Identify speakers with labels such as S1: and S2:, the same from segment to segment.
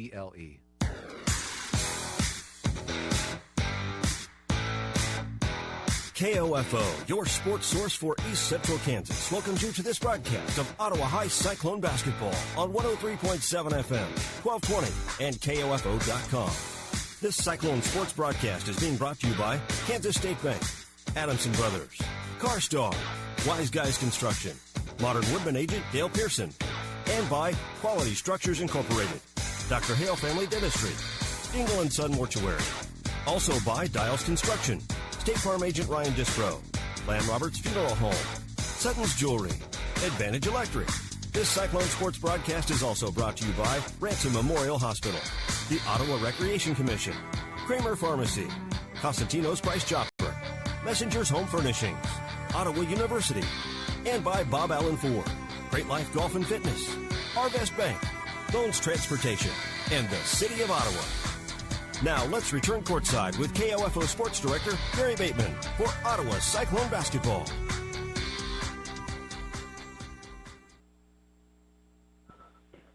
S1: E-L-E.
S2: KOFO, your sports source for East Central Kansas, welcomes you to this broadcast of Ottawa High Cyclone basketball on 103.7 FM, 1220, and KOFO.com. This Cyclone sports broadcast is being brought to you by Kansas State Bank, Adamson Brothers, CarStar, Wise Guys Construction, Modern Woodman agent Dale Pearson, and by Quality Structures Incorporated, Dr. Hale Family Dentistry, Dingle & Son Mortuary. Also by Dials Construction, State Farm agent Ryan Dispro, Lamb Roberts Funeral Home, Sutton's Jewelry, Advantage Electric. This Cyclone Sports broadcast is also brought to you by Ransom Memorial Hospital, the Ottawa Recreation Commission, Kramer Pharmacy, Costantino's Price Chopper, Messenger's Home Furnishings, Ottawa University, and by Bob Allen Ford, Great Life Golf and Fitness, Harvest Bank, Bones Transportation, and the City of Ottawa. Now let's return courtside with KOFO Sports Director Gary Bateman for Ottawa Cyclone basketball.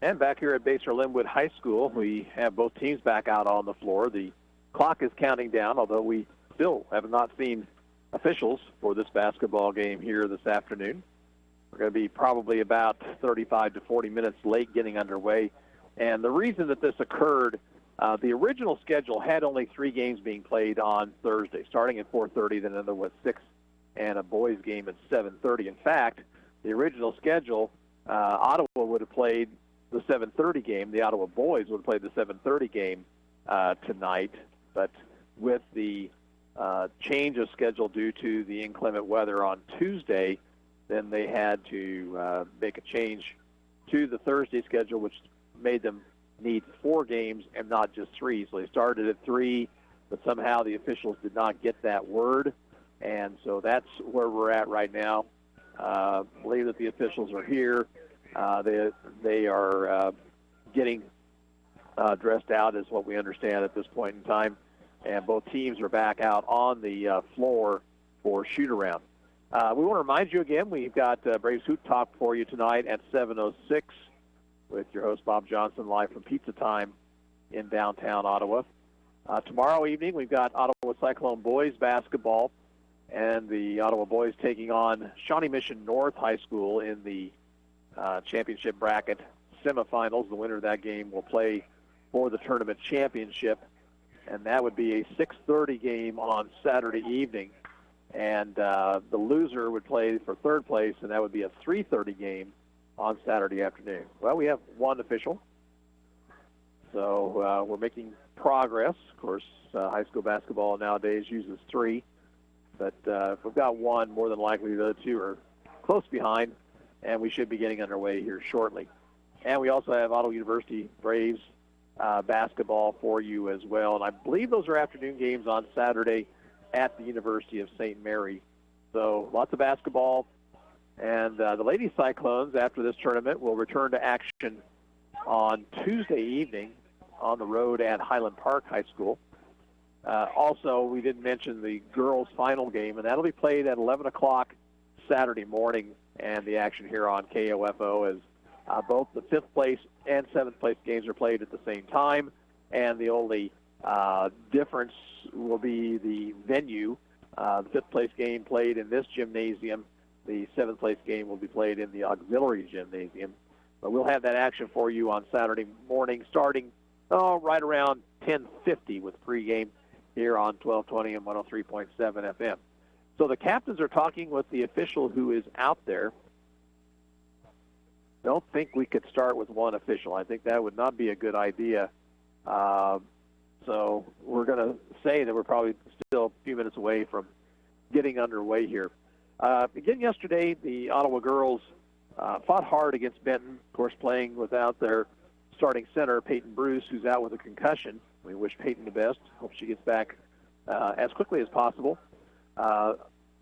S3: And back here at Basehor Linwood High School, we have both teams back out on the floor. The clock is counting down, although we still have not seen officials for this basketball game here this afternoon. We're going to be probably about 35 to 40 minutes late getting underway. And the reason that this occurred, the original schedule had only 3 games being played on Thursday, starting at 4:30, then there was 6, and a boys game at 7:30. In fact, the original schedule, Ottawa would have played the 7:30 game. The Ottawa boys would have played the 7:30 game tonight, but with the change of schedule due to the inclement weather on Tuesday, then they had to make a change to the Thursday schedule, which made them need 4 games and not just 3. So they started at 3, but somehow the officials did not get that word, and so that's where we're at right now. I believe that the officials are here. They are getting dressed out, is what we understand at this point in time, and both teams are back out on the floor for shoot-around. We want to remind you again, we've got Braves Hoop Talk for you tonight at 7:06 with your host Bob Johnson live from Pizza Time in downtown Ottawa. Tomorrow evening, we've got Ottawa Cyclone boys basketball, and the Ottawa boys taking on Shawnee Mission North High School in the championship bracket semifinals. The winner of that game will play for the tournament championship, and that would be a 6:30 game on Saturday evening. And the loser would play for third place, and that would be a 3:30 game on Saturday afternoon. Well, we have one official, so we're making progress. Of course, high school basketball nowadays uses 3, but if we've got one, more than likely the other 2 are close behind, and we should be getting underway here shortly. And we also have Ottawa University Braves basketball for you as well, and I believe those are afternoon games on Saturday at the University of St. Mary. So lots of basketball. And the Lady Cyclones, after this tournament, will return to action on Tuesday evening on the road at Highland Park High School. Also, we didn't mention the girls' final game, and that'll be played at 11 o'clock Saturday morning, and the action here on KOFO is both the 5th place and 7th place games are played at the same time, and the only difference will be the venue. The 5th place game played in this gymnasium. The 7th place game will be played in the auxiliary gymnasium. But we'll have that action for you on Saturday morning starting right around 10:50 with pregame here on 1220 and 103.7 FM. So the captains are talking with the official who is out there. Don't think we could start with one official. I think that would not be a good idea. So we're going to say that we're probably still a few minutes away from getting underway here. Again, yesterday, the Ottawa girls fought hard against Benton, of course, playing without their starting center, Peyton Bruce, who's out with a concussion. We wish Peyton the best. Hope she gets back as quickly as possible.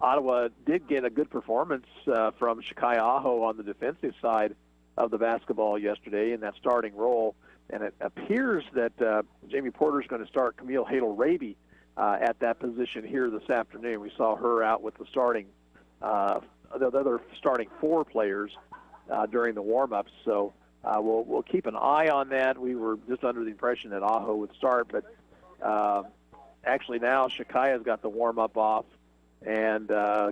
S3: Ottawa did get a good performance from Shekai Aho on the defensive side of the basketball yesterday in that starting role. And it appears that Jamie Porter's going to start Camille Hadel-Raby at that position here this afternoon. We saw her out with the other starting 4 players during the warm-ups. So we'll keep an eye on that. We were just under the impression that Aho would start, but actually now Shikaya's got the warm-up off, and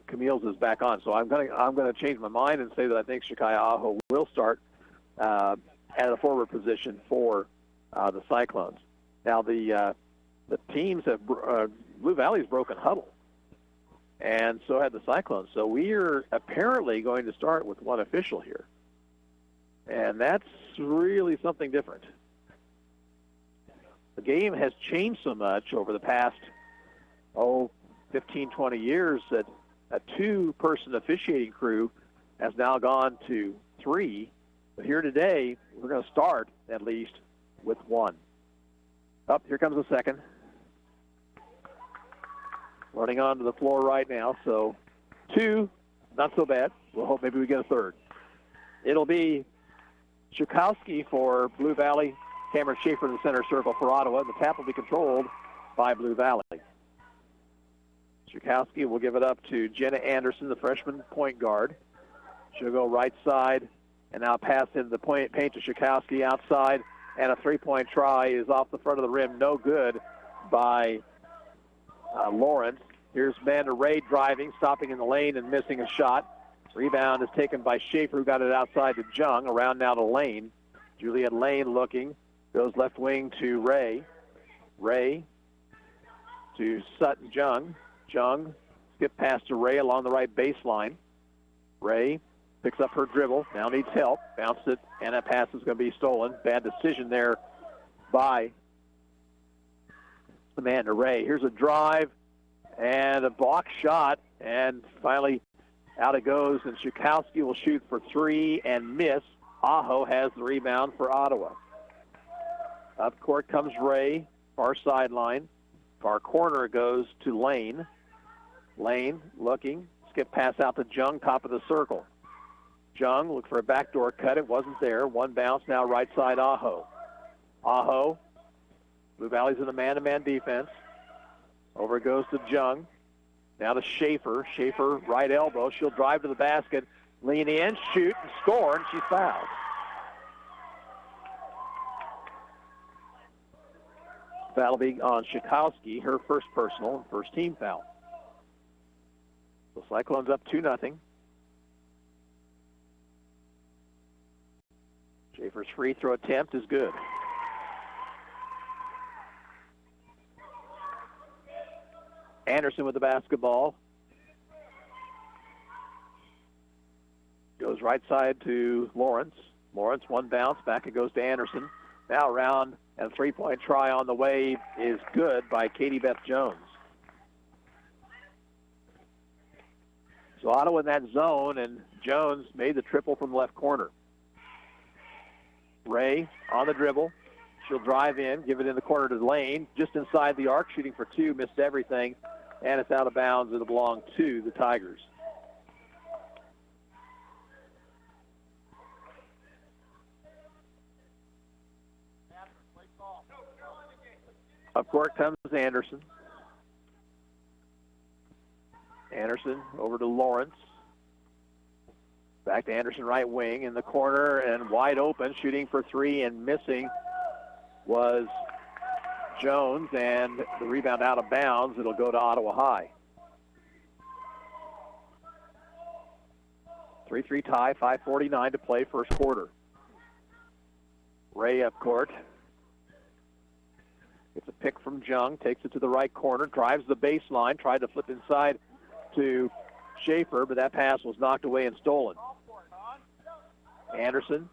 S3: Camille's is back on. So I'm gonna change my mind and say that I think Shikaya Aho will start at a forward position for the Cyclones. Now the teams have Blue Valley's broken huddle, and so had the Cyclones. So we are apparently going to start with one official here, and that's really something different. The game has changed so much over the past 15, 20 years that a two-person officiating crew has now gone to three. But here today, we're going to start at least with one. Up, here comes the second. Running onto the floor right now, so two, not so bad. We'll hope maybe we get a third. It'll be Chukowski for Blue Valley, Cameron Schaefer in the center circle for Ottawa, and the tap will be controlled by Blue Valley. Chukowski will give it up to Jenna Anderson, the freshman point guard. She'll go right side, and now pass into the paint to Chukowski outside, and a three-point try is off the front of the rim. No good by Lawrence. Here's Amanda Ray driving, stopping in the lane and missing a shot. Rebound is taken by Schaefer, who got it outside to Jung. Around now to Lane. Juliet Lane looking. Goes left wing to Ray. Ray to Sutton Jung. Jung skip pass to Ray along the right baseline. Ray picks up her dribble. Now needs help. Bounced it, and that pass is going to be stolen. Bad decision there by Amanda Ray. Here's a drive and a block shot, and finally out it goes, and Chukowski will shoot for three and miss. Aho has the rebound for Ottawa. Up court comes Ray, far sideline. Far corner goes to Lane. Lane looking, skip pass out to Jung, top of the circle. Jung looked for a backdoor cut. It wasn't there. One bounce now right side Aho. Aho, Blue Valley's in a man-to-man defense. Over it goes to Jung. Now to Schaefer. Schaefer, right elbow. She'll drive to the basket, lean in, shoot, and score, and she's fouled. That'll be on Chukowski, her first personal, first team foul. The Cyclones up 2-0. Schaefer's free throw attempt is good. Anderson with the basketball. Goes right side to Lawrence. Lawrence, one bounce. Back it goes to Anderson. Now around, and a three-point try on the way is good by Katie Beth Jones. So Ottawa in that zone, and Jones made the triple from the left corner. Ray on the dribble. She'll drive in, give it in the corner to Lane, just inside the arc, shooting for two, missed everything, and it's out of bounds. It'll belong to the Tigers. Up court comes Anderson. Anderson over to Lawrence. Back to Anderson, right wing in the corner and wide open, shooting for three and missing was Jones, and the rebound out of bounds. It'll go to Ottawa High. 3-3 tie, 5:49 to play, first quarter. Ray up court. Gets a pick from Jung, takes it to the right corner, drives the baseline, tried to flip inside to Schaefer, but that pass was knocked away and stolen. Anderson,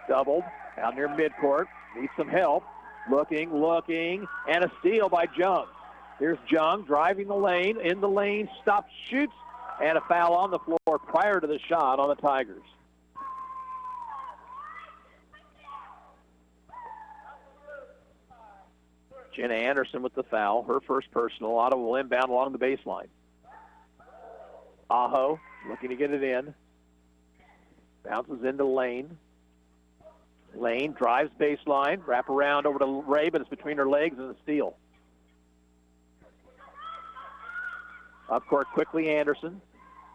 S3: doubled, out near midcourt, needs some help. Looking, and a steal by Jung. Here's Jung driving the lane, in the lane, stops, shoots, and a foul on the floor prior to the shot on the Tigers. Jenna Anderson with the foul, her first personal. Ottawa will inbound along the baseline. Aho looking to get it in. Bounces into Lane. Lane drives baseline, wrap around over to Ray, but it's between her legs and a steal. Up court quickly, Anderson.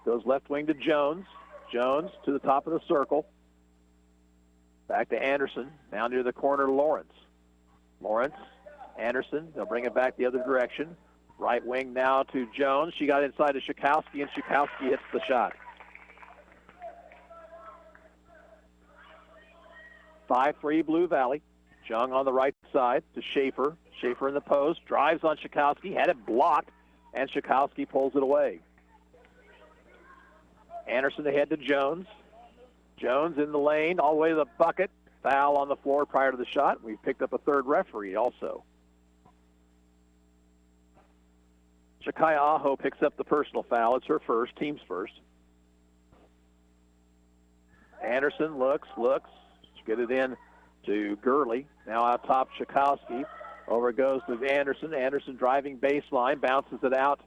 S3: Goes left wing to Jones. Jones to the top of the circle. Back to Anderson. Now near the corner, Lawrence. Anderson. They'll bring it back the other direction. Right wing now to Jones. She got inside to Schakowsky, and Schakowsky hits the shot. 5-3 Blue Valley. Jung on the right side to Schaefer. Schaefer in the post. Drives on Schakowsky. Had it blocked, and Schakowsky pulls it away. Anderson ahead to Jones. Jones in the lane, all the way to the bucket. Foul on the floor prior to the shot. We've picked up a third referee also. Shakaya Aho picks up the personal foul. It's her first, team's first. Anderson looks. Get it in to Gurley. Now out top, Schakowsky. Over it goes to Anderson. Anderson driving baseline, bounces it out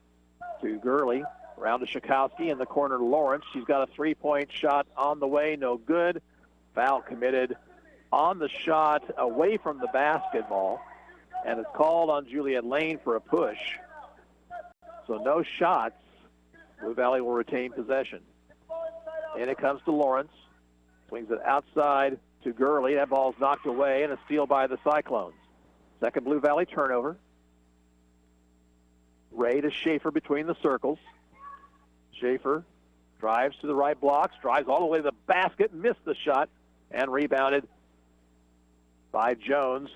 S3: to Gurley. Around to Schakowsky in the corner to Lawrence. She's got a three-point shot on the way, no good. Foul committed on the shot away from the basketball, and it's called on Juliet Lane for a push. So no shots. Blue Valley will retain possession. And it comes to Lawrence. Swings it outside to Gurley. That ball's knocked away, and a steal by the Cyclones. Second Blue Valley turnover. Ray to Schaefer between the circles. Schaefer drives to the right blocks, drives all the way to the basket, missed the shot, and rebounded by Jones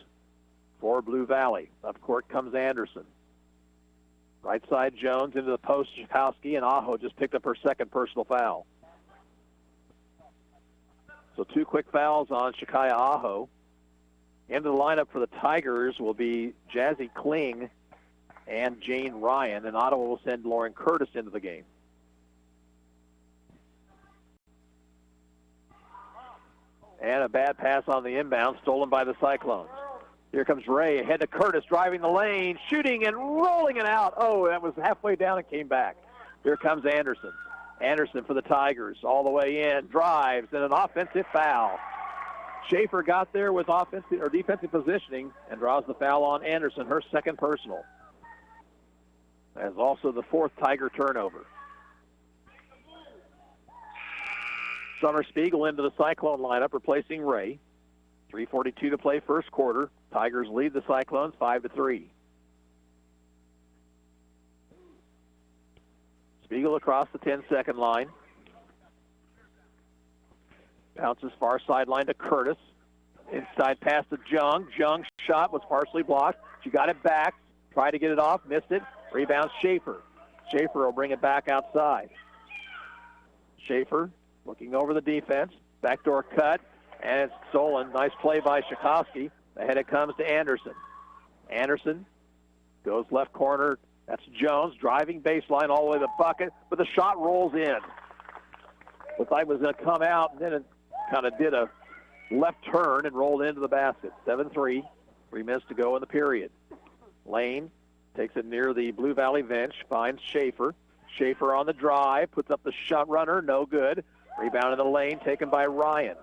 S3: for Blue Valley. Up court comes Anderson. Right side Jones into the post, Schakowsky, and Aho just picked up her second personal foul. So two quick fouls on Shakaya Aho. Into the lineup for the Tigers will be Jazzy Kling and Jane Ryan, and Ottawa will send Lauren Curtis into the game. And a bad pass on the inbound, stolen by the Cyclones. Here comes Ray, ahead to Curtis, driving the lane, shooting and rolling it out. Oh, that was halfway down and came back. Here comes Anderson. Anderson for the Tigers, all the way in, drives, and an offensive foul. Schaefer got there with offensive or defensive positioning and draws the foul on Anderson, her second personal. As also the fourth Tiger turnover. Summer Spiegel into the Cyclone lineup, replacing Ray. 3:42 to play first quarter. Tigers lead the Cyclones 5-3. Spiegel across the 10-second line. Bounces far sideline to Curtis. Inside pass to Jung. Jung's shot was partially blocked. She got it back. Tried to get it off. Missed it. Rebounds Schaefer. Schaefer will bring it back outside. Schaefer looking over the defense. Backdoor cut. And it's stolen. Nice play by Schakowsky. Ahead it comes to Anderson. Anderson goes left corner. That's Jones driving baseline all the way to the bucket. But the shot rolls in. Looked like it was going to come out, and then it kind of did a left turn and rolled into the basket. 7-3. 3 minutes to go in the period. Lane takes it near the Blue Valley bench, finds Schaefer. Schaefer on the drive, puts up the shot runner, no good. Rebound in the lane, taken by Ryan.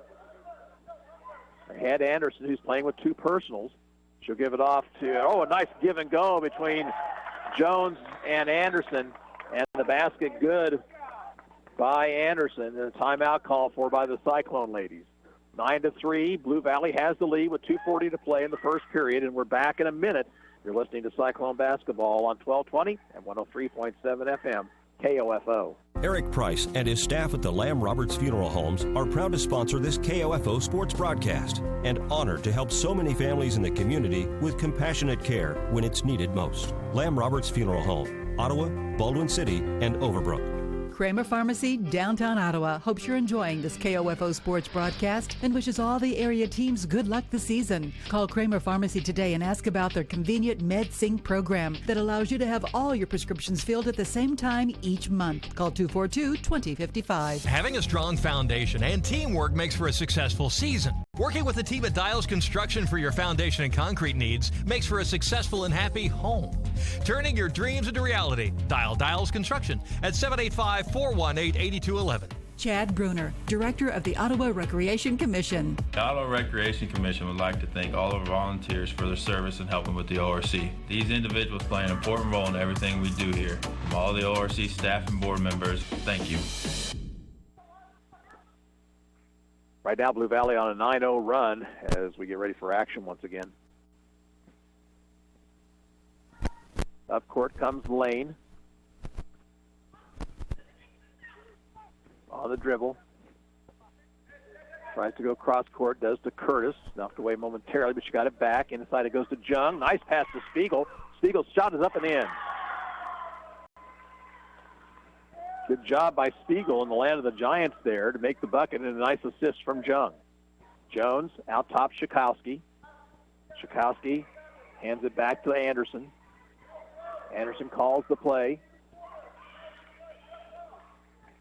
S3: Ahead Anderson, who's playing with two personals. She'll give it off to, a nice give and go between Jones and Anderson. And the basket good by Anderson, and a timeout call for by the Cyclone ladies. 9-3, Blue Valley has the lead with 2:40 to play in the first period, and we're back in a minute. You're listening to Cyclone Basketball on 1220 and 103.7 FM, KOFO.
S2: Eric Price and his staff at the Lamb Roberts Funeral Homes are proud to sponsor this KOFO sports broadcast and honored to help so many families in the community with compassionate care when it's needed most. Lamb Roberts Funeral Home, Ottawa, Baldwin City, and Overbrook.
S1: Kramer Pharmacy, downtown Ottawa, hopes you're enjoying this KOFO sports broadcast and wishes all the area teams good luck this season. Call Kramer Pharmacy today and ask about their convenient MedSync program that allows you to have all your prescriptions filled at the same time each month. Call 242-2055.
S4: Having a strong foundation and teamwork makes for a successful season. Working with the team at Dials Construction for your foundation and concrete needs makes for a successful and happy home. Turning your dreams into reality. Dial Dials Construction at 785-418-8211.
S1: Chad Bruner, Director of the Ottawa Recreation Commission.
S5: The Ottawa Recreation Commission would like to thank all of our volunteers for their service in helping with the ORC. These individuals play an important role in everything we do here. From all the ORC staff and board members, thank you.
S3: Right now, Blue Valley on a 9-0 run as we get ready for action once again. Up court comes Lane. On the dribble. Tries to go cross court, does to Curtis. Knocked away momentarily, but she got it back. Inside it goes to Jung. Nice pass to Spiegel. Spiegel's shot is up and in. Good job by Spiegel in the land of the Giants there to make the bucket, and a nice assist from Jung. Jones out top Schakowsky. Schakowsky hands it back to Anderson. Anderson calls the play.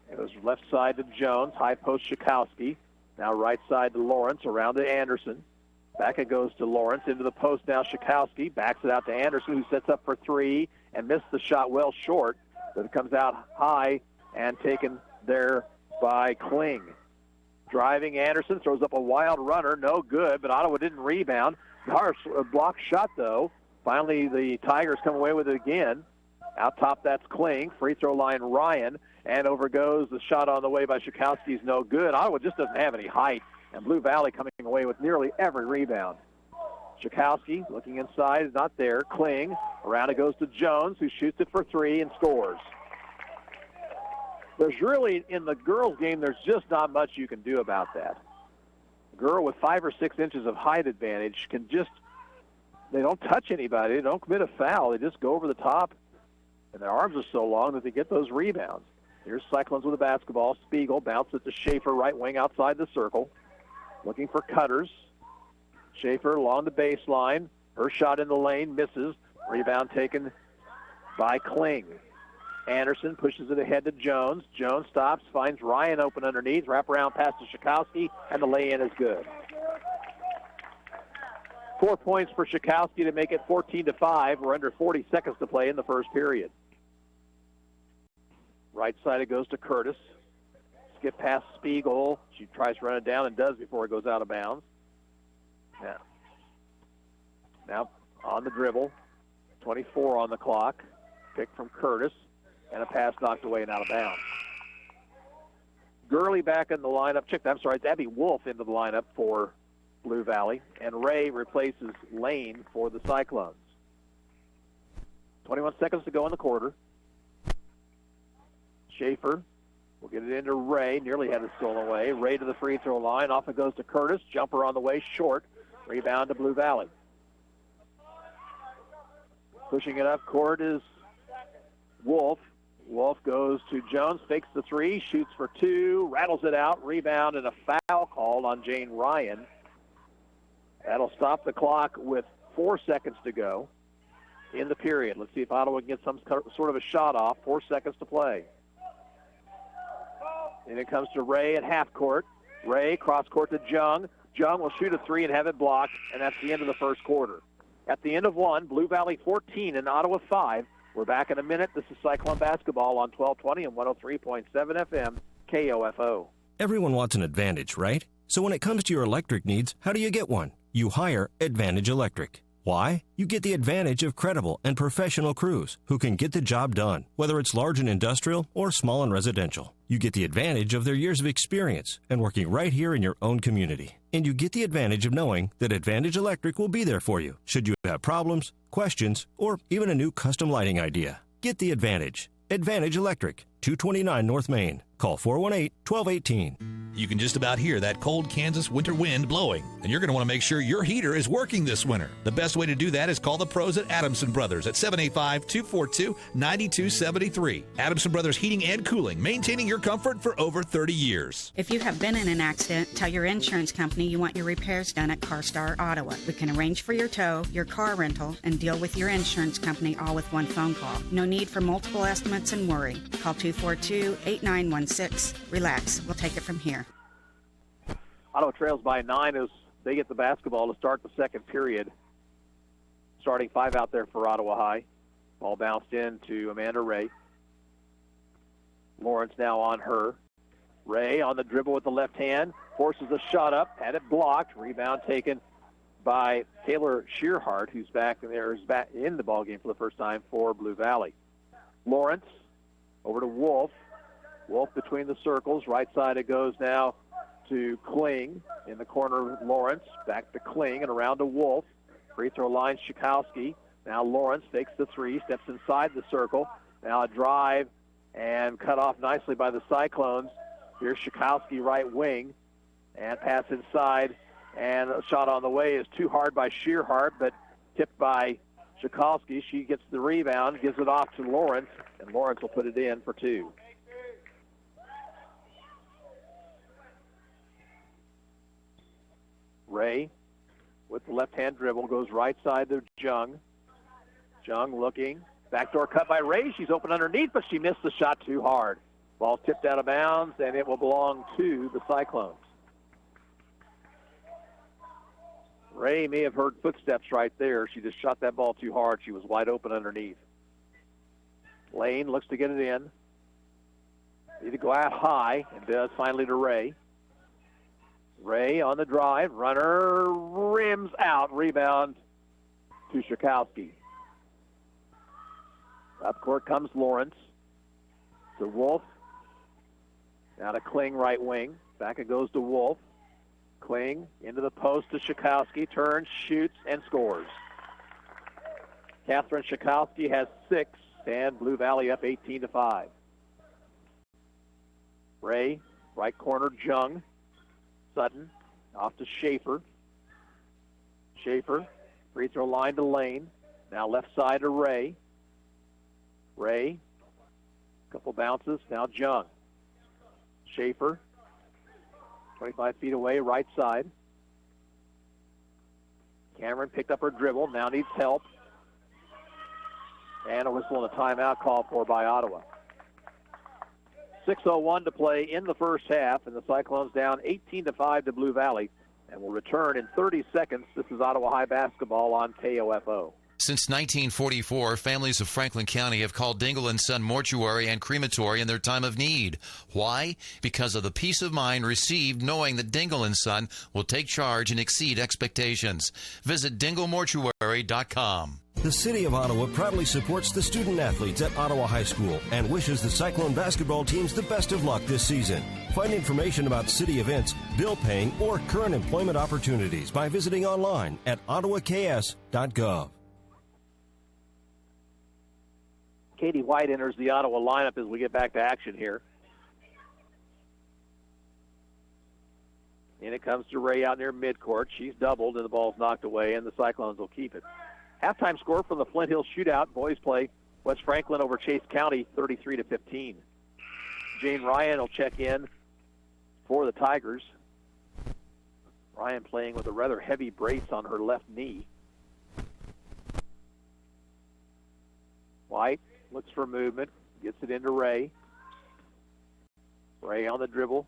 S3: It goes left side to Jones. High post Schakowsky. Now right side to Lawrence. Around to Anderson. Back it goes to Lawrence. Into the post now Schakowsky. Backs it out to Anderson, who sets up for three and missed the shot well short. But it comes out high and taken there by Kling. Driving Anderson. Throws up a wild runner. No good, but Ottawa didn't rebound. Harsh block shot, though. Finally, the Tigers come away with it again. Out top, that's Kling. Free throw line, Ryan. And over goes the shot on the way by Schakowsky is no good. Ottawa just doesn't have any height. And Blue Valley coming away with nearly every rebound. Schakowsky looking inside is not there. Kling. Around it goes to Jones, who shoots it for three and scores. There's really, in the girls' game, there's just not much you can do about that. A girl with 5 or 6 inches of height advantage can just, they don't touch anybody. They don't commit a foul. They just go over the top, and their arms are so long that they get those rebounds. Here's Cyclones with a basketball. Spiegel bounces it to Schaefer, right wing outside the circle. Looking for cutters. Schaefer along the baseline. Her shot in the lane misses. Rebound taken by Kling. Anderson pushes it ahead to Jones. Jones stops, finds Ryan open underneath. Wraparound pass to Schakowsky, and the lay-in is good. 4 points for Schakowsky to make it 14-5. We're under 40 seconds to play in the first period. Right side it goes to Curtis. Skip past Spiegel. She tries to run it down and does before it goes out of bounds. Now on the dribble. 24 on the clock. Pick from Curtis. And a pass knocked away and out of bounds. Gurley back in the lineup. It's Abby Wolf into the lineup for Blue Valley. And Ray replaces Lane for the Cyclones. 21 seconds to go in the quarter. Schaefer will get it into Ray. Nearly had it stolen away. Ray to the free throw line. Off it goes to Curtis. Jumper on the way, short. Rebound to Blue Valley. Pushing it up court is Wolf. Wolf goes to Jones, fakes the three, shoots for two, rattles it out, rebound, and a foul called on Jane Ryan. That'll stop the clock with 4 seconds to go in the period. Let's see if Ottawa can get some sort of a shot off. 4 seconds to play. And it comes to Ray at half court. Ray cross court to Jung. Jung will shoot a three and have it blocked, and that's the end of the first quarter. At the end of one, Blue Valley 14 and Ottawa 5. We're back in a minute. This is Cyclone Basketball on 1220 and 103.7 FM, KOFO.
S2: Everyone wants an Advantage, right? So when it comes to your electric needs, how do you get one? You hire Advantage Electric. Why? You get the advantage of credible and professional crews who can get the job done, whether it's large and industrial or small and residential. You get the advantage of their years of experience and working right here in your own community. And you get the advantage of knowing that Advantage Electric will be there for you should you have problems, questions, or even a new custom lighting idea. Get the advantage. Advantage Electric, 229 North Main. Call 418-1218.
S6: You can just about hear that cold Kansas winter wind blowing, and you're going to want to make sure your heater is working this winter. The best way to do that is call the pros at Adamson Brothers at 785-242-9273. Adamson Brothers Heating and Cooling, maintaining your comfort for over 30 years.
S7: If you have been in an accident, tell your insurance company you want your repairs done at CarStar Ottawa. We can arrange for your tow, your car rental, and deal with your insurance company all with one phone call. No need for multiple estimates and worry. Call 242-8916. Relax. We'll take it from here.
S3: Ottawa trails by 9 as they get the basketball to start the second period. Starting 5 out there for Ottawa High. Ball bounced in to Amanda Ray. Lawrence now on her. Ray on the dribble with the left hand. Forces a shot up. Had it blocked. Rebound taken by Taylor Shearhart, who's back in the ballgame for the first time for Blue Valley. Lawrence over to Wolf. Wolf between the circles. Right side it goes now to Kling. In the corner, Lawrence. Back to Kling and around to Wolf. Free throw line, Schakowsky. Now Lawrence takes the three, steps inside the circle. Now a drive and cut off nicely by the Cyclones. Here's Schakowsky, right wing. And pass inside. And a shot on the way is too hard by Shearhart, but tipped by Schakowsky. She gets the rebound, gives it off to Lawrence, and Lawrence will put it in for two. Ray with the left-hand dribble goes right side to Jung. Jung looking. Backdoor cut by Ray. She's open underneath, but she missed the shot too hard. Ball tipped out of bounds, and it will belong to the Cyclones. Ray may have heard footsteps right there. She just shot that ball too hard. She was wide open underneath. Lane looks to get it in. Need to go out high, and does finally to Ray. Ray on the drive. Runner rims out. Rebound to Schakowsky. Up court comes Lawrence. To Wolf. Now to Kling, right wing. Back it goes to Wolf. Kling into the post to Schakowsky. Turns, shoots, and scores. Catherine Schakowsky has 6, and Blue Valley up 18-5. Ray, right corner, Jung. Sutton, off to Schaefer. Schaefer, free throw line to Lane. Now left side to Ray. Ray, couple bounces, now Jung. Schaefer, 25 feet away, right side. Cameron picked up her dribble, now needs help. And a whistle and a timeout called for by Ottawa. 6:01 to play in the first half, and the Cyclones down 18-5 to Blue Valley, and will return in 30 seconds. This is Ottawa High basketball on KOFO.
S8: Since 1944, families of Franklin County have called Dingle & Son Mortuary and Crematory in their time of need. Why? Because of the peace of mind received knowing that Dingle & Son will take charge and exceed expectations. Visit dinglemortuary.com.
S2: The City of Ottawa proudly supports the student-athletes at Ottawa High School and wishes the Cyclone basketball teams the best of luck this season. Find information about city events, bill paying, or current employment opportunities by visiting online at ottawaks.gov.
S3: Katie White enters the Ottawa lineup as we get back to action here. And it comes to Ray out near midcourt. She's doubled, and the ball's knocked away, and the Cyclones will keep it. Halftime score from the Flint Hills Shootout. Boys play West Franklin over Chase County, 33-15. Jane Ryan will check in for the Tigers. Ryan playing with a rather heavy brace on her left knee. White looks for movement, gets it into Ray. Ray on the dribble.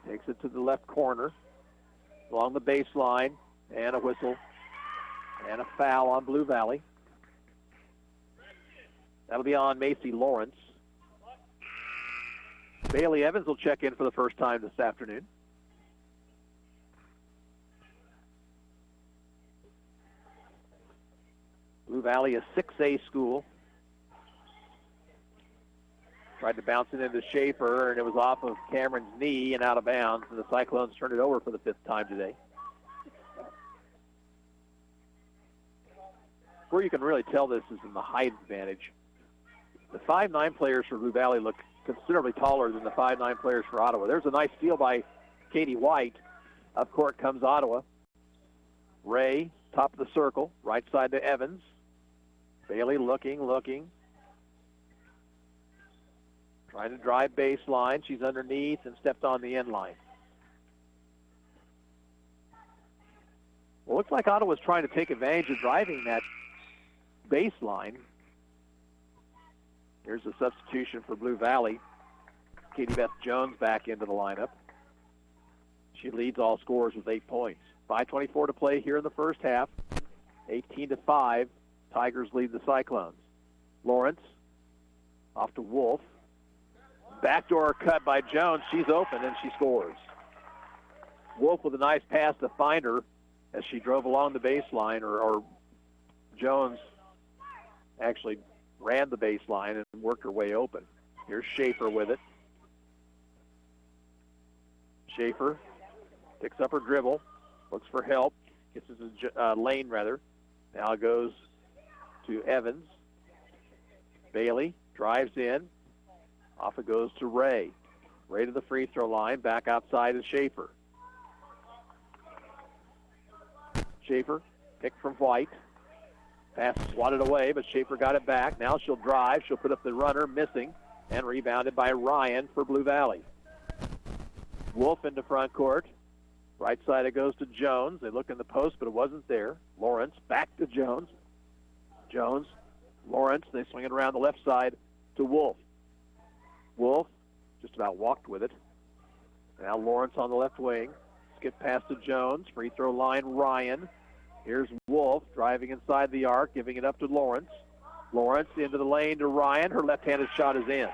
S3: Takes it to the left corner. Along the baseline, and a whistle. And a foul on Blue Valley. That'll be on Macy Lawrence. Bailey Evans will check in for the first time this afternoon. Blue Valley, a 6A school. Tried to bounce it into Schaefer, and it was off of Cameron's knee and out of bounds, and the Cyclones turned it over for the 5th time today. Where you can really tell this is in the height advantage. The 5'9" players for Blue Valley look considerably taller than the 5'9" players for Ottawa. There's a nice steal by Katie White. Up court comes Ottawa. Ray, top of the circle, right side to Evans. Bailey looking. Trying to drive baseline. She's underneath and stepped on the end line. Well, looks like Ottawa's trying to take advantage of driving that baseline. Here's a substitution for Blue Valley. Katie Beth Jones back into the lineup. She leads all scorers with 8 points. 5:24 to play here in the first half. 18-5. Tigers lead the Cyclones. Lawrence off to Wolf. Backdoor cut by Jones. She's open and she scores. Wolf with a nice pass to find her as she drove along the baseline, or Jones actually ran the baseline and worked her way open. Here's Schaefer with it. Schaefer picks up her dribble, looks for help, gets into Lane rather. Now goes to Evans. Bailey drives in. Off it goes to Ray. Ray to the free throw line. Back outside is Schaefer. Schaefer picked from White. Pass swatted away, but Schaefer got it back. Now she'll drive. She'll put up the runner, missing, and rebounded by Ryan for Blue Valley. Wolf into front court. Right side it goes to Jones. They look in the post, but it wasn't there. Lawrence back to Jones. Jones, Lawrence, they swing it around the left side to Wolf. Wolf just about walked with it. Now Lawrence on the left wing. Skip pass to Jones. Free throw line, Ryan. Here's Wolf driving inside the arc, giving it up to Lawrence. Lawrence into the lane to Ryan. Her left-handed shot is in.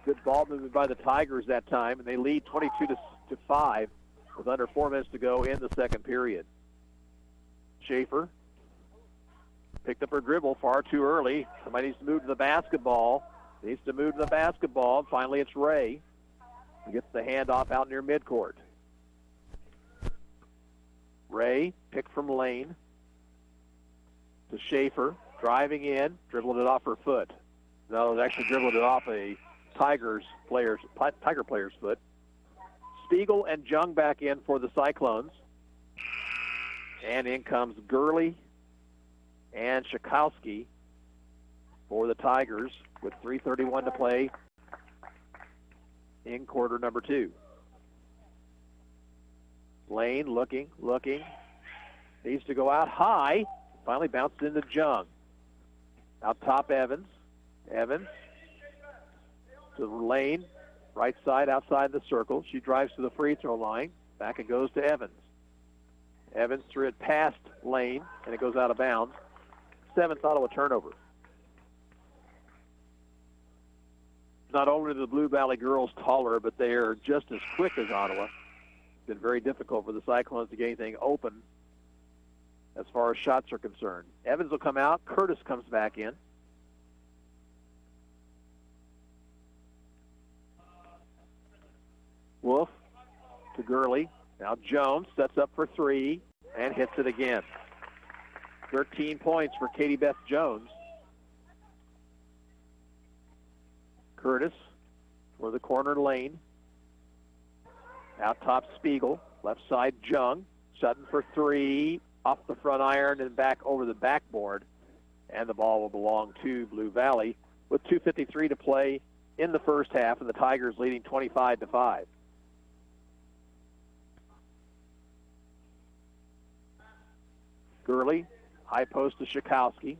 S3: Good ball movement by the Tigers that time, and they lead 22-5 with under 4 minutes to go in the second period. Schaefer picked up her dribble far too early. Somebody needs to move to the basketball. And finally it's Ray who gets the handoff out near midcourt. Ray picked from Lane to Schaefer, driving in, dribbled it off her foot. No, it actually dribbled it off a Tiger player's foot. Spiegel and Jung back in for the Cyclones. And in comes Gurley and Schakowsky for the Tigers with 3:31 to play in quarter number 2. Lane looking. Needs to go out high. Finally bounced into Jung. Out top Evans. Evans to Lane. Right side outside the circle. She drives to the free throw line. Back it goes to Evans. Evans threw it past Lane, and it goes out of bounds. 7th Ottawa turnover. Not only are the Blue Valley girls taller, but they are just as quick as Ottawa. It's been very difficult for the Cyclones to get anything open as far as shots are concerned. Evans will come out. Curtis comes back in. Wolf to Gurley. Now Jones sets up for 3 and hits it again. 13 points for Katie Beth Jones. Curtis for the corner Lane. Out top Spiegel. Left side Jung. Sutton for 3. Off the front iron and back over the backboard. And the ball will belong to Blue Valley with 2:53 to play in the first half, and the Tigers leading 25-5. Gurley, high post to Schakowsky.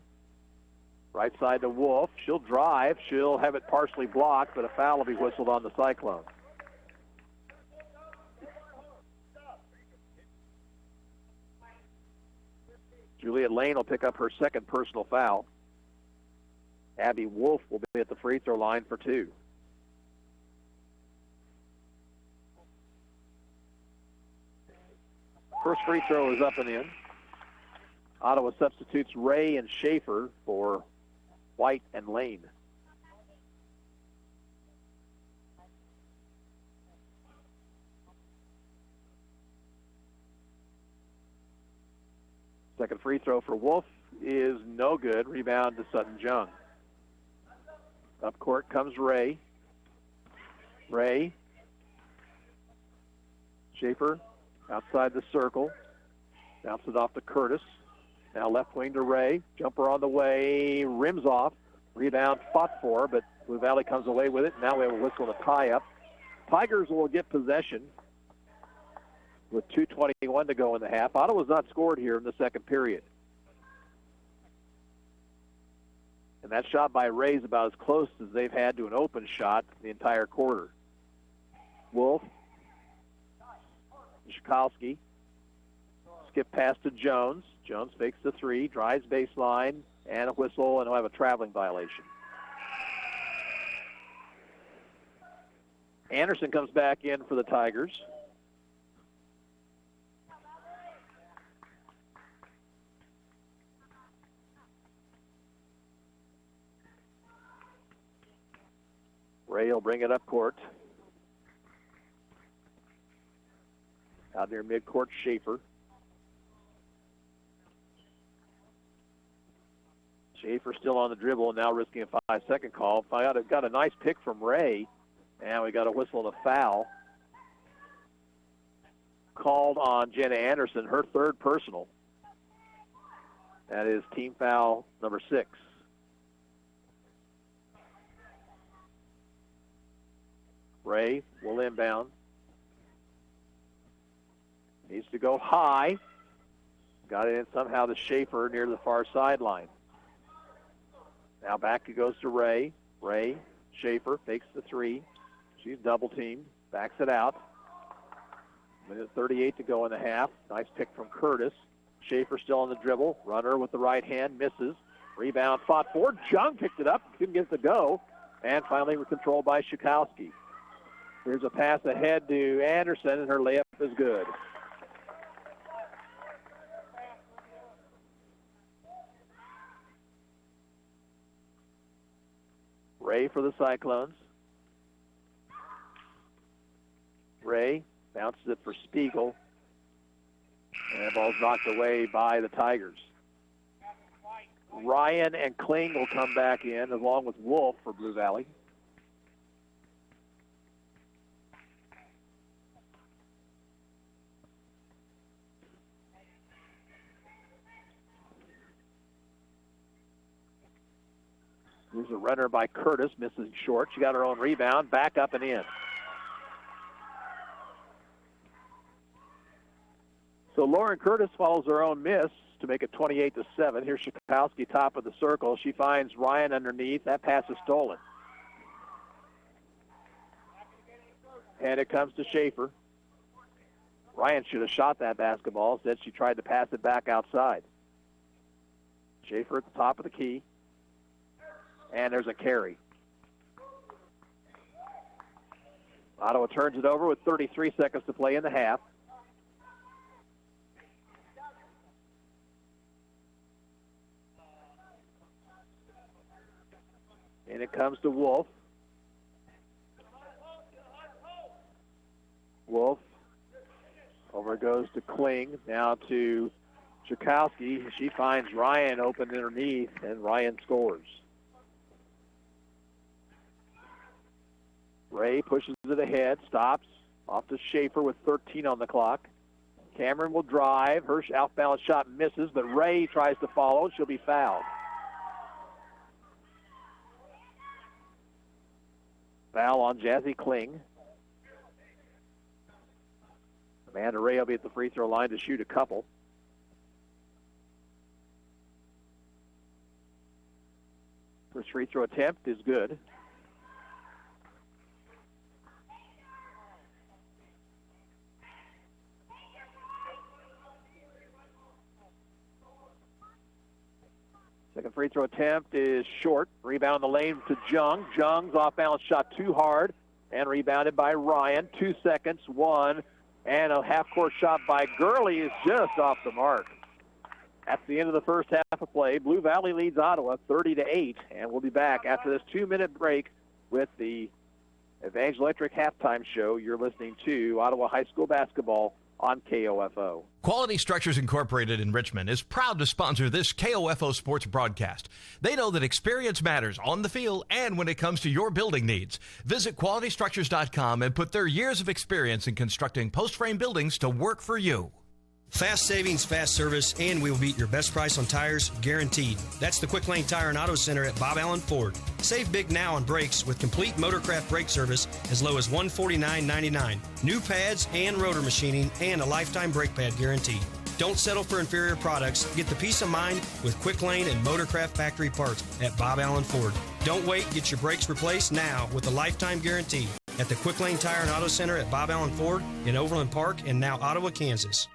S3: Right side to Wolf. She'll drive. She'll have it partially blocked, but a foul will be whistled on the Cyclone. Juliet Lane will pick up her second personal foul. Abby Wolf will be at the free throw line for 2. First free throw is up and in. Ottawa substitutes Ray and Schaefer for White and Lane. Second free throw for Wolf is no good. Rebound to Sutton Jung. Up court comes Ray. Ray. Schaefer outside the circle. Bounces off to Curtis. Now left wing to Ray. Jumper on the way. Rims off. Rebound fought for, but Blue Valley comes away with it. Now we have a whistle and a tie-up. Tigers will get possession with 2:21 to go in the half. Ottawa's not scored here in the second period. And that shot by Ray is about as close as they've had to an open shot the entire quarter. Wolf. Schakowsky. Skip pass to Jones. Jones fakes the 3, drives baseline, and a whistle, and he'll have a traveling violation. Anderson comes back in for the Tigers. Ray will bring it up court. Out near midcourt, Schaefer. Schaefer still on the dribble, now risking a 5-second call. Got a nice pick from Ray, and we got a whistle and a foul called on Jenna Anderson, her third personal. That is team foul number 6. Ray will inbound. Needs to go high. Got it in somehow to Schaefer near the far sideline. Now back it goes to Ray. Ray, Schaefer fakes the 3. She's double teamed. Backs it out. Minute 38 to go in the half. Nice pick from Curtis. Schaefer still on the dribble. Runner with the right hand. Misses. Rebound fought for. Jung picked it up. Couldn't get it to go. And finally controlled by Shikowski. Here's a pass ahead to Anderson, and her layup is good. Ray for the Cyclones. Ray bounces it for Spiegel. And the ball's knocked away by the Tigers. Ryan and Kling will come back in, along with Wolf for Blue Valley. Here's a runner by Curtis, misses short. She got her own rebound, back up and in. So Lauren Curtis follows her own miss to make it 28-7. Here's Shikowski, top of the circle. She finds Ryan underneath. That pass is stolen. And it comes to Schaefer. Ryan should have shot that basketball. Instead, she tried to pass it back outside. Schaefer at the top of the key. And there's a carry. Ottawa turns it over with 33 seconds to play in the half. And it comes to Wolf. Wolf. Over it goes to Kling. Now to Shikowski. She finds Ryan open underneath, and Ryan scores. Ray pushes it ahead, stops, off to Schaefer with 13 on the clock. Cameron will drive. Her outbound shot misses, but Ray tries to follow. She'll be fouled. Foul on Jazzy Kling. Amanda Ray will be at the free throw line to shoot a couple. First free throw attempt is good. Second free throw attempt is short. Rebound in the lane to Jung. Jung's off-balance shot too hard and rebounded by Ryan. 2 seconds, 1, and a half-court shot by Gurley is just off the mark. That's the end of the first half of play. Blue Valley leads Ottawa 30-8, and we'll be back after this 2-minute break with the Evangel Electric halftime show. You're listening to Ottawa High School basketball on KOFO.
S4: Quality Structures Incorporated in Richmond is proud to sponsor this KOFO sports broadcast. They know that experience matters on the field and when it comes to your building needs. Visit qualitystructures.com and put their years of experience in constructing post-frame buildings to work for you.
S9: Fast savings, fast service, and we will beat your best price on tires, guaranteed. That's the Quick Lane Tire and Auto Center at Bob Allen Ford. Save big now on brakes with complete Motorcraft brake service as low as $149.99. New pads and rotor machining and a lifetime brake pad guarantee. Don't settle for inferior products. Get the peace of mind with Quick Lane and Motorcraft factory parts at Bob Allen Ford. Don't wait. Get your brakes replaced now with a lifetime guarantee at the Quick Lane Tire and Auto Center at Bob Allen Ford in Overland Park and now Ottawa, Kansas.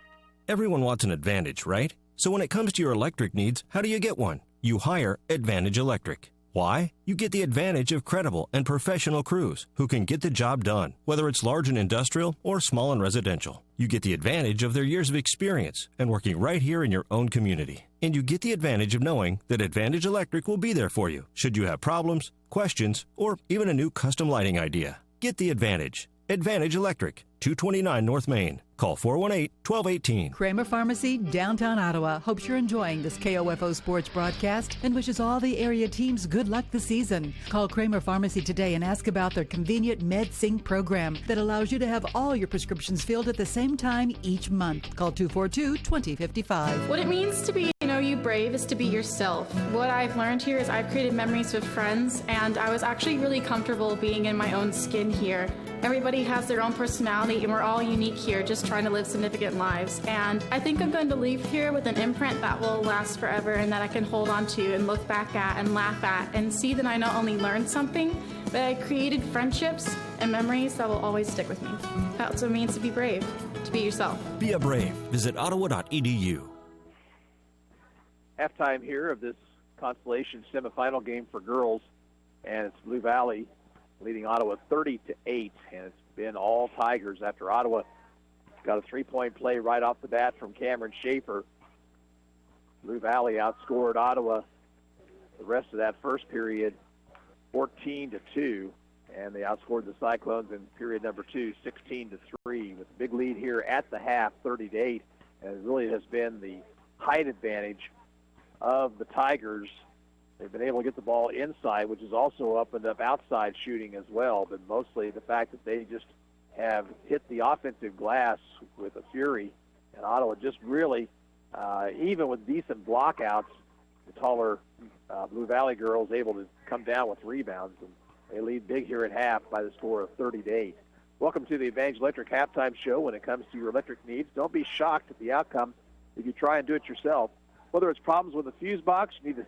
S10: Everyone wants an Advantage, right? So when it comes to your electric needs, how do you get one? You hire Advantage Electric. Why? You get the advantage of credible and professional crews who can get the job done, whether it's large and industrial or small and residential. You get the advantage of their years of experience and working right here in your own community. And you get the advantage of knowing that Advantage Electric will be there for you should you have problems, questions, or even a new custom lighting idea. Get the advantage. Advantage Electric, 229 North Main. Call 418-1218.
S1: Kramer Pharmacy, downtown Ottawa, hopes you're enjoying this KOFO sports broadcast and wishes all the area teams good luck this season. Call Kramer Pharmacy today and ask about their convenient MedSync program that allows you to have all your prescriptions filled at the same time each month. Call 242-2055.
S11: What it means to be you brave is to be yourself. What I've learned here is I've created memories with friends, and I was actually really comfortable being in my own skin here. Everybody has their own personality, and we're all unique here, just trying to live significant lives. And I think I'm going to leave here with an imprint that will last forever and that I can hold on to and look back at and laugh at and see that I not only learned something, but I created friendships and memories that will always stick with me. That's what it means to be brave, to be yourself.
S10: Be a brave. Visit ottawa.edu.
S3: Halftime here of this consolation semifinal game for girls, and it's Blue Valley leading Ottawa 30-8, and it's been all Tigers after Ottawa got a three-point play right off the bat from Cameron Schaefer. Blue Valley outscored Ottawa the rest of that first period 14-2, and they outscored the Cyclones in period number 2 16-3 with a big lead here at the half 30-8, and it really has been the height advantage of the Tigers. They've been able to get the ball inside, which has also opened up outside shooting as well, but mostly the fact that they just have hit the offensive glass with a fury, and Ottawa just really, even with decent blockouts, the taller Blue Valley girls able to come down with rebounds, and they lead big here at half by the score of 30-8. Welcome to the Advantage Electric Halftime Show. When it comes to your electric needs, don't be shocked at the outcome if you try and do it yourself. Whether it's problems with a fuse box, you need a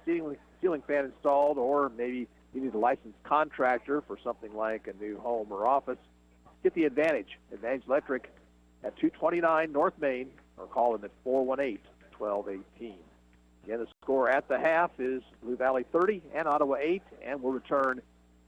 S3: ceiling fan installed, or maybe you need a licensed contractor for something like a new home or office, get the Advantage. Advantage Electric at 229 North Main, or call them at 418-1218. Again, the score at the half is Blue Valley 30 and Ottawa 8, and we'll return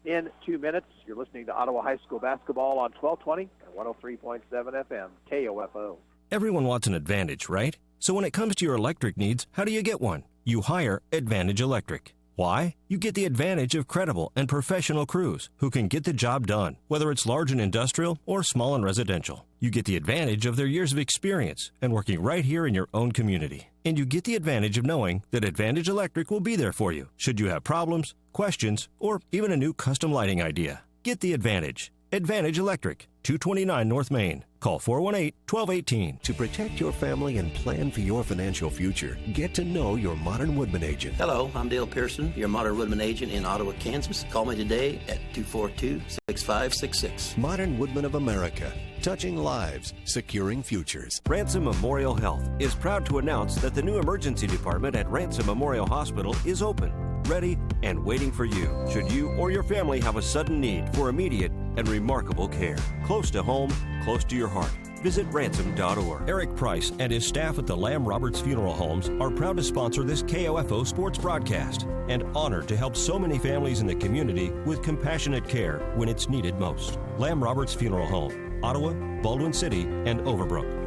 S3: in 2 minutes. You're listening to Ottawa High School basketball on 1220 and 103.7 FM, KOFO.
S10: Everyone wants an Advantage, right? So when it comes to your electric needs, how do you get one? You hire Advantage Electric. Why? You get the advantage of credible and professional crews who can get the job done, whether it's large and industrial or small and residential. You get the advantage of their years of experience and working right here in your own community. And you get the advantage of knowing that Advantage Electric will be there for you should you have problems, questions, or even a new custom lighting idea. Get the Advantage. Advantage Electric, 229 North Main. Call 418-1218.
S12: To protect your family and plan for your financial future, get to know your Modern Woodman agent.
S13: Hello, I'm Dale Pearson, your Modern Woodman agent in Ottawa, Kansas. Call me today at 242-6566.
S12: Modern Woodman of America, touching lives, securing futures.
S10: Ransom Memorial Health is proud to announce that the new emergency department at Ransom Memorial Hospital is open, ready, and waiting for you should you or your family have a sudden need for immediate and remarkable care. Close to home, close to your heart. Visit ransom.org. Eric Price and his staff at the Lamb Roberts Funeral Homes are proud to sponsor this KOFO sports broadcast and honored to help so many families in the community with compassionate care when it's needed most. Lamb Roberts Funeral Home, Ottawa, Baldwin City, and Overbrook.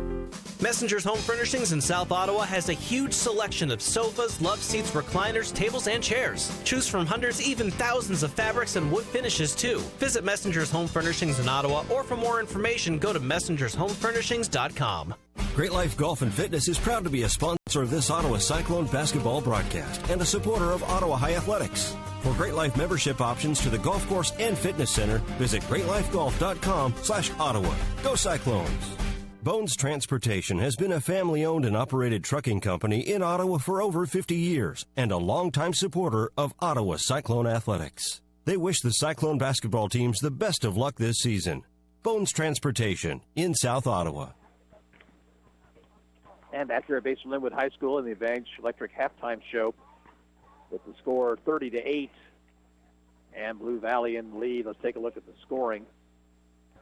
S14: Messenger's Home Furnishings in South Ottawa has a huge selection of sofas, love seats, recliners, tables, and chairs. Choose from hundreds, even thousands of fabrics and wood finishes, too. Visit Messenger's Home Furnishings in Ottawa, or for more information, go to messengershomefurnishings.com.
S10: Great Life Golf and Fitness is proud to be a sponsor of this Ottawa Cyclone basketball broadcast and a supporter of Ottawa High Athletics. For Great Life membership options to the golf course and fitness center, visit greatlifegolf.com/Ottawa. Go Cyclones! Bones Transportation has been a family-owned and operated trucking company in Ottawa for over 50 years and a longtime supporter of Ottawa Cyclone athletics. They wish the Cyclone basketball teams the best of luck this season. Bones Transportation in South Ottawa.
S3: And back here at Base Linwood High School in the Advantage Electric halftime show with the score 30-8 and Blue Valley in the lead. Let's take a look at the scoring.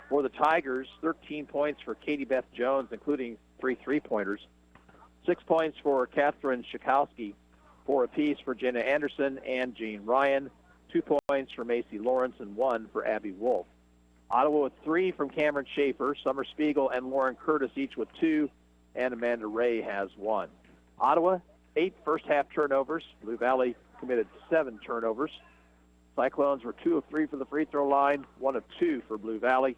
S3: For the Tigers, 13 points for Katie Beth Jones, including 3 3-pointers. 6 points for Catherine Schakowski, 4 apiece for Jenna Anderson and Jean Ryan, 2 points for Macy Lawrence, and 1 for Abby Wolf. Ottawa with 3 from Cameron Schaefer, Summer Spiegel and Lauren Curtis each with 2, and Amanda Ray has 1. Ottawa, 8 first-half turnovers. Blue Valley committed 7 turnovers. Cyclones were 2 of 3 for the free throw line, 1 of 2 for Blue Valley.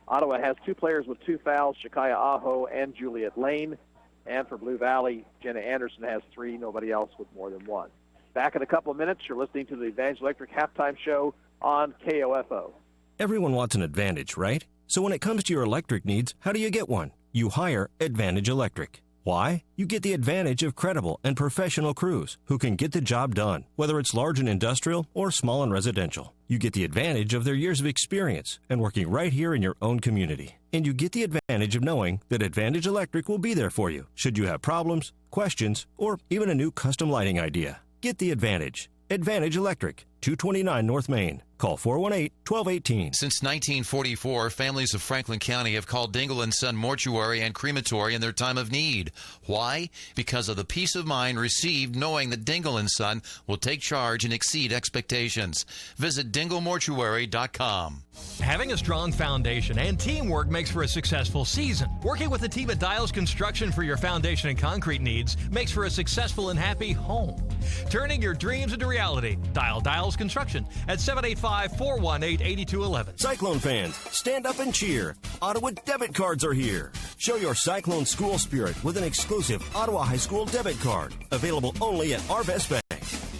S3: Ottawa has 2 players with 2 fouls, Shakaya Aho and Juliet Lane. And for Blue Valley, Jenna Anderson has 3, nobody else with more than 1. Back in a couple of minutes, you're listening to the Advantage Electric Halftime Show on KOFO.
S10: Everyone wants an Advantage, right? So when it comes to your electric needs, how do you get one? You hire Advantage Electric. Why? You get the advantage of credible and professional crews who can get the job done, whether it's large and industrial or small and residential. You get the advantage of their years of experience and working right here in your own community. And you get the advantage of knowing that Advantage Electric will be there for you should you have problems, questions, or even a new custom lighting idea. Get the advantage. Advantage Electric, 229 North Main. Call 418-1218.
S8: Since 1944, families of Franklin County have called Dingle & Son Mortuary and Crematory in their time of need. Why? Because of the peace of mind received knowing that Dingle & Son will take charge and exceed expectations. Visit dinglemortuary.com.
S4: Having a strong foundation and teamwork makes for a successful season. Working with the team at Dials Construction for your foundation and concrete needs makes for a successful and happy home. Turning your dreams into reality. Dial Dials Construction at 785-418-8211.
S2: Cyclone fans, stand up and cheer. Ottawa debit cards are here. Show your Cyclone school spirit with an exclusive Ottawa High School debit card. Available only at Arvest Bank.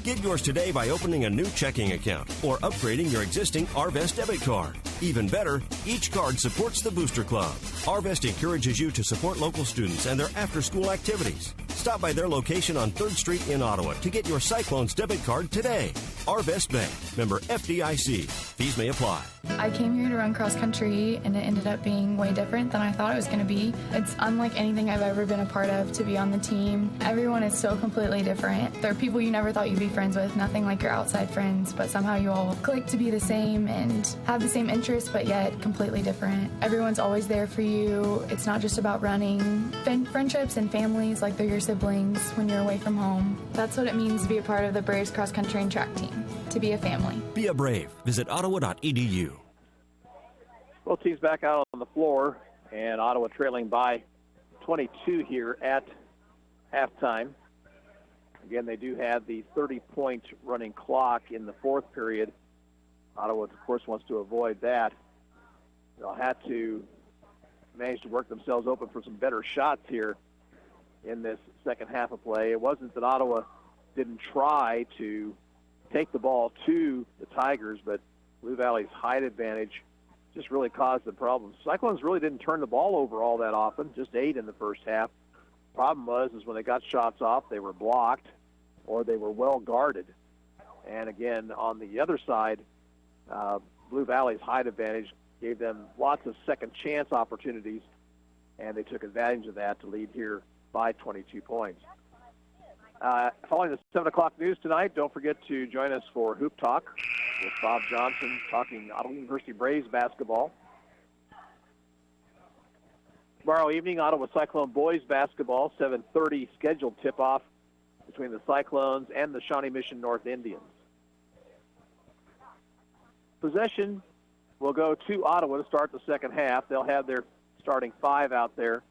S2: Get yours today by opening a new checking account or upgrading your existing Arvest debit card. Even better, each card supports the Booster Club. Arvest encourages you to support local students and their after-school activities. Stop by their location on 3rd Street in Ottawa to get your Cyclones debit card today. Arvest Bank, member FDIC. Fees may apply.
S11: I came here to run cross country, and it ended up being way different than I thought it was going to be. It's unlike anything I've ever been a part of to be on the team. Everyone is so completely different. There are people you never thought you'd be friends with, nothing like your outside friends, but somehow you all click to be the same and have the same interests, but yet completely different. Everyone's always there for you. It's not just about running. Friendships and families like they're your siblings when you're away from home. That's what it means to be a part of the Braves cross country and track team, to be a family.
S10: Be a Brave. Visit ottawa.edu.
S3: Both teams back out on the floor, and Ottawa trailing by 22 here at halftime. Again, they do have the 30-point running clock in the 4th period. Ottawa, of course, wants to avoid that. They'll have to manage to work themselves open for some better shots here in this second half of play. It wasn't that Ottawa didn't try to take the ball to the Tigers, but Blue Valley's height advantage just really caused the problems. Cyclones really didn't turn the ball over all that often, just 8 in the first half. Problem was when they got shots off, they were blocked or they were well guarded. And again, on the other side, Blue Valley's height advantage gave them lots of second chance opportunities, and they took advantage of that to lead here by 22 points. Following the 7 o'clock news tonight, don't forget to join us for Hoop Talk with Bob Johnson talking Ottawa University Braves basketball. Tomorrow evening, Ottawa Cyclone boys basketball, 7:30 scheduled tip-off between the Cyclones and the Shawnee Mission North Indians. Possession will go to Ottawa to start the second half. They'll have their starting 5 out there: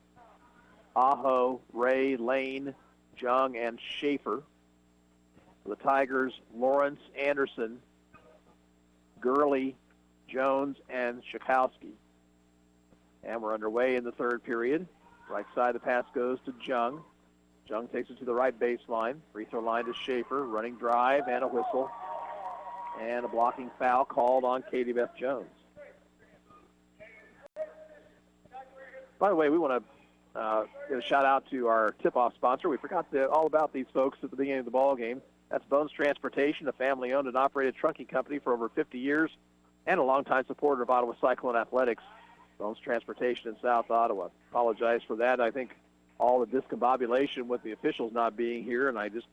S3: Aho, Ray, Lane, Jung, and Schaefer. For the Tigers, Lawrence, Anderson, Gurley, Jones, and Shakowski. And we're underway in the 3rd period. Right side, the pass goes to Jung. Jung takes it to the right baseline. Free throw line to Schaefer. Running drive and a whistle. And a blocking foul called on Katie Beth Jones. By the way, we want to give a shout out to our tip-off sponsor. We forgot all about these folks at the beginning of the ball game. That's Bones Transportation, a family-owned and operated trucking company for over 50 years and a longtime supporter of Ottawa Cyclone Athletics. Bones Transportation in South Ottawa. Apologize for that. I think all the discombobulation with the officials not being here, and I just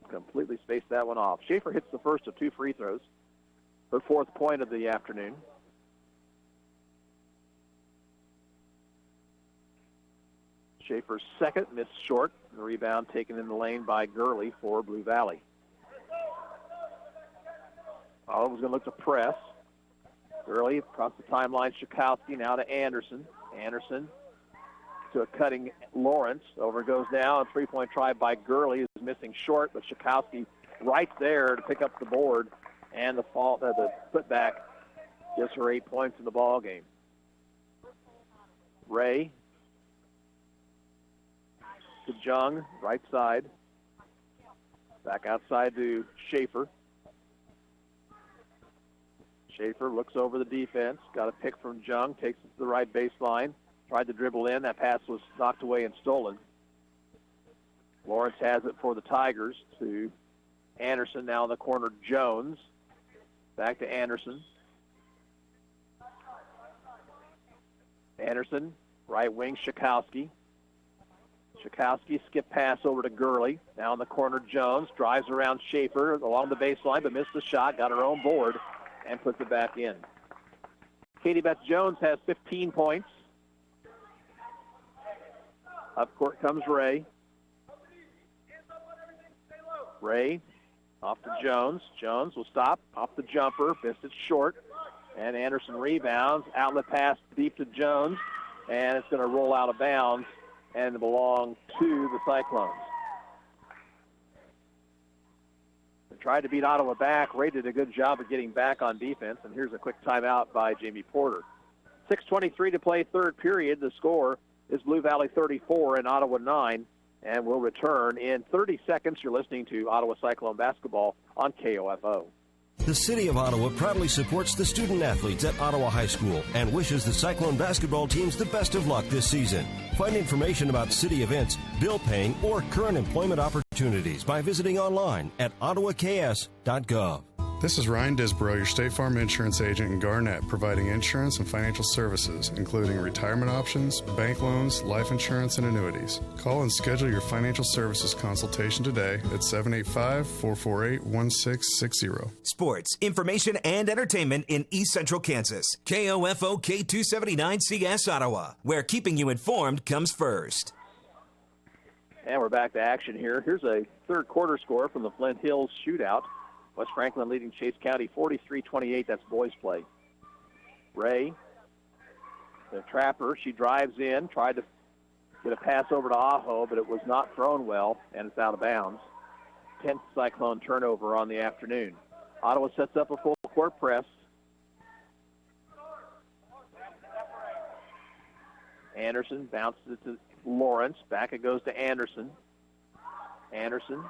S3: completely spaced that one off. Schaefer hits the first of 2 free throws, her 4th point of the afternoon. Schaefer's second missed short. The rebound taken in the lane by Gurley for Blue Valley. Ottawa was going to look to press. Gurley across the timeline. Shakowski now to Anderson. Anderson to a cutting Lawrence. Over goes now. A 3-point try by Gurley is missing short, but Shakowski right there to pick up the board, and the putback gives her 8 points in the ball game. Ray to Jung, right side. Back outside to Schaefer. Schaefer looks over the defense. Got a pick from Jung. Takes it to the right baseline. Tried to dribble in. That pass was knocked away and stolen. Lawrence has it for the Tigers to Anderson. Now in the corner, Jones. Back to Anderson. Anderson, right wing, Schakowsky. Schakowsky skip pass over to Gurley. Now in the corner, Jones drives around Schaefer along the baseline, but missed the shot. Got her own board and puts it back in. Katie Beth Jones has 15 points. Up court comes Ray. Ray off to Jones. Jones will stop off the jumper. Missed it short. And Anderson rebounds. Outlet pass deep to Jones. And it's going to roll out of bounds and belong to the Cyclones. They tried to beat Ottawa back. Ray did a good job of getting back on defense. And here's a quick timeout by Jamie Porter. 6:23 to play, third period. The score is Blue Valley 34 and Ottawa 9. And we'll return in 30 seconds. You're listening to Ottawa Cyclone basketball on KOFO.
S2: The City of Ottawa proudly supports the student athletes at Ottawa High School and wishes the Cyclone basketball teams the best of luck this season. Find information about city events, bill paying, or current employment opportunities by visiting online at ottawaks.gov.
S15: This is Ryan Disborough, your State Farm insurance agent in Garnett, providing insurance and financial services, including retirement options, bank loans, life insurance, and annuities. Call and schedule your financial services consultation today at 785-448-1660.
S16: Sports, information, and entertainment in East Central Kansas. KOFO K279CS Ottawa, where keeping you informed comes first.
S3: And we're back to action here. Here's a third quarter score from the Flint Hills shootout. West Franklin leading Chase County 43-28. That's boys play. Ray, the trapper, she drives in, tried to get a pass over to Aho, but it was not thrown well, and it's out of bounds. 10th Cyclone turnover on the afternoon. Ottawa sets up a full court press. Anderson bounces it to Lawrence. Back it goes to Anderson. Anderson.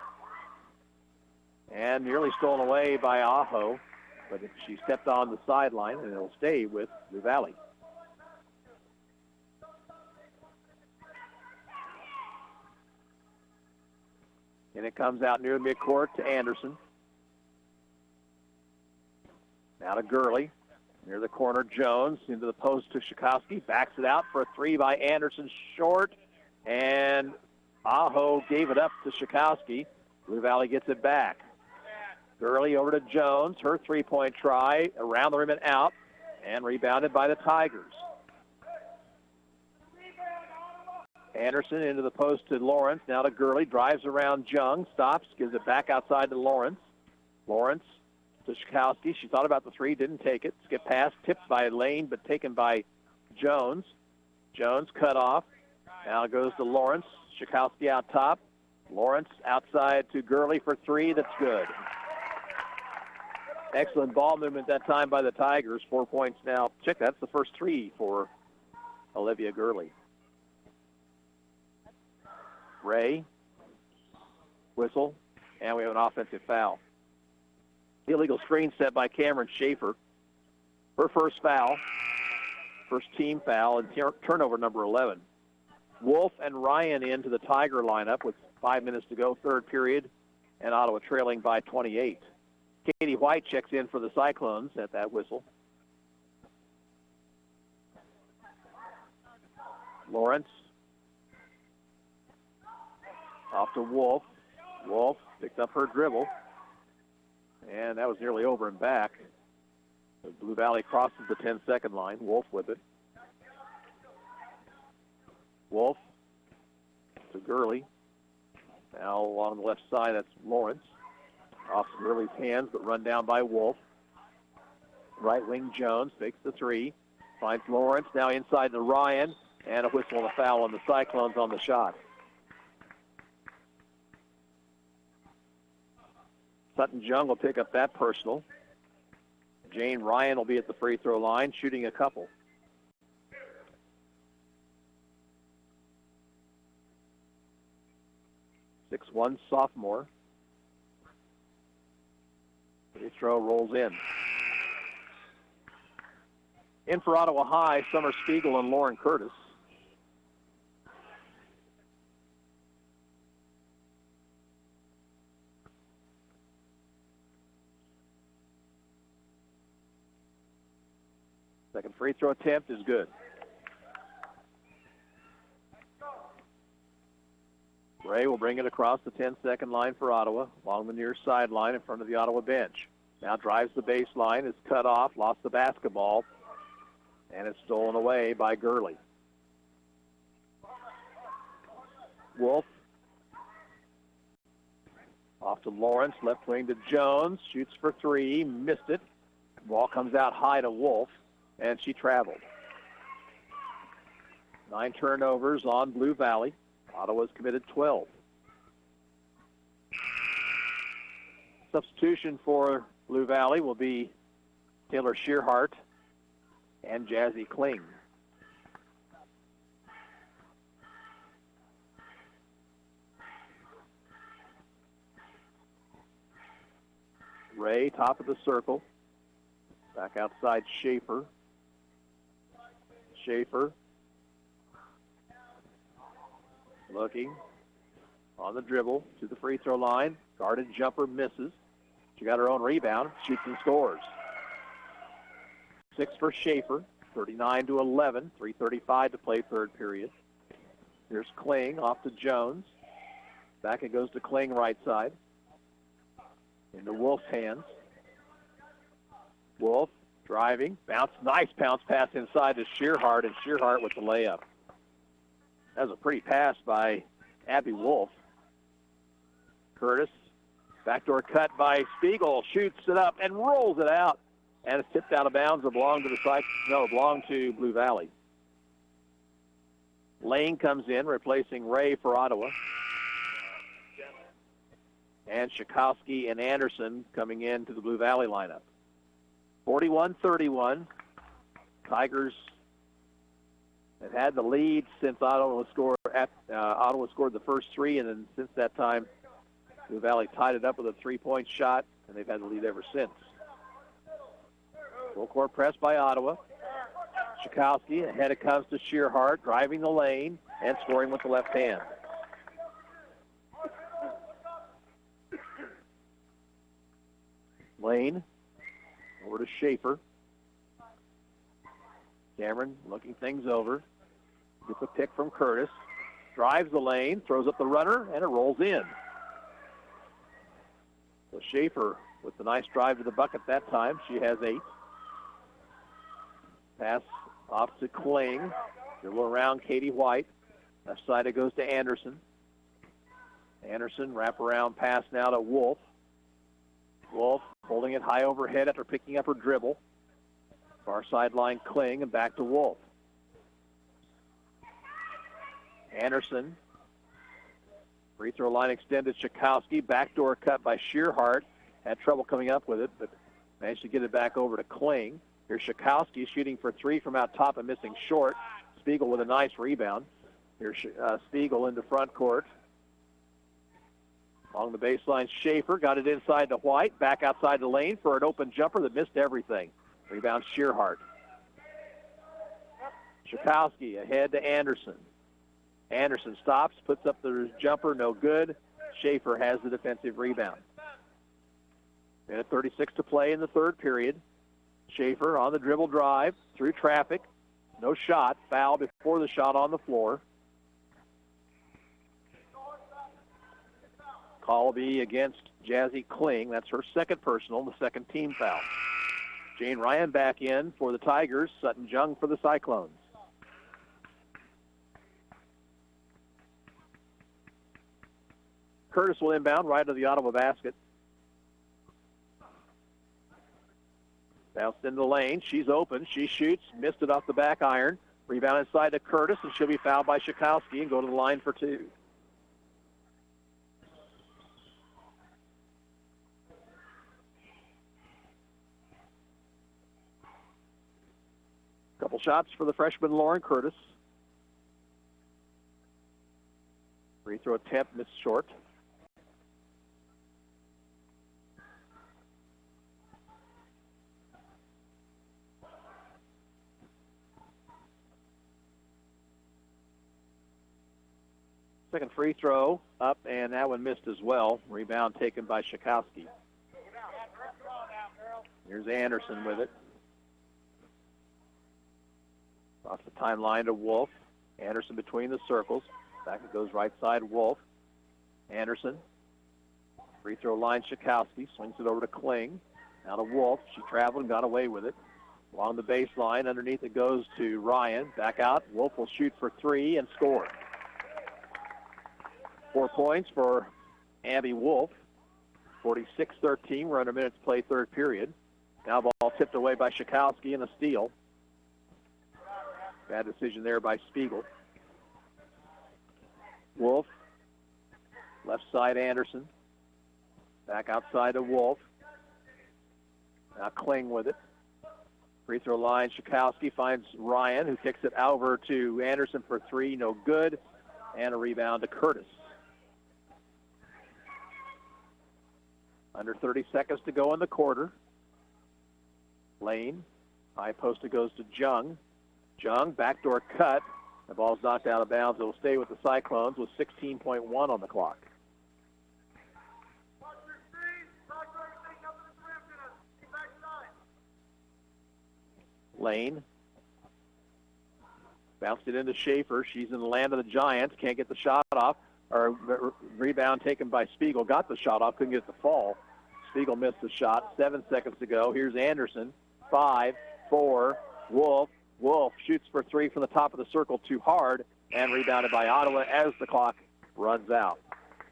S3: And nearly stolen away by Aho, but she stepped on the sideline, and it'll stay with Blue Valley. And it comes out near midcourt to Anderson. Now to Gurley. Near the corner, Jones into the post to Schakowsky. Backs it out for a three by Anderson, short. And Aho gave it up to Schakowsky. Blue Valley gets it back. Gurley over to Jones. Her three-point try around the rim and out. And rebounded by the Tigers. Anderson into the post to Lawrence. Now to Gurley. Drives around Jung. Stops. Gives it back outside to Lawrence. Lawrence to Schakowsky. She thought about the three. Didn't take it. Skip pass. Tipped by Lane, but taken by Jones. Jones cut off. Now it goes to Lawrence. Schakowsky out top. Lawrence outside to Gurley for three. That's good. Excellent ball movement that time by the Tigers. 4 points now. Check, that's the first three for Olivia Gurley. Ray, whistle, and we have an offensive foul. Illegal screen set by Cameron Schaefer. Her first foul, first team foul, and turnover number 11. Wolf and Ryan into the Tiger lineup with 5 minutes to go, third period, and Ottawa trailing by 28. Katie White checks in for the Cyclones at that whistle. Lawrence. Off to Wolf. Wolf picked up her dribble. And that was nearly over and back. The Blue Valley crosses the 10-second line. Wolf with it. Wolf to Gurley. Now along the left side, that's Lawrence. Off Gurley's hands, but run down by Wolf. Right wing Jones fakes the three. Finds Lawrence, now inside to Ryan. And a whistle and a foul on the Cyclones on the shot. Sutton Jung will pick up that personal. Jane Ryan will be at the free throw line, shooting a couple. one sophomore. Free throw rolls in. In for Ottawa High, Summer Spiegel and Lauren Curtis. Second free throw attempt is good. Ray will bring it across the 10-second line for Ottawa, along the near sideline in front of the Ottawa bench. Now drives the baseline, is cut off, lost the basketball, and it's stolen away by Gurley. Wolf off to Lawrence, left wing to Jones, shoots for three, missed it. Ball comes out high to Wolf, and she traveled. 9 turnovers on Blue Valley. Ottawa's committed 12. Substitution for Blue Valley will be Taylor Shearhart and Jazzy Kling. Ray, top of the circle. Back outside Schaefer. Schaefer looking on the dribble to the free throw line. Guarded jumper misses. She got her own rebound, shoots and scores. 6 for Schaefer, 39-11, 3:35 to play third period. Here's Kling off to Jones. Back it goes to Kling right side. Into Wolf's hands. Wolf driving, bounce, nice bounce pass inside to Shearhart, and Shearhart with the layup. That was a pretty pass by Abby Wolf. Curtis, backdoor cut by Spiegel, shoots it up and rolls it out, and it's tipped out of bounds. It belonged to Blue Valley. Lane comes in, replacing Ray for Ottawa. And Shakowski and Anderson coming into the Blue Valley lineup. 41-31. Tigers have had the lead since Ottawa scored the first 3, and then since that time, Blue Valley tied it up with a 3-point shot, and they've had the lead ever since. Full court press by Ottawa. Shakowski, ahead it comes to Shearhart, driving the lane and scoring with the left hand. Lane over to Schaefer. Cameron looking things over. Gets a pick from Curtis. Drives the lane, throws up the runner, and it rolls in. So Schaefer with the nice drive to the bucket that time. She has 8. Pass off to Kling. Dribble around Katie White. Left side it goes to Anderson. Anderson, wraparound pass now to Wolf. Wolf holding it high overhead after picking up her dribble. Far sideline Kling and back to Wolf. Anderson. Free throw line extended. Shakowski. Backdoor cut by Shearhart. Had trouble coming up with it, but managed to get it back over to Kling. Here's Shakowski shooting for 3 from out top and missing short. Spiegel with a nice rebound. Here's Spiegel into front court. Along the baseline, Schaefer got it inside to White. Back outside the lane for an open jumper that missed everything. Rebound Shearhart. Shakowski ahead to Anderson. Anderson stops, puts up the jumper, no good. Schaefer has the defensive rebound. Minute 36 to play in the third period. Schaefer on the dribble drive, through traffic. No shot, foul before the shot on the floor. Call will be against Jazzy Kling. That's her second personal, the second team foul. Jane Ryan back in for the Tigers. Sutton Jung for the Cyclones. Curtis will inbound right to the Ottawa basket. Bounced into the lane. She's open. She shoots. Missed it off the back iron. Rebound inside to Curtis, and she'll be fouled by Shakowski and go to the line for 2. Couple shots for the freshman Lauren Curtis. Free throw attempt missed short. Second free throw up, and that one missed as well. Rebound taken by Shikowski. Here's Anderson with it. Off the timeline to Wolf. Anderson between the circles. Back it goes right side, Wolf. Anderson. Free throw line, Shikowski. Swings it over to Kling. Now to Wolf. She traveled and got away with it. Along the baseline. Underneath it goes to Ryan. Back out. Wolf will shoot for three and score. 4 points for Abby Wolf. 46-13. We're under minutes play, third period. Now ball tipped away by Shikowski and a steal. Bad decision there by Spiegel. Wolf. Left side Anderson. Back outside to Wolf. Now Kling with it. Free throw line, Shikowski finds Ryan, who kicks it over to Anderson for three. No good. And a rebound to Curtis. Under 30 seconds to go in the quarter. Lane. High post it goes to Jung. Jung, backdoor cut. The ball's knocked out of bounds. It will stay with the Cyclones with 16.1 on the clock. Lane. Bounced it into Schaefer. She's in the land of the Giants. Can't get the shot off. Or rebound taken by Spiegel. Got the shot off. Couldn't get it to fall. Spiegel missed the shot. 7 seconds to go. Here's Anderson. 5, 4. Wolf. Wolf shoots for three from the top of the circle too hard and rebounded by Ottawa as the clock runs out.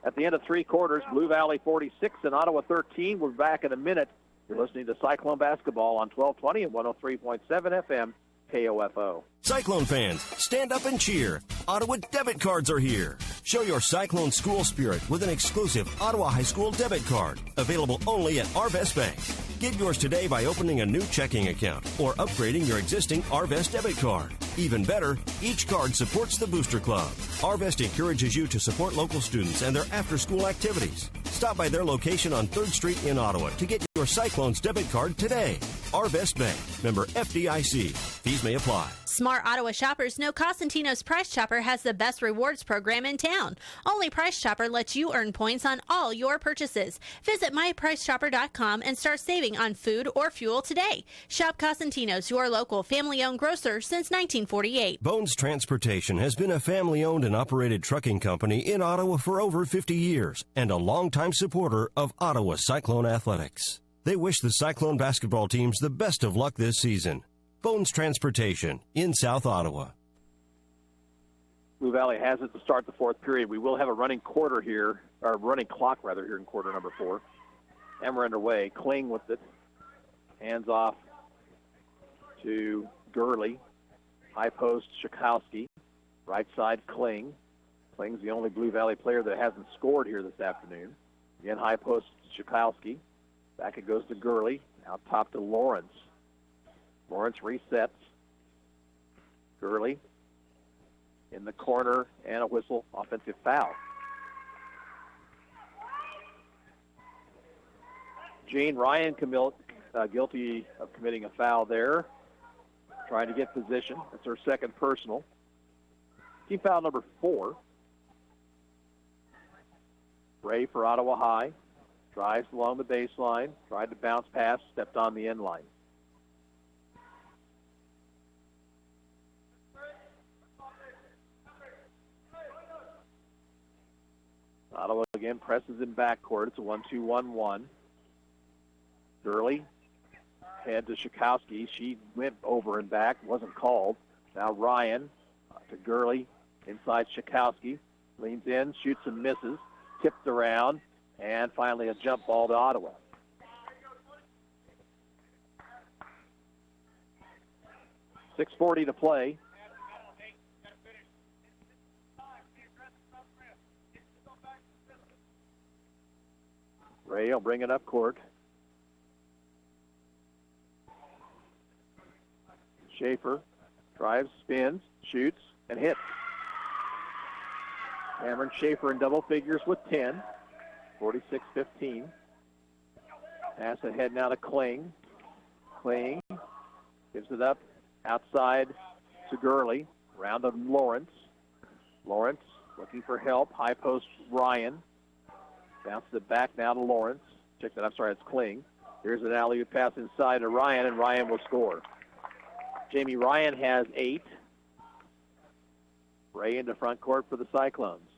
S3: At the end of three quarters, Blue Valley 46 and Ottawa 13. We're back in a minute. You're listening to Cyclone Basketball on 1220 and 103.7 FM KOFO.
S2: Cyclone fans, stand up and cheer. Ottawa debit cards are here. Show your Cyclone school spirit with an exclusive Ottawa High School debit card, available only at Arvest Bank. Get yours today by opening a new checking account or upgrading your existing Arvest debit card. Even better, each card supports the Booster Club. Arvest encourages you to support local students and their after-school activities. Stop by their location on 3rd Street in Ottawa to get your Cyclones debit card today. Arvest Bank, member FDIC. Fees may apply.
S17: Smart Ottawa shoppers know Cosentino's Price Chopper has the best rewards program in town. Only Price Chopper lets you earn points on all your purchases. Visit mypricechopper.com and start saving on food or fuel today. Shop Cosentino's, your local family-owned grocer since 1948.
S2: Bones Transportation has been a family-owned and operated trucking company in Ottawa for over 50 years and a longtime supporter of Ottawa Cyclone athletics. They wish the Cyclone basketball teams the best of luck this season. Bones Transportation in South Ottawa.
S3: Blue Valley has it to start the fourth period. We will have a running quarter here, or running clock rather, here in quarter number 4. And we're underway. Kling with it. Hands off to Gurley. High post, Shikowski. Right side, Kling. Kling's the only Blue Valley player that hasn't scored here this afternoon. Again, high post, Shikowski. Back it goes to Gurley. Out top to Lawrence. Lawrence resets. Gurley in the corner and a whistle, offensive foul. Jane Ryan guilty of committing a foul there. Trying to get position. It's her second personal. Team foul number 4. Ray for Ottawa High. Drives along the baseline. Tried to bounce pass. Stepped on the end line. Ottawa again presses in backcourt. It's a 1-2-1-1. Gurley, head to Shikowski. She went over and back, wasn't called. Now Ryan to Gurley, inside Shikowski. Leans in, shoots and misses. Tipped around, and finally a jump ball to Ottawa. .640 to play. Ray will bring it up court. Schaefer drives, spins, shoots, and hits. Cameron Schaefer in double figures with 10. 46-15. Pass ahead now to Kling. Kling gives it up outside to Gurley. Round of Lawrence. Lawrence looking for help. High post Ryan. Bounces it back now to Lawrence. Check that. I'm sorry, it's Kling. Here's an alley-oop pass inside to Ryan, and Ryan will score. Jamie Ryan has 8. Ray into front court for the Cyclones.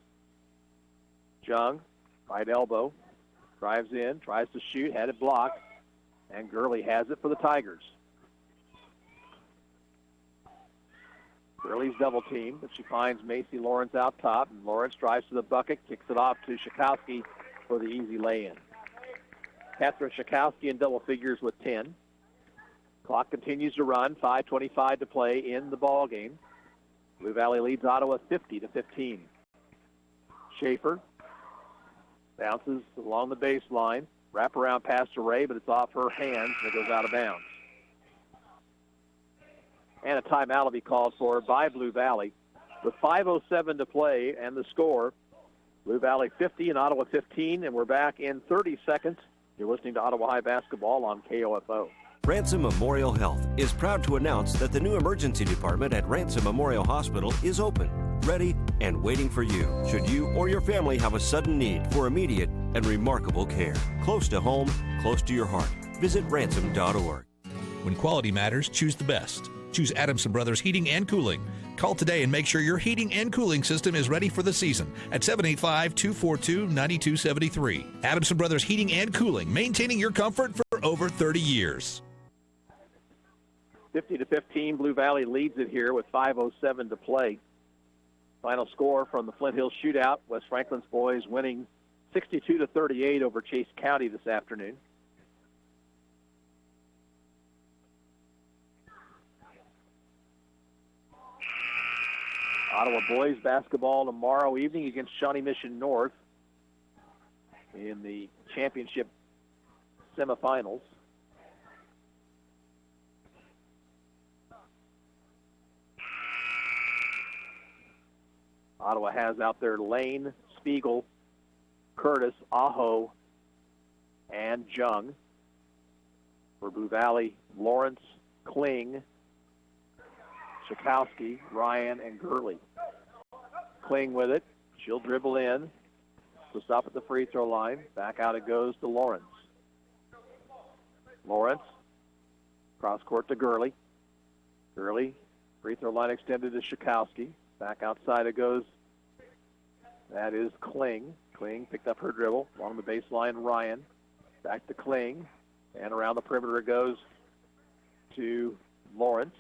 S3: Jung, right elbow, drives in, tries to shoot, had it blocked, and Gurley has it for the Tigers. Gurley's double team, but she finds Macy Lawrence out top, and Lawrence drives to the bucket, kicks it off to Schakowsky for the easy lay-in. Catherine Schakowsky in double figures with 10. Clock continues to run, 5:25 to play in the ball game. Blue Valley leads Ottawa 50-15. Schaefer bounces along the baseline, wraparound pass to Ray, but it's off her hands and it goes out of bounds. And a timeout will be called for by Blue Valley. With 5:07 to play and the score, Blue Valley 50 and Ottawa 15, and we're back in 30 seconds. You're listening to Ottawa High Basketball on KOFO.
S12: Ransom Memorial Health is proud to announce that the new emergency department at Ransom Memorial Hospital is open, ready, and waiting for you should you or your family have a sudden need for immediate and remarkable care. Close to home, close to your heart. Visit ransom.org.
S6: When quality matters, choose the best. Choose Adamson Brothers Heating and Cooling. Call today and make sure your heating and cooling system is ready for the season at 785-242-9273. Adamson Brothers Heating and Cooling, maintaining your comfort for over 30 years.
S3: 50-15, Blue Valley leads it here with 5:07 to play. Final score from the Flint Hills Shootout, West Franklin's boys winning 62-38 over Chase County this afternoon. Ottawa boys basketball tomorrow evening against Shawnee Mission North in the championship semifinals. Ottawa has out there Lane, Spiegel, Curtis, Aho, and Jung. For Blue Valley, Lawrence, Kling, Schakowsky, Ryan, and Gurley. Kling with it. She'll dribble in. So stop at the free throw line. Back out it goes to Lawrence. Lawrence, cross court to Gurley. Gurley, free throw line extended to Schakowsky. Back outside it goes. That is Kling. Kling picked up her dribble along the baseline. Ryan. Back to Kling. And around the perimeter it goes to Lawrence.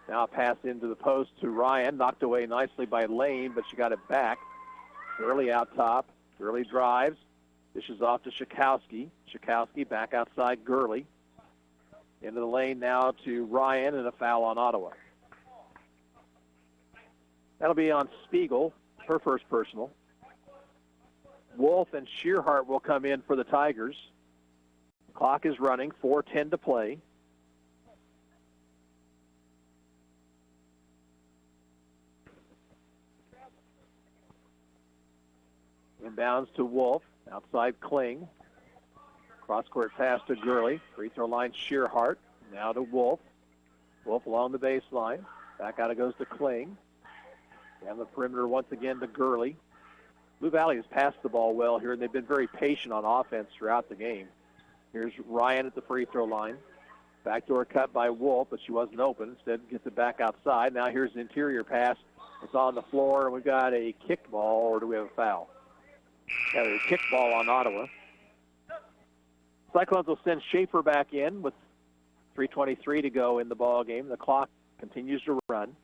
S3: Now a pass into the post to Ryan. Knocked away nicely by Lane, but she got it back. Gurley out top. Gurley drives. Dishes off to Schakowsky. Schakowsky back outside Gurley. Into the lane now to Ryan, and a foul on Ottawa. That'll be on Spiegel, her first personal. Wolf and Shearhart will come in for the Tigers. Clock is running, 4:10 to play. Inbounds to Wolf, outside Kling. Cross-court pass to Gurley. Free throw line, Shearhart. Now to Wolf. Wolf along the baseline. Back out it goes to Kling. Down the perimeter once again to Gurley. Blue Valley has passed the ball well here, and they've been very patient on offense throughout the game. Here's Ryan at the free throw line. Backdoor cut by Wolf, but she wasn't open. Instead, gets it back outside. Now here's an interior pass. It's on the floor, and we've got a kick ball, or do we have a foul? Yeah, there's a kick ball on Ottawa. Cyclones will send Schaefer back in with 3:23 to go in the ball game. The clock continues to run.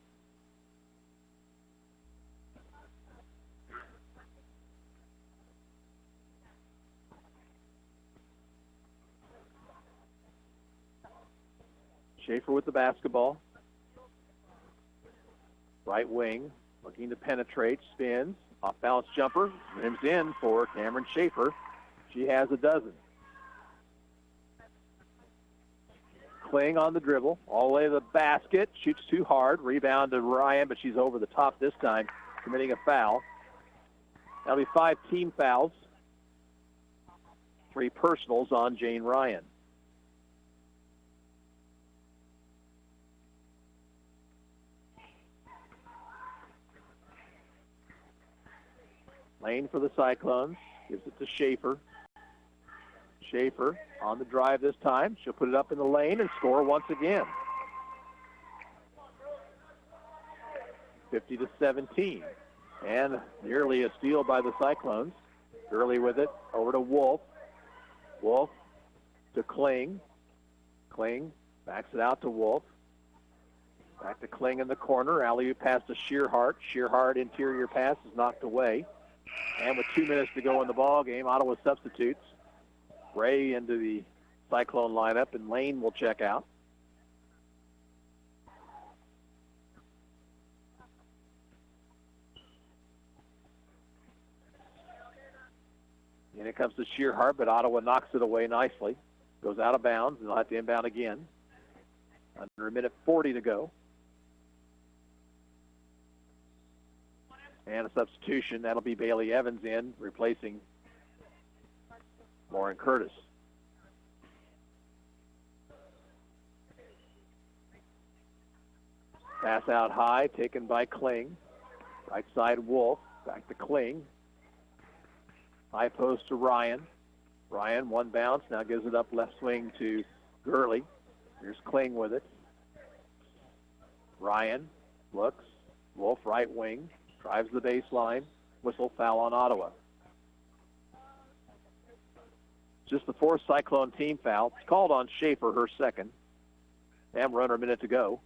S3: Schaefer with the basketball. Right wing, looking to penetrate, spins, off-balance jumper, rims in for Cameron Schaefer. She has a dozen. Kling on the dribble, all the way to the basket, shoots too hard, rebound to Ryan, but she's over the top this time, committing a foul. That'll be 5 team fouls, 3 personals on Jane Ryan. Lane for the Cyclones. Gives it to Schaefer. Schaefer on the drive this time. She'll put it up in the lane and score once again. 50-17. And nearly a steal by the Cyclones. Gurley with it. Over to Wolf. Wolf to Kling. Kling backs it out to Wolf. Back to Kling in the corner. Alley-oop pass to Shearhart. Shearhart interior pass is knocked away. And with 2 minutes to go in the ball game, Ottawa substitutes. Ray into the Cyclone lineup, and Lane will check out. And it comes to Shearhart, but Ottawa knocks it away nicely. Goes out of bounds, and they'll have to inbound again. Under a minute 40 to go. And a substitution. That'll be Bailey Evans in, replacing Lauren Curtis. Pass out high, taken by Kling. Right side, Wolf. Back to Kling. High post to Ryan. Ryan, one bounce, now gives it up left swing to Gurley. Here's Kling with it. Ryan looks. Wolf, right wing. Drives the baseline. Whistle, foul on Ottawa. Just the fourth Cyclone team foul. It's called on Schaefer, her second. And we're under a minute to go.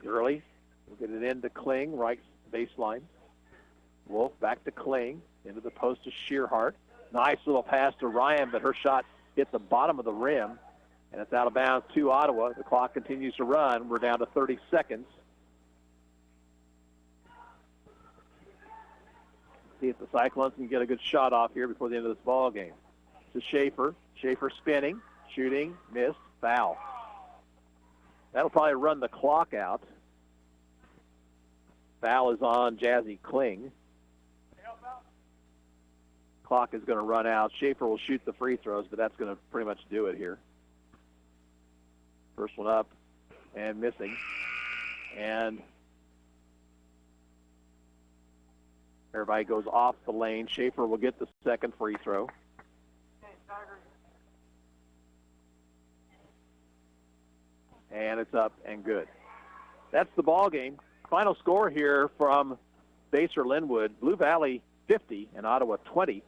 S3: Gurley will get it into Kling, right baseline. Wolf back to Kling, into the post to Shearhart. Nice little pass to Ryan, but her shot hit the bottom of the rim, and it's out of bounds to Ottawa. The clock continues to run. We're down to 30 seconds. See if the Cyclones can get a good shot off here before the end of this ball game. To Schaefer. Schaefer spinning, shooting, missed, foul. That'll probably run the clock out. Foul is on Jazzy Kling. Clock is going to run out. Schaefer will shoot the free throws, but that's going to pretty much do it here. First one up and missing. And everybody goes off the lane. Schaefer will get the second free throw. And it's up and good. That's the ball game. Final score here from Baser Linwood. Blue Valley 50 and Ottawa 20.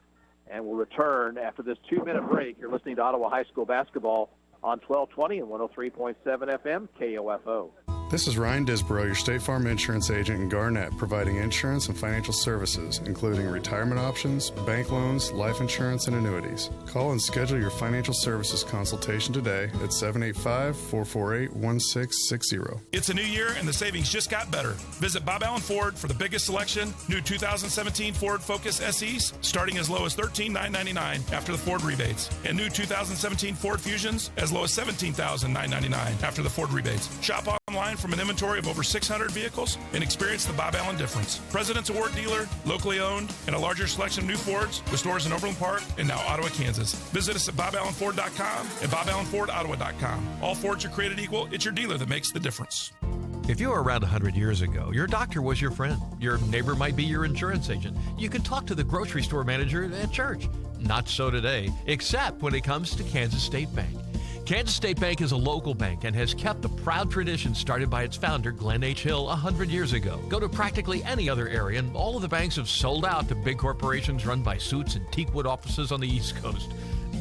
S3: And we'll return after this 2-minute break. You're listening to Ottawa High School basketball on 1220 and 103.7 FM KOFO.
S15: This is Ryan Disborough, your State Farm insurance agent in Garnett, providing insurance and financial services, including retirement options, bank loans, life insurance, and annuities. Call and schedule your financial services consultation today at 785-448-1660.
S18: It's a new year, and the savings just got better. Visit Bob Allen Ford for the biggest selection. New 2017 Ford Focus SEs, starting as low as $13,999 after the Ford rebates. And new 2017 Ford Fusions, as low as $17,999 after the Ford rebates. Shop online from an inventory of over 600 vehicles and experience the Bob Allen difference. President's Award dealer, locally owned, and a larger selection of new Fords with stores in Overland Park and now Ottawa, Kansas. Visit us at BobAllenFord.com and BobAllenFordOttawa.com. All Fords are created equal. It's your dealer that makes the difference.
S4: If you were around 100 years ago, your doctor was your friend. Your neighbor might be your insurance agent. You could talk to the grocery store manager at church. Not so today, except when it comes to Kansas State Bank. Kansas State Bank is a local bank and has kept the proud tradition started by its founder, Glenn H. Hill, 100 years ago. Go to practically any other area, and all of the banks have sold out to big corporations run by suits and teakwood offices on the East Coast.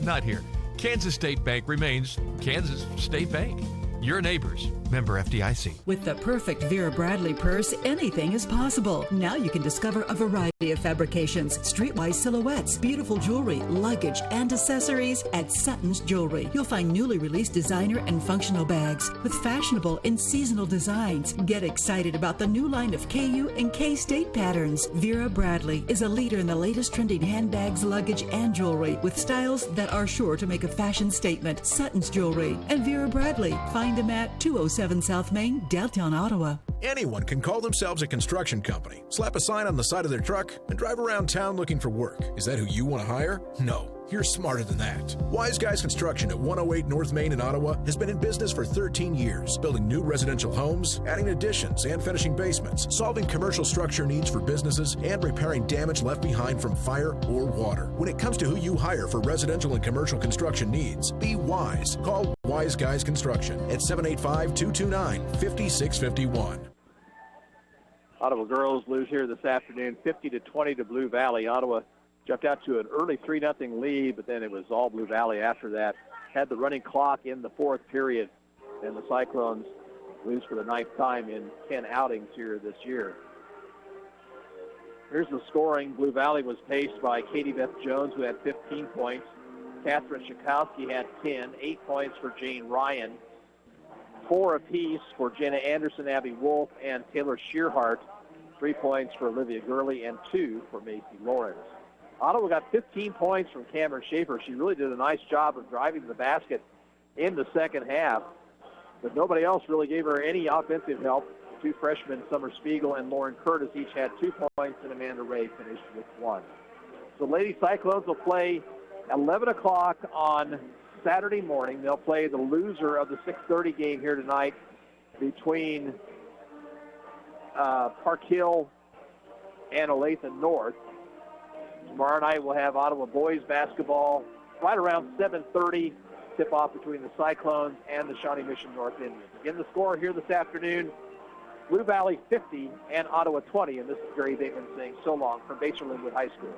S4: Not here. Kansas State Bank remains Kansas State Bank. Your neighbors. Member FDIC.
S1: With the perfect Vera Bradley purse, anything is possible. Now you can discover a variety of fabrications, streetwise silhouettes, beautiful jewelry, luggage, and accessories at Sutton's Jewelry. You'll find newly released designer and functional bags with fashionable and seasonal designs. Get excited about the new line of KU and K-State patterns. Vera Bradley is a leader in the latest trending handbags, luggage, and jewelry with styles that are sure to make a fashion statement. Sutton's Jewelry and Vera Bradley. Find them at 207 South Main, downtown Ottawa.
S19: Anyone can call themselves a construction company, slap a sign on the side of their truck, and drive around town looking for work. Is that who you want to hire? No. You're smarter than that. Wise Guys Construction at 108 North Main in Ottawa has been in business for 13 years, building new residential homes, adding additions and finishing basements, solving commercial structure needs for businesses, and repairing damage left behind from fire or water. When it comes to who you hire for residential and commercial construction needs, be wise. Call Wise Guys Construction at 785-229-5651.
S3: Ottawa girls lose here this afternoon, 50-20 to Blue Valley. Ottawa jumped out to an early 3-0 lead, but then it was all Blue Valley after that. Had the running clock in the fourth period, and the Cyclones lose for the 9th time in 10 outings here this year. Here's the scoring. Blue Valley was paced by Katie Beth Jones, who had 15 points. Catherine Schakowsky had 10, 8 points for Jane Ryan, 4 apiece for Jenna Anderson, Abby Wolf, and Taylor Shearhart. 3 points for Olivia Gurley and 2 for Macy Lawrence. Ottawa got 15 points from Cameron Schaefer. She really did a nice job of driving to the basket in the second half, but nobody else really gave her any offensive help. 2 freshmen, Summer Spiegel and Lauren Curtis, each had 2 points, and Amanda Ray finished with 1. So Lady Cyclones will play 11 o'clock on Saturday morning. They'll play the loser of the 6:30 game here tonight between Park Hill and Olathe North. Tomorrow night we'll have Ottawa boys basketball right around 7:30, tip-off between the Cyclones and the Shawnee Mission North Indians. Again, the score here this afternoon, Blue Valley 50 and Ottawa 20, and this is Gary Bateman saying so long from Basehor Linwood High School.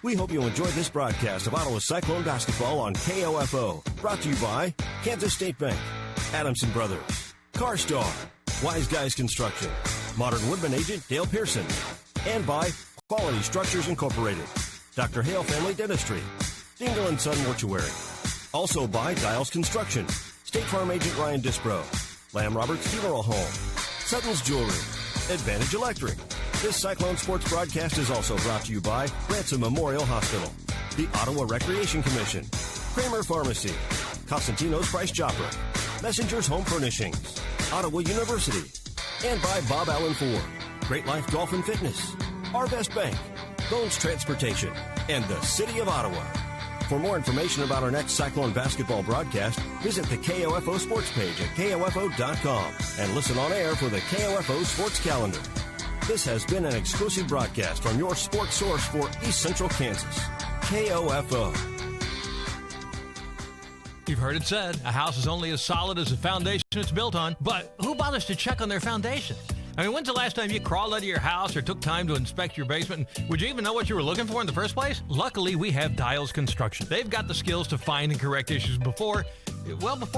S2: We hope you enjoyed this broadcast of Ottawa Cyclone basketball on KOFO. Brought to you by Kansas State Bank, Adamson Brothers, CarStar, Wise Guys Construction, Modern Woodman agent Dale Pearson, and by Quality Structures Incorporated, Dr. Hale Family Dentistry, Dingle & Son Mortuary. Also by Dials Construction, State Farm agent Ryan Dispro, Lamb Roberts Funeral Home, Sutton's Jewelry, Advantage Electric. This Cyclone Sports broadcast is also brought to you by Ransom Memorial Hospital, the Ottawa Recreation Commission, Kramer Pharmacy, Cosentino's Price Chopper, Messenger's Home Furnishings, Ottawa University, and by Bob Allen Ford, Great Life Golf and Fitness, Arvest Bank, Bones Transportation, and the City of Ottawa. For more information about our next Cyclone basketball broadcast, visit the KOFO Sports page at KOFO.com and listen on air for the KOFO Sports Calendar. This has been an exclusive broadcast from your sports source for East Central Kansas, KOFO.
S4: You've heard it said, a house is only as solid as the foundation it's built on, but who bothers to check on their foundations? I mean, when's the last time you crawled out of your house or took time to inspect your basement? Would you even know what you were looking for in the first place? Luckily, we have Dials Construction. They've got the skills to find and correct issues before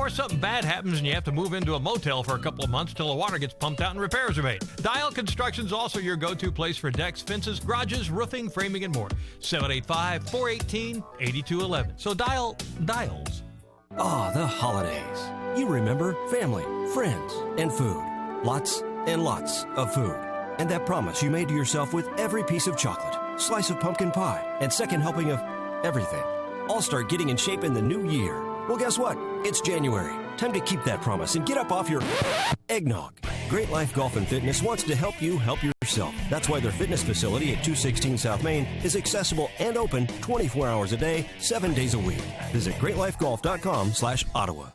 S4: something bad happens and you have to move into a motel for a couple of months till the water gets pumped out and repairs are made. Dial Construction's also your go-to place for decks, fences, garages, roofing, framing, and more. 785-418-8211. So Dials.
S12: Ah, the holidays. You remember family, friends, and food. Lots and lots of food. And that promise you made to yourself with every piece of chocolate, slice of pumpkin pie, and second helping of everything. All start getting in shape in the new year. Well, guess what? It's January. Time to keep that promise and get up off your eggnog. Great Life Golf and Fitness wants to help you help yourself. That's why their fitness facility at 216 South Main is accessible and open 24 hours a day, 7 days a week. Visit greatlifegolf.com/Ottawa.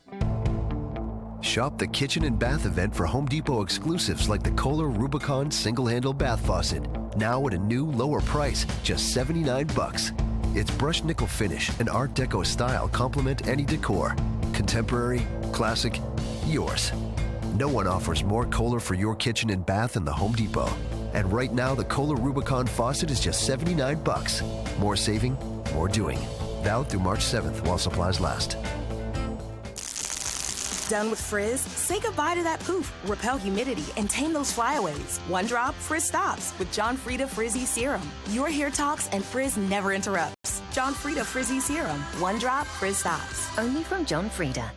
S20: Shop the kitchen and bath event for Home Depot exclusives like the Kohler Rubicon single-handle bath faucet. Now at a new, lower price, just $79. Its brushed nickel finish and Art Deco style complement any decor. Contemporary, classic, yours. No one offers more Kohler for your kitchen and bath than the Home Depot. And right now, the Kohler Rubicon faucet is just $79. More saving, more doing. Valid through March 7th while supplies last.
S21: Done with frizz? Say goodbye to that poof, repel humidity, and tame those flyaways. One drop, frizz stops with John Frieda Frizzy Serum. Your hair talks and frizz never interrupts. John Frieda Frizzy Serum. One drop, frizz stops.
S22: Only from John Frieda.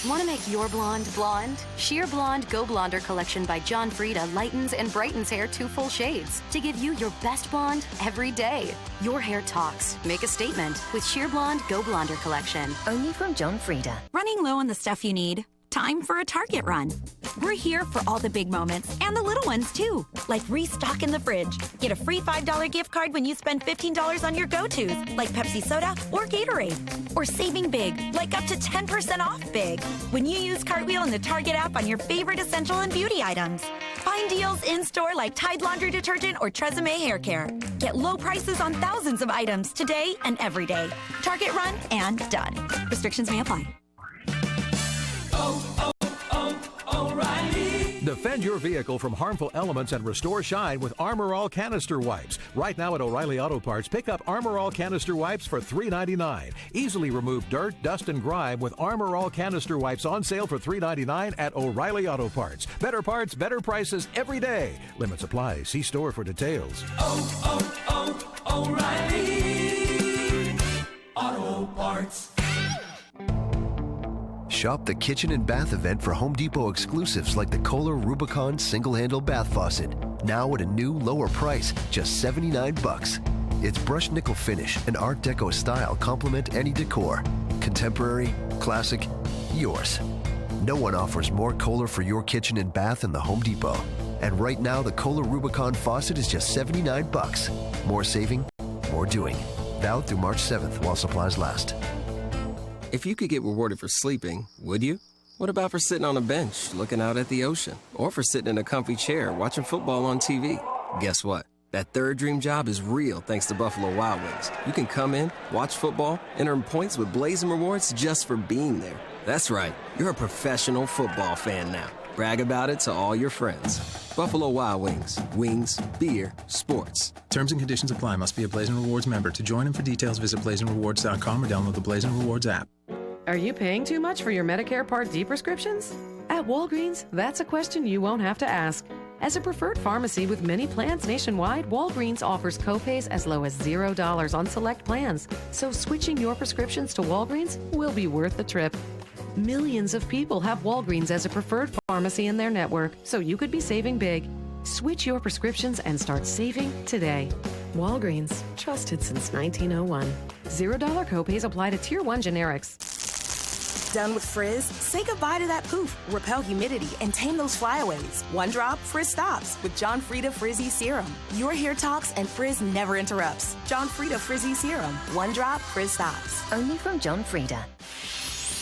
S22: Want to make your blonde blonde? Sheer Blonde Go Blonder collection by John Frieda lightens and brightens hair 2 full shades to give you your best blonde every day. Your hair talks. Make a statement with Sheer Blonde Go Blonder collection. Only from John Frieda.
S23: Running low on the stuff you need? Time for a Target run.
S5: We're here for all the big moments and the little ones, too, like restocking the fridge. Get a free $5 gift card when you spend $15 on your go-tos, like Pepsi Soda or Gatorade. Or saving big, like up to 10% off big, when you use Cartwheel in the Target app on your favorite essential and beauty items. Find deals in-store like Tide Laundry Detergent or Tresemme Hair Care. Get low prices on thousands of items today and every day. Target run and done. Restrictions may apply.
S7: O'Reilly. Defend your vehicle from harmful elements and restore shine with Armor All canister wipes. Right now at O'Reilly Auto Parts, pick up Armor All canister wipes for $3.99. Easily remove dirt, dust, and grime with Armor All canister wipes on sale for $3.99 at O'Reilly Auto Parts. Better parts, better prices every day. Limits apply. See store for details.
S23: O'Reilly Auto Parts.
S20: Shop the kitchen and bath event for Home Depot exclusives like the Kohler Rubicon single-handle bath faucet. Now at a new, lower price, just $79. Its brushed nickel finish and Art Deco style complement any decor. Contemporary, classic, yours. No one offers more Kohler for your kitchen and bath than the Home Depot. And right now, the Kohler Rubicon faucet is just $79. More saving, more doing. Valid through March 7th while supplies last.
S24: If you could get rewarded for sleeping, would you? What about for sitting on a bench, looking out at the ocean? Or for sitting in a comfy chair, watching football on TV? Guess what? That third dream job is real thanks to Buffalo Wild Wings. You can come in, watch football, and earn points with Blazing Rewards just for being there. That's right. You're a professional football fan now. Brag about it to all your friends. Buffalo Wild Wings. Wings, beer, sports.
S25: Terms and conditions apply. Must be a Blazing Rewards member. To join and for details, visit blazingrewards.com or download the Blazing Rewards app.
S26: Are you paying too much for your Medicare Part D prescriptions? At Walgreens, that's a question you won't have to ask. As a preferred pharmacy with many plans nationwide, Walgreens offers copays as low as $0 on select plans. So switching your prescriptions to Walgreens will be worth the trip. Millions of people have Walgreens as a preferred pharmacy in their network, so you could be saving big. Switch your prescriptions and start saving today. Walgreens, trusted since 1901. $0 copays apply to Tier 1 generics.
S21: Done with frizz? Say goodbye to that poof, repel humidity, and tame those flyaways. One drop, frizz stops with John Frieda Frizzy Serum. Your hair talks and frizz never interrupts. John Frieda Frizzy Serum. One drop, frizz stops.
S22: Only from John Frieda.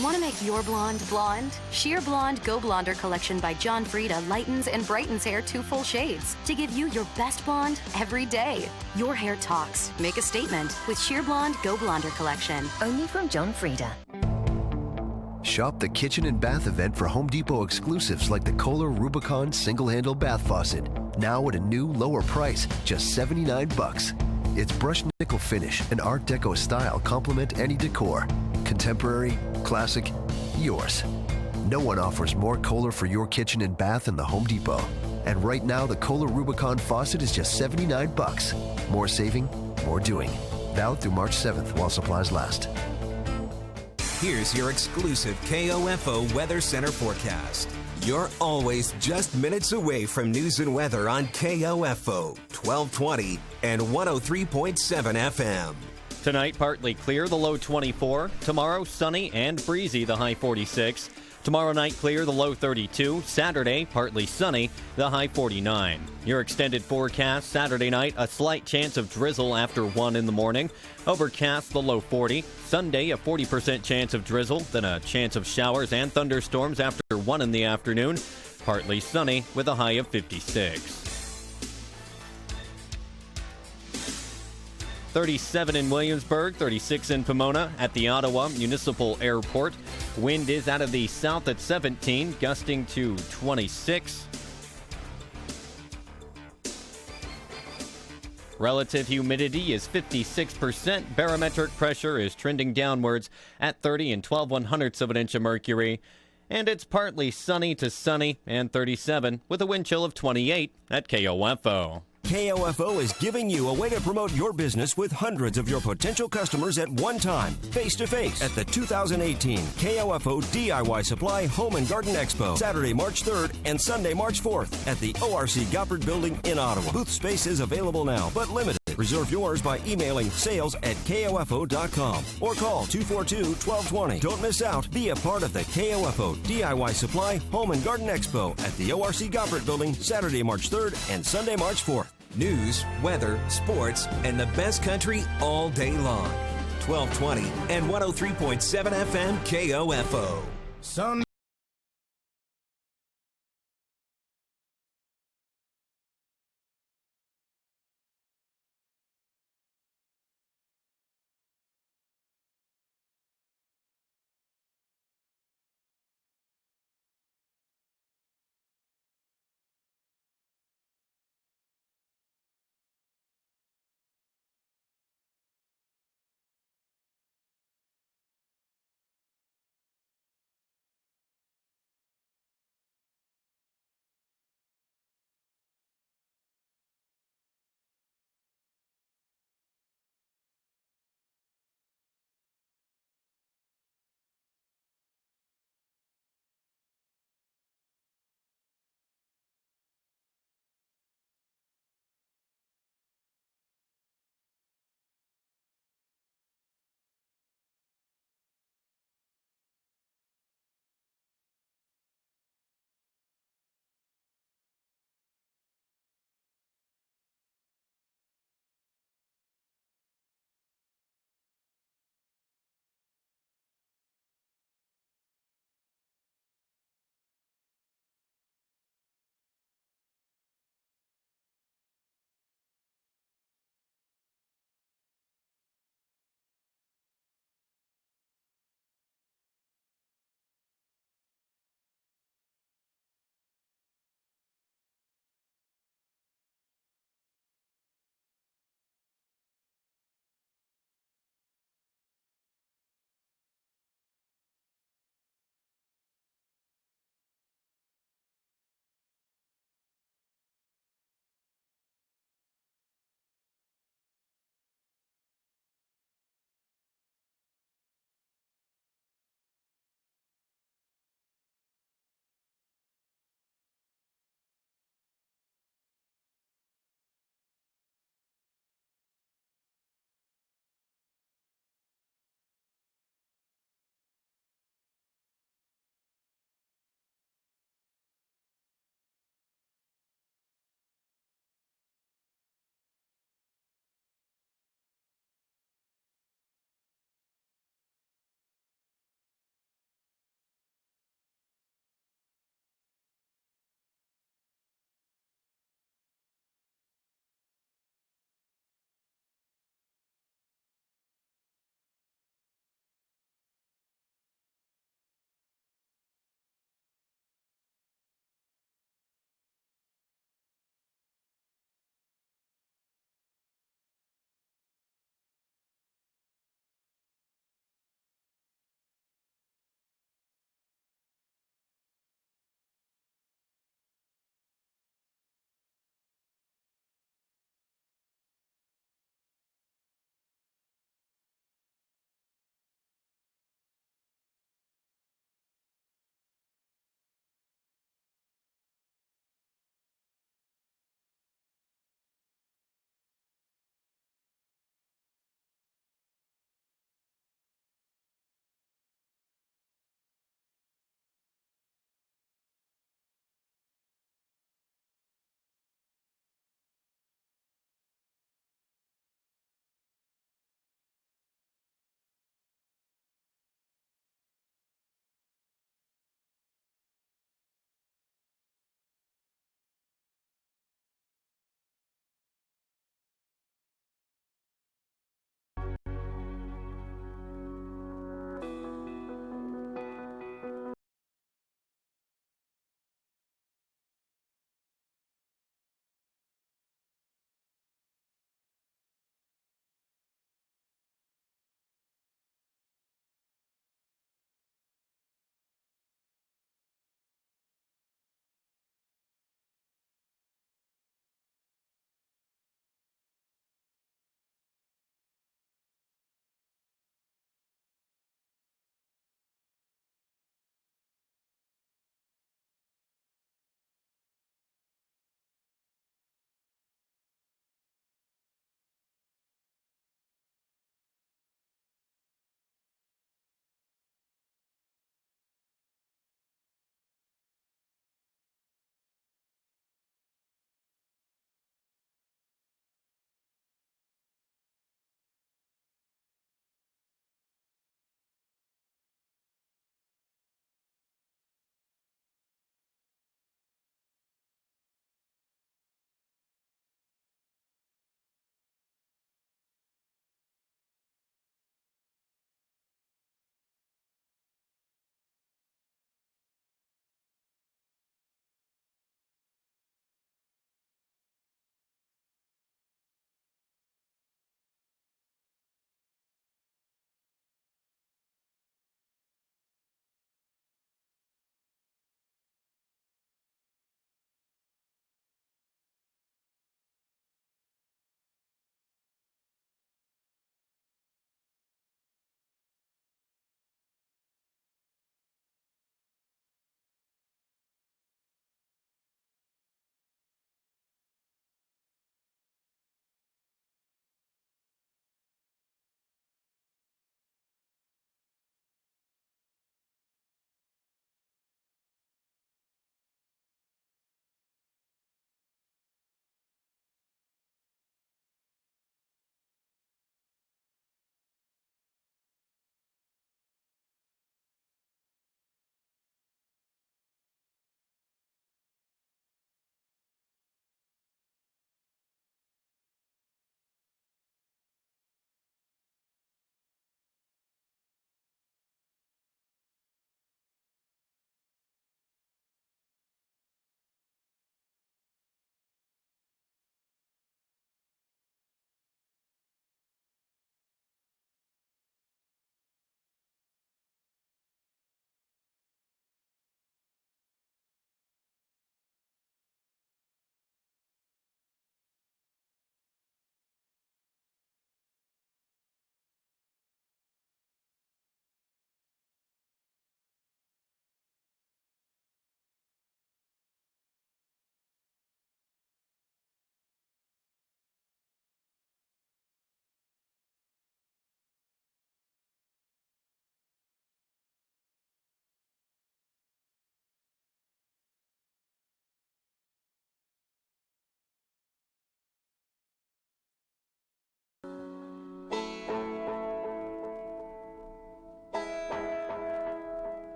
S22: Want to make your blonde blonde? Sheer Blonde Go Blonder collection by John Frieda lightens and brightens hair 2 full shades to give you your best blonde every day. Your hair talks. Make a statement with Sheer Blonde Go Blonder collection. Only from John Frieda.
S20: Shop the kitchen and bath event for Home Depot exclusives like the Kohler Rubicon single-handle bath faucet. Now at a new, lower price, just $79. Its brushed nickel finish and Art Deco style complement any decor. Contemporary, classic, yours. No one offers more Kohler for your kitchen and bath than the Home Depot. And right now, the Kohler Rubicon faucet is just $79. More saving, more doing. Valid through March 7th while supplies last.
S16: Here's your exclusive KOFO Weather Center forecast. You're always just minutes away from news and weather on KOFO 1220 and 103.7 FM.
S27: Tonight, partly clear, the low 24. Tomorrow, sunny and breezy, the high 46. Tomorrow night, clear, the low 32. Saturday, partly sunny, the high 49. Your extended forecast, Saturday night, a slight chance of drizzle after 1 in the morning. Overcast, the low 40. Sunday, a 40% chance of drizzle, then a chance of showers and thunderstorms after 1 in the afternoon. Partly sunny with a high of 56. 37 in Williamsburg, 36 in Pomona at the Ottawa Municipal Airport. Wind is out of the south at 17, gusting to 26. Relative humidity is 56%. Barometric pressure is trending downwards at 30 and 12/100ths of an inch of mercury. And it's partly sunny to sunny and 37 with a wind chill of 28 at KOFO.
S2: KOFO is giving you a way to promote your business with hundreds of your potential customers at one time, face-to-face, at the 2018 KOFO DIY Supply Home and Garden Expo, Saturday, March 3rd and Sunday, March 4th at the ORC Goppert Building in Ottawa. Booth space is available now, but limited. Reserve yours by emailing sales@kofo.com or call 242-1220. Don't miss out. Be a part of the KOFO DIY Supply Home and Garden Expo at the ORC Goppert Building Saturday, March 3rd and Sunday, March 4th.
S16: News, weather, sports, and the best country all day long. 1220 and 103.7 FM KOFO.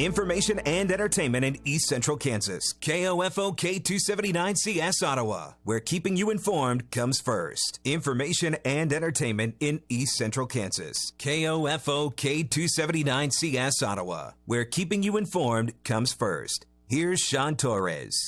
S16: Information and entertainment in East Central Kansas. KOFO K279CS Ottawa, where keeping you informed comes first. Information and entertainment in East Central Kansas. KOFO K279CS Ottawa, where keeping you informed comes first. Here's Sean Torres.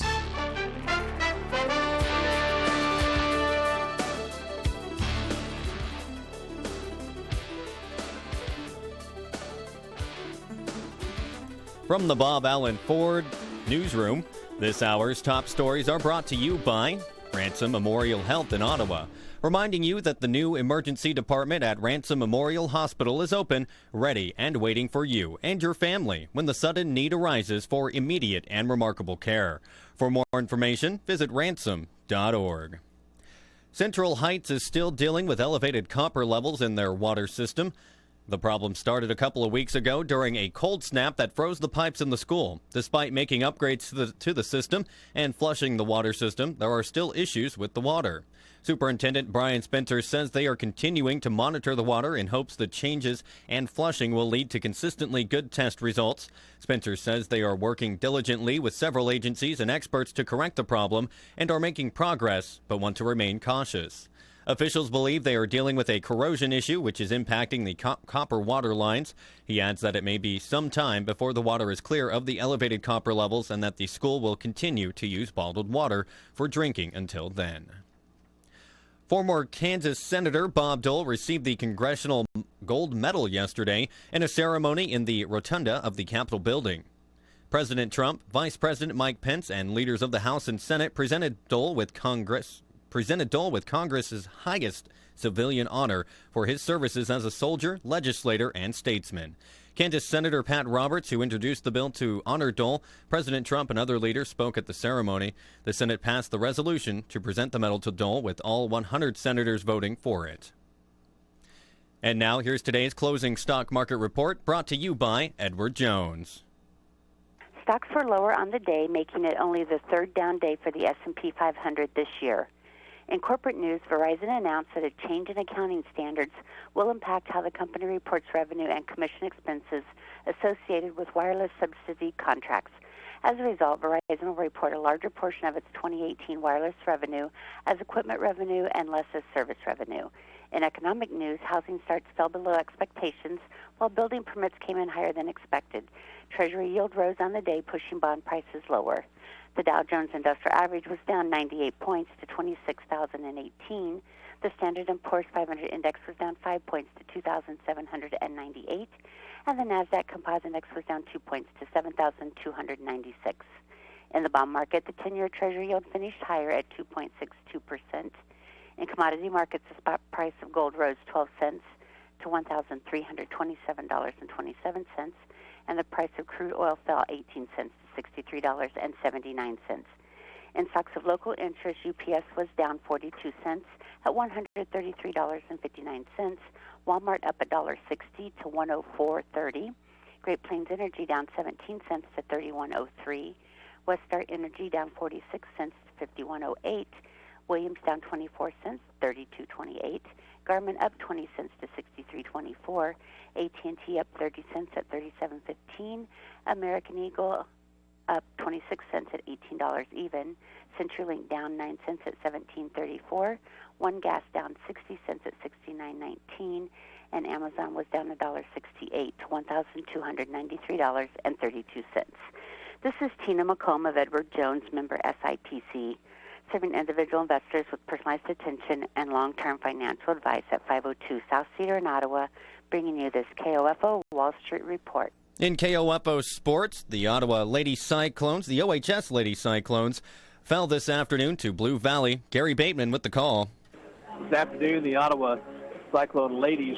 S27: From the Bob Allen Ford newsroom, this hour's top stories are brought to you by Ransom Memorial Health in Ottawa, reminding you that the new emergency department at Ransom Memorial Hospital is open, ready, and waiting for you and your family when the sudden need arises for immediate and remarkable care. For more information, visit ransom.org. Central Heights is still dealing with elevated copper levels in their water system. The problem started a couple of weeks ago during a cold snap that froze the pipes in the school. Despite making upgrades to the system and flushing the water system, there are still issues with the water. Superintendent Brian Spencer says they are continuing to monitor the water in hopes that changes and flushing will lead to consistently good test results. Spencer says they are working diligently with several agencies and experts to correct the problem and are making progress, but want to remain cautious. Officials believe they are dealing with a corrosion issue which is impacting the copper water lines. He adds that it may be some time before the water is clear of the elevated copper levels and that the school will continue to use bottled water for drinking until then. Former Kansas Senator Bob Dole received the Congressional Gold Medal yesterday in a ceremony in the rotunda of the Capitol building. President Trump, Vice President Mike Pence, and leaders of the House and Senate presented Dole with Congress's highest civilian honor for his services as a soldier, legislator, and statesman. Kansas Senator Pat Roberts, who introduced the bill to honor Dole, President Trump and other leaders spoke at the ceremony. The Senate passed the resolution to present the medal to Dole, with all 100 senators voting for it. And now here's today's closing stock market report, brought to you by Edward Jones.
S8: Stocks were lower on the day, making it only the third down day for the S&P 500 this year. In corporate news, Verizon announced that a change in accounting standards will impact how the company reports revenue and commission expenses associated with wireless subsidy contracts. As a result, Verizon will report a larger portion of its 2018 wireless revenue as equipment revenue and less as service revenue. In economic news, housing starts fell below expectations, while building permits came in higher than expected. Treasury yield rose on the day, pushing bond prices lower. The Dow Jones Industrial Average was down 98 points to 26,018. The Standard & Poor's 500 Index was down 5 points to 2,798. And the NASDAQ Composite Index was down 2 points to 7,296. In the bond market, the 10-year Treasury yield finished higher at 2.62%. In commodity markets, the spot price of gold rose 12 cents to $1,327.27, and the price of crude oil fell 18 cents to $63.79. In stocks of local interest, UPS was down 42 cents at $133.59. Walmart up $1.60 to $104.30. Great Plains Energy down 17 cents to $31.03. Westar Energy down 46 cents to $51.08. Williams down 24 cents, $32.28. Garmin up 20 cents to $63.24. AT&T up 30 cents at $37.15. American Eagle up 26 cents at $18 even. CenturyLink down 9 cents at $17.34. One Gas down 60 cents at $69.19. And Amazon was down $1.68 to $1,293.32. This is Tina McComb of Edward Jones, member SIPC, serving individual investors with personalized attention and long-term financial advice at 502 South Cedar in Ottawa, bringing you this KOFO Wall Street Report.
S27: In KOFO Sports, the Ottawa Lady Cyclones, the OHS Lady Cyclones, fell this afternoon to Blue Valley. Gary Bateman with the call.
S3: This afternoon, the Ottawa Cyclone ladies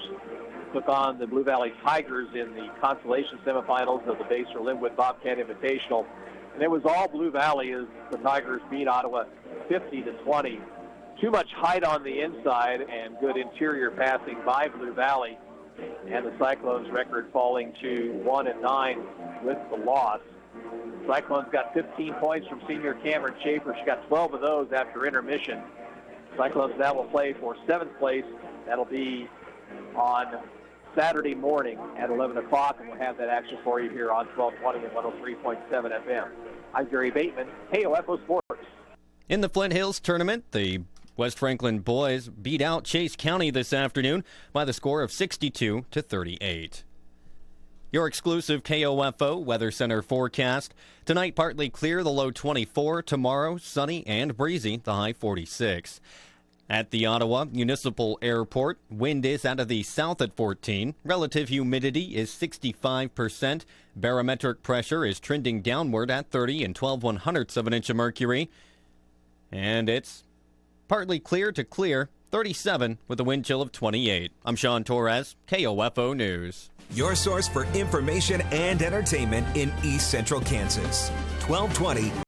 S3: took on the Blue Valley Tigers in the consolation semifinals of the Baser Linwood Bobcat Invitational. And it was all Blue Valley as the Tigers beat Ottawa 50-20. Too much height on the inside and good interior passing by Blue Valley. And the Cyclones' record falling to 1-9 with the loss. The Cyclones got 15 points from senior Cameron Schaefer. She got 12 of those after intermission. Cyclones now will play for 7th place. That'll be on Saturday morning at 11 o'clock, and we'll have that action for you here on 1220 and 103.7 FM. I'm Gary Bateman, KOFO Sports.
S27: In the Flint Hills tournament, the West Franklin boys beat out Chase County this afternoon by the score of 62-38. Your exclusive KOFO Weather Center forecast. Tonight, partly clear, the low 24. Tomorrow, sunny and breezy, the high 46. At the Ottawa Municipal Airport, wind is out of the south at 14. Relative humidity is 65%. Barometric pressure is trending downward at 30 and 12/100ths of an inch of mercury. And it's partly clear to clear, 37 with a wind chill of 28. I'm Sean Torres, KOFO News.
S16: Your source for information and entertainment in East Central Kansas. 1220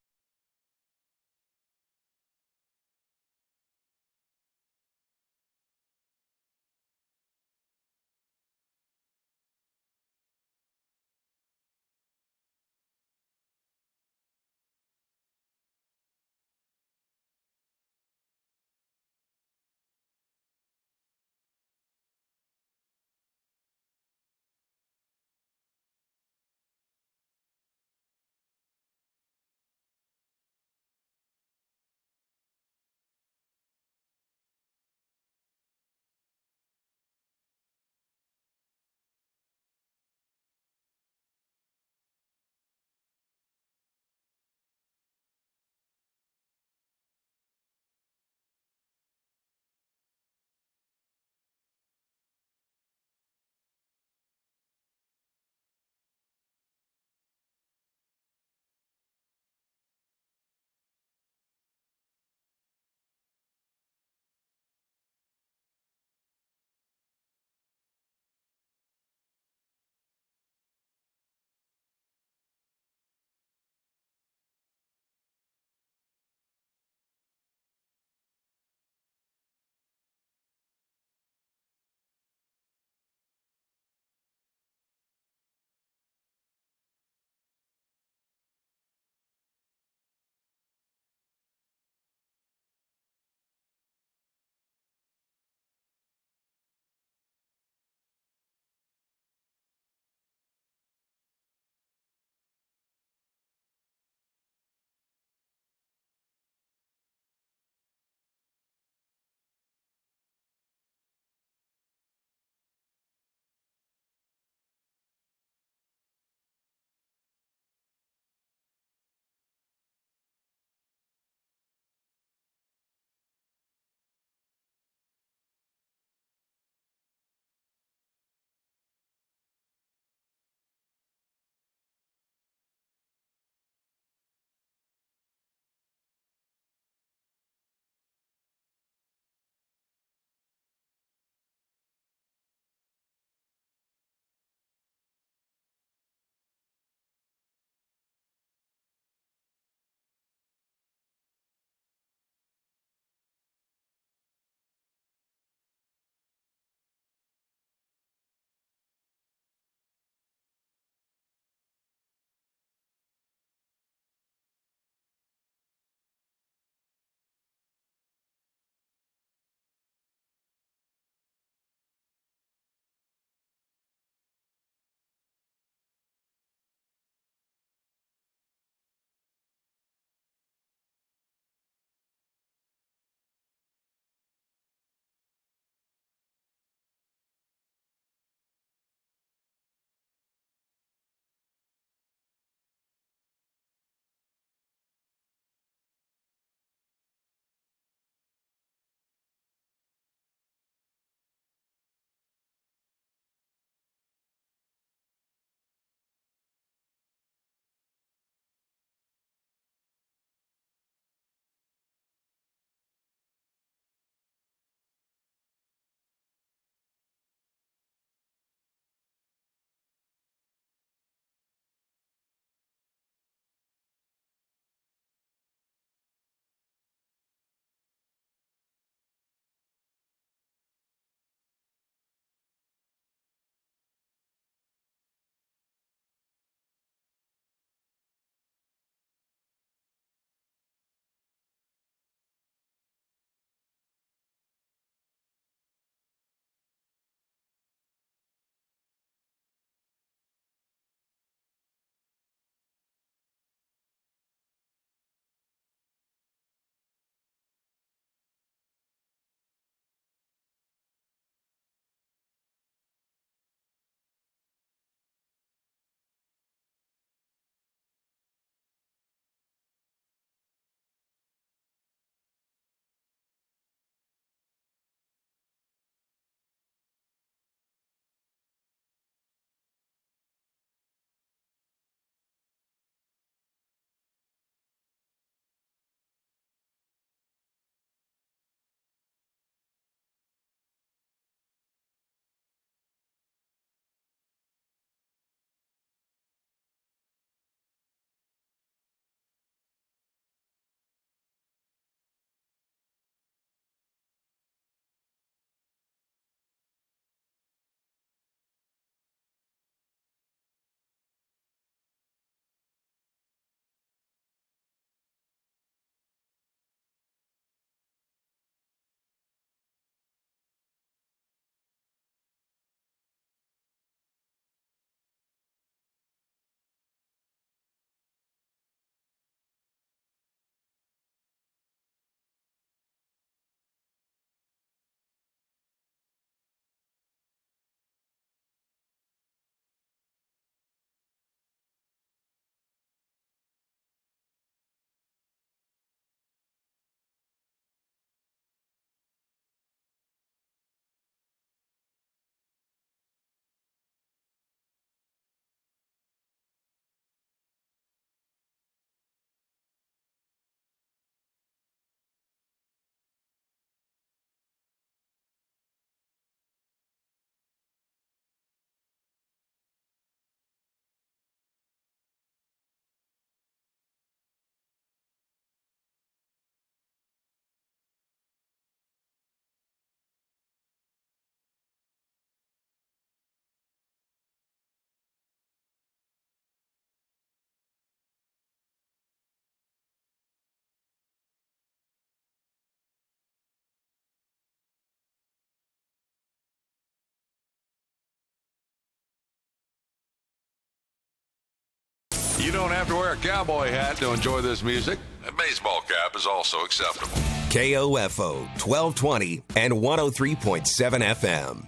S6: You don't have to wear a cowboy hat to enjoy this music. A baseball cap is also acceptable.
S16: KOFO 1220 and 103.7 FM.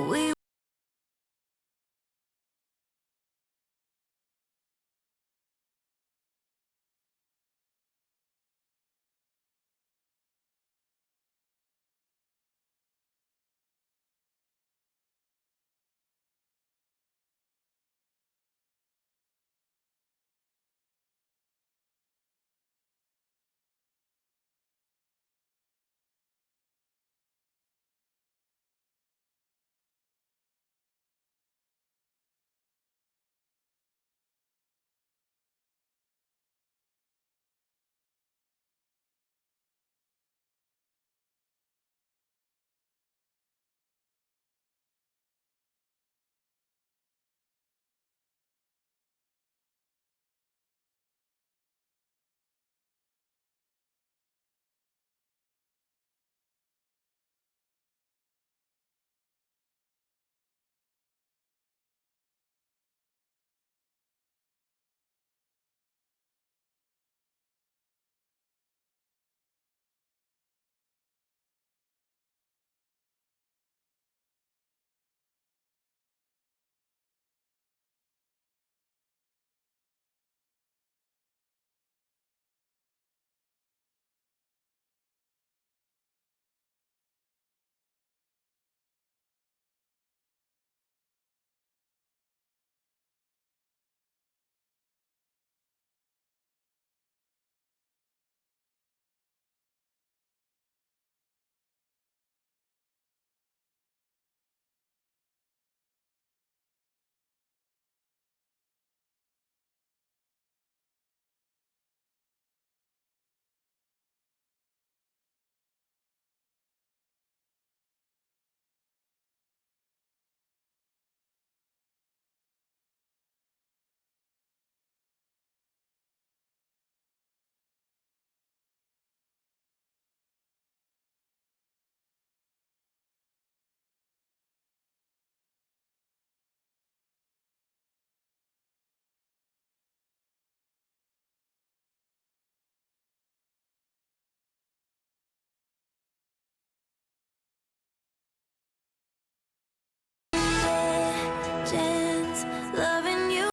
S9: We loving you.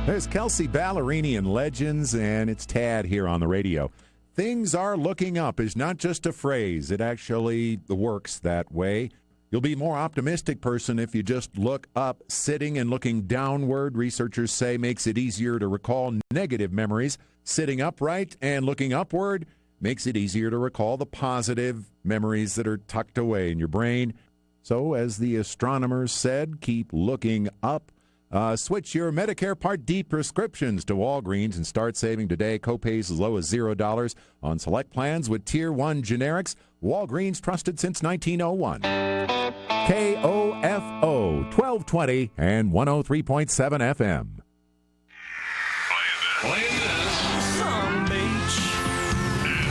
S10: There's Kelsey Ballerini and Legends, and it's Tad here on the radio. Things are looking up is not just a phrase. It actually works that way. You'll be a more optimistic person if you just look up. Sitting and looking downward, researchers say, makes it easier to recall negative memories. Sitting upright and looking upward makes it easier to recall the positive memories that are tucked away in your brain. So, as the astronomers said, keep looking up. Switch your Medicare Part D prescriptions to Walgreens and start saving today. Copays as low as $0 on select plans with Tier 1 generics. Walgreens, trusted since 1901. KOFO 1220 and 103.7 FM.
S6: Playing this.
S23: Some beach.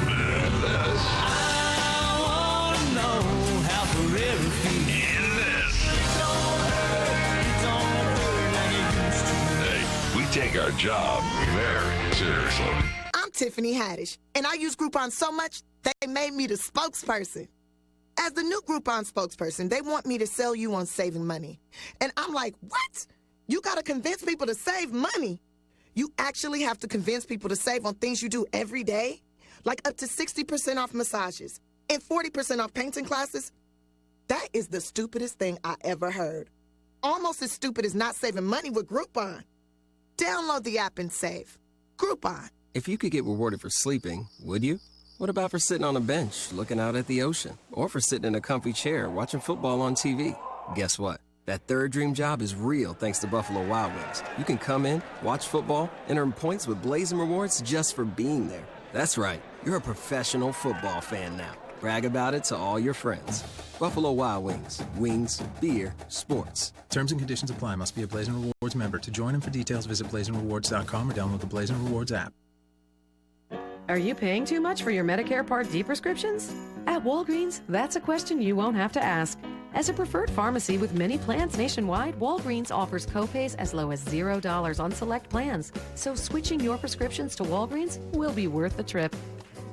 S6: And this.
S23: I want to know how forever feels.
S6: And this.
S23: It don't hurt like it used to.
S6: Hey, we take our job very seriously.
S11: I'm Tiffany Haddish, and I use Groupon so much, they made me the spokesperson. As the new Groupon spokesperson, they want me to sell you on saving money. And I'm like, what? You got to convince people to save money. You actually have to convince people to save on things you do every day, like up to 60% off massages and 40% off painting classes. That is the stupidest thing I ever heard. Almost as stupid as not saving money with Groupon. Download the app and save. Groupon.
S24: If you could get rewarded for sleeping, would you? What about for sitting on a bench, looking out at the ocean? Or for sitting in a comfy chair, watching football on TV? Guess what? That third dream job is real thanks to Buffalo Wild Wings. You can come in, watch football, and earn points with Blazing Rewards just for being there. That's right. You're a professional football fan now. Brag about it to all your friends. Buffalo Wild Wings. Wings, beer, sports.
S25: Terms and conditions apply. Must be a Blazing Rewards member. To join and for details, visit blazingrewards.com or download the Blazing Rewards app.
S26: Are you paying too much for your Medicare Part D prescriptions? At Walgreens, that's a question you won't have to ask. As a preferred pharmacy with many plans nationwide, Walgreens offers copays as low as $0 on select plans. So switching your prescriptions to Walgreens will be worth the trip.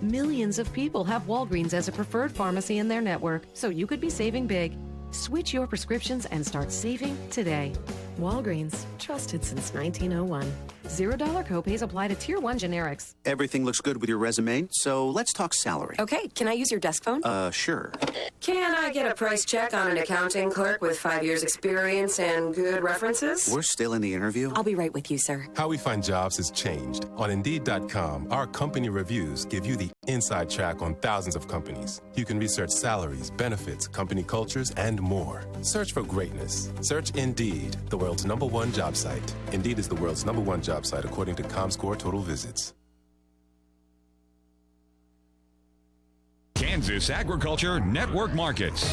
S26: Millions of people have Walgreens as a preferred pharmacy in their network, so you could be saving big. Switch your prescriptions and start saving today. Walgreens, trusted since 1901. $0 copays apply to Tier 1 generics.
S1: Everything looks good with your resume, so let's talk salary.
S21: Okay, can I use your desk phone?
S1: Sure.
S21: Can I get a price check on an accounting clerk with 5 years experience and good references?
S1: We're still in the interview.
S21: I'll be right with you, sir.
S13: How we find jobs has changed. On Indeed.com, our company reviews give you the inside track on thousands of companies. You can research salaries, benefits, company cultures, and more. Search for greatness. Search Indeed, the world's #1 job site. Indeed is the world's #1 job site according to ComScore total visits.
S14: Kansas Agriculture Network Markets.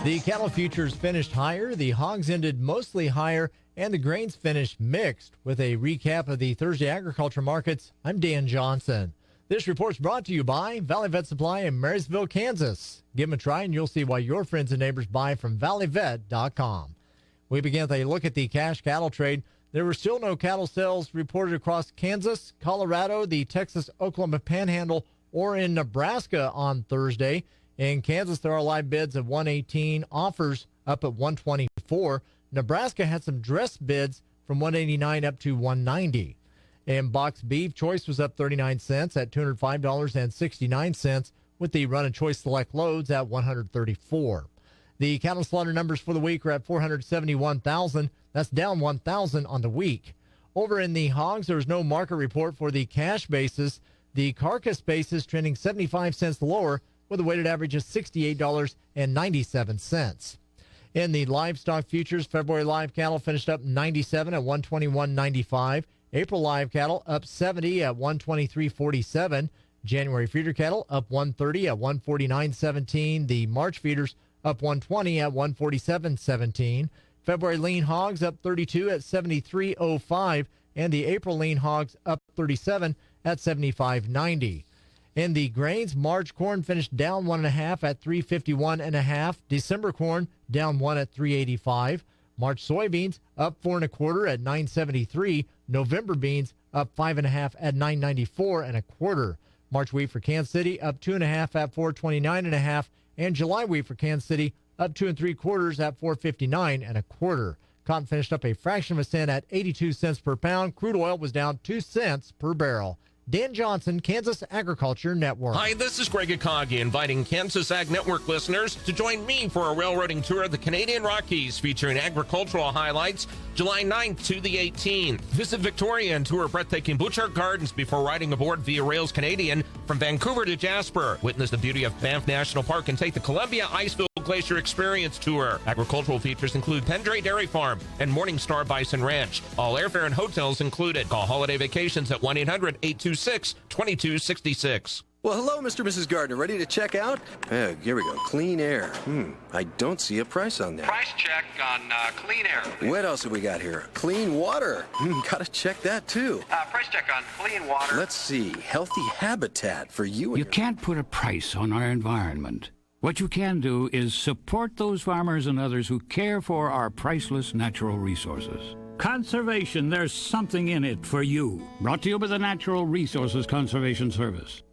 S15: The cattle futures finished higher, the hogs ended mostly higher, and the grains finished mixed. With a recap of the Thursday agriculture markets, I'm Dan Johnson. This report's brought to you by Valley Vet Supply in Marysville, Kansas. Give them a try and you'll see why your friends and neighbors buy from valleyvet.com. We begin with a look at the cash cattle trade. There were still no cattle sales reported across Kansas, Colorado, the Texas-Oklahoma Panhandle, or in Nebraska on Thursday. In Kansas, there are live bids of 118, offers up at 124. Nebraska had some dress bids from 189 up to 190. And box beef choice was up 39 cents at $205.69, with the run and choice select loads at 134. The cattle slaughter numbers for the week are at 471,000. That's down 1,000 on the week. Over in the hogs, there's no market report for the cash basis. The carcass basis trending 75 cents lower with a weighted average of $68.97. In the livestock futures, February live cattle finished up 97 at 121.95. April live cattle up 70 at 123.47. January feeder cattle up 130 at 149.17. The March feeders up 120 at 147.17. February lean hogs up 32 at 73.05. And the April lean hogs up 37 at 75.90. In the grains, March corn finished down 1.5 at 351.5. December corn down 1 at 385. March soybeans up 4 1/4 at 973. November beans up 5.5 at 994 1/4. March wheat for Kansas City up 2.5 at 429.5. And July wheat for Kansas City up 2 3/4 at 459 1/4. Cotton finished up a fraction of a cent at 82 cents per pound. Crude oil was down 2 cents per barrel. Dan Johnson, Kansas Agriculture Network.
S17: Hi, this is Greg Akagi, inviting Kansas Ag Network listeners to join me for a railroading tour of the Canadian Rockies featuring agricultural highlights July 9th to the 18th. Visit Victoria and tour breathtaking Butchart Gardens before riding aboard Via Rails Canadian from Vancouver to Jasper. Witness the beauty of Banff National Park and take the Columbia Iceville Glacier Experience Tour. Agricultural features include Pendray Dairy Farm and Morningstar Bison Ranch. All airfare and hotels included. Call Holiday Vacations at 1-800-826-2266.
S18: Well, hello, Mr. and Mrs. Gardner. Ready to check out? Here we go. Clean air. I don't see a price on there.
S19: Price check on clean air.
S18: What else have we got here? Clean water. Gotta check that, too.
S19: Price check on clean water.
S18: Let's see. Healthy habitat for you and
S28: You can't put a price on our environment. What you can do is support those farmers and others who care for our priceless natural resources. Conservation, there's something in it for you. Brought to you by the Natural Resources Conservation Service.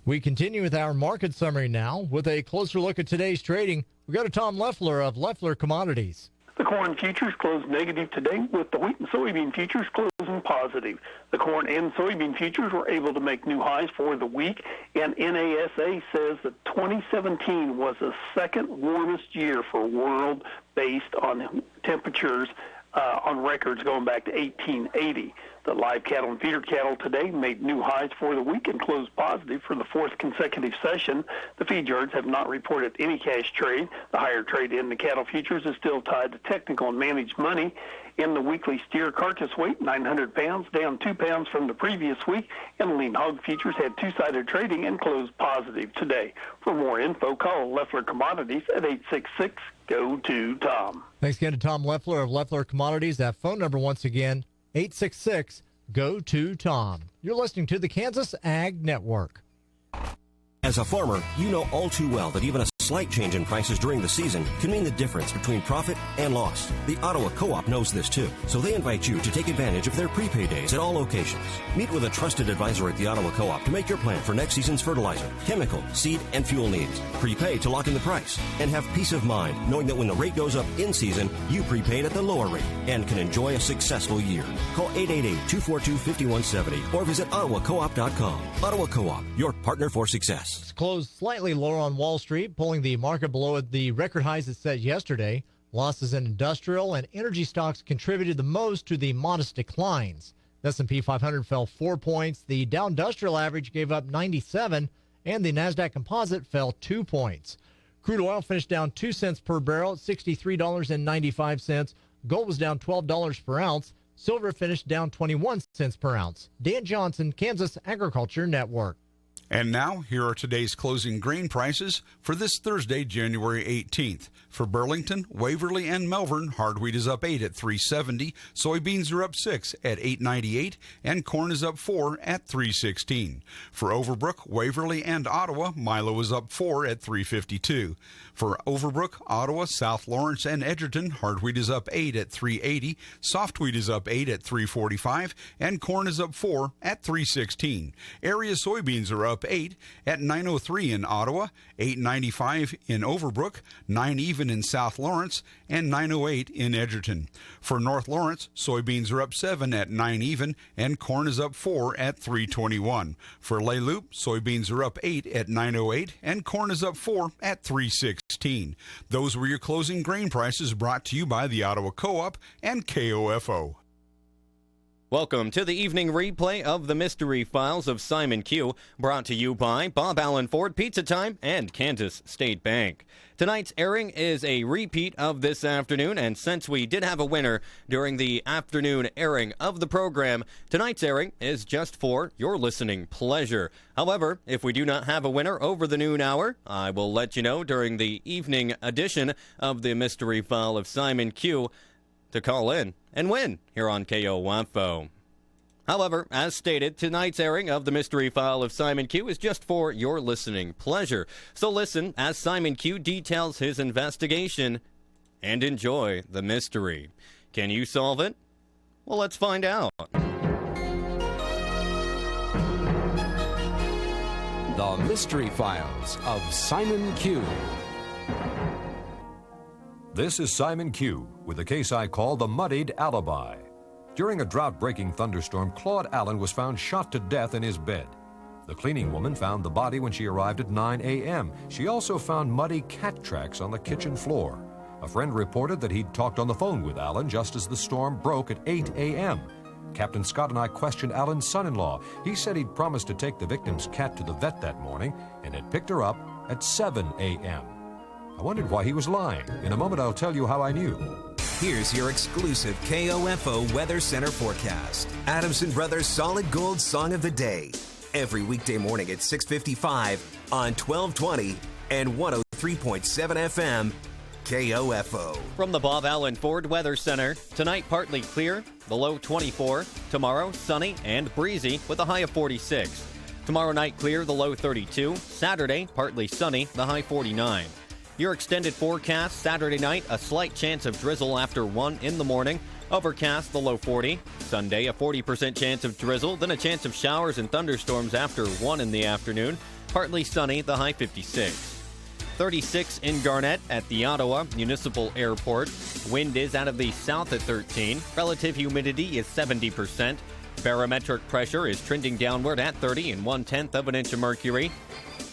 S15: We continue with our market summary now with a closer look at today's trading. We go to Tom Leffler of Leffler Commodities.
S29: The corn futures closed negative today, with the wheat and soybean futures closed
S2: closing positive. The corn and soybean futures were able to make new highs for the week, and NASA says that 2017 was the second warmest year for world based on temperatures on records going back to 1880. The live cattle and feeder cattle today made new highs for the week and closed positive for the fourth consecutive session. The feed yards have not reported any cash trade. The higher trade in the cattle futures is still tied to technical and managed money. In the weekly steer carcass weight, 900 pounds, down 2 pounds from the previous week, and the lean hog futures had two-sided trading and closed positive today. For more info, call Leffler Commodities at 866-GO-TO-TOM.
S15: Thanks again to Tom Leffler of Leffler Commodities. That phone number once again, 866-GO-TO-TOM. You're listening to the Kansas Ag Network.
S4: As a farmer, you know all too well that even a slight change in prices during the season can mean the difference between profit and loss. The Ottawa Co-op knows this too, so they invite you to take advantage of their prepay days at all locations. Meet with a trusted advisor at the Ottawa Co-op to make your plan for next season's fertilizer, chemical, seed, and fuel needs. Prepay to lock in the price and have peace of mind knowing that when the rate goes up in season, you prepaid at the lower rate and can enjoy a successful year. Call 888-242-5170 or visit ottawacoop.com. Ottawa Co-op, your partner for success.
S15: It's closed slightly lower on Wall Street, pulling the market below the record highs it set yesterday. Losses in industrial and energy stocks contributed the most to the modest declines. The S&P 500 fell 4 points. The Dow Industrial Average gave up 97, and the NASDAQ Composite fell 2 points. Crude oil finished down 2 cents per barrel at $63.95. Gold was down $12 per ounce. Silver finished down 21 cents per ounce. Dan Johnson, Kansas Agriculture Network.
S5: And now, here are today's closing grain prices for this Thursday, January 18th. For Burlington, Waverly, and Melbourne, hard wheat is up 8 at $3.70, soybeans are up 6 at $8.98, and corn is up 4 at $3.16. For Overbrook, Waverly, and Ottawa, Milo is up 4 at $3.52. For Overbrook, Ottawa, South Lawrence, and Edgerton, hard wheat is up 8 at $3.80, soft wheat is up 8 at $3.45, and corn is up 4 at $3.16. Area soybeans are up 8 at $9.03 in Ottawa, $8.95 in Overbrook, 9 even in South Lawrence, and $9.08 in Edgerton. For North Lawrence, soybeans are up 7 at 9 even, and corn is up 4 at $3.21. For Lay Loup, soybeans are up 8 at $9.08, and corn is up 4 at $3.16. Those were your closing grain prices, brought to you by the Ottawa Co-op and KOFO.
S27: Welcome to the evening replay of the Mystery Files of Simon Q, brought to you by Bob Allen Ford Pizza Time and Kansas State Bank. Tonight's airing is a repeat of this afternoon, and since we did have a winner during the afternoon airing of the program, tonight's airing is just for your listening pleasure. However, if we do not have a winner over the noon hour, I will let you know during the evening edition of the Mystery File of Simon Q to call in and win here on KOFO. However, as stated, tonight's airing of the Mystery File of Simon Q is just for your listening pleasure. So listen as Simon Q details his investigation and enjoy the mystery. Can you solve it? Well, let's find out.
S7: The Mystery Files of Simon Q.
S8: This is Simon Q. with a case I call the Muddied Alibi. During a drought-breaking thunderstorm, Claude Allen was found shot to death in his bed. The cleaning woman found the body when she arrived at 9 a.m. She also found muddy cat tracks on the kitchen floor. A friend reported that he'd talked on the phone with Allen just as the storm broke at 8 a.m. Captain Scott and I questioned Allen's son-in-law. He said he'd promised to take the victim's cat to the vet that morning and had picked her up at 7 a.m. I wondered why he was lying. In a moment, I'll tell you how I knew.
S16: Here's your exclusive KOFO Weather Center forecast. Adamson Brothers Solid Gold Song of the Day. Every weekday morning at 6:55 on 1220 and 103.7 FM, KOFO.
S27: From the Bob Allen Ford Weather Center, tonight partly clear, the low 24. Tomorrow, sunny and breezy with a high of 46. Tomorrow night clear, the low 32. Saturday, partly sunny, the high 49. Your extended forecast, Saturday night, a slight chance of drizzle after 1 in the morning. Overcast, the low 40. Sunday, a 40% chance of drizzle, then a chance of showers and thunderstorms after 1 in the afternoon. Partly sunny, the high 56. 36 in Garnett at the Ottawa Municipal Airport. Wind is out of the south at 13. Relative humidity is 70%. Barometric pressure is trending downward at 30 and 1/10 of an inch of mercury.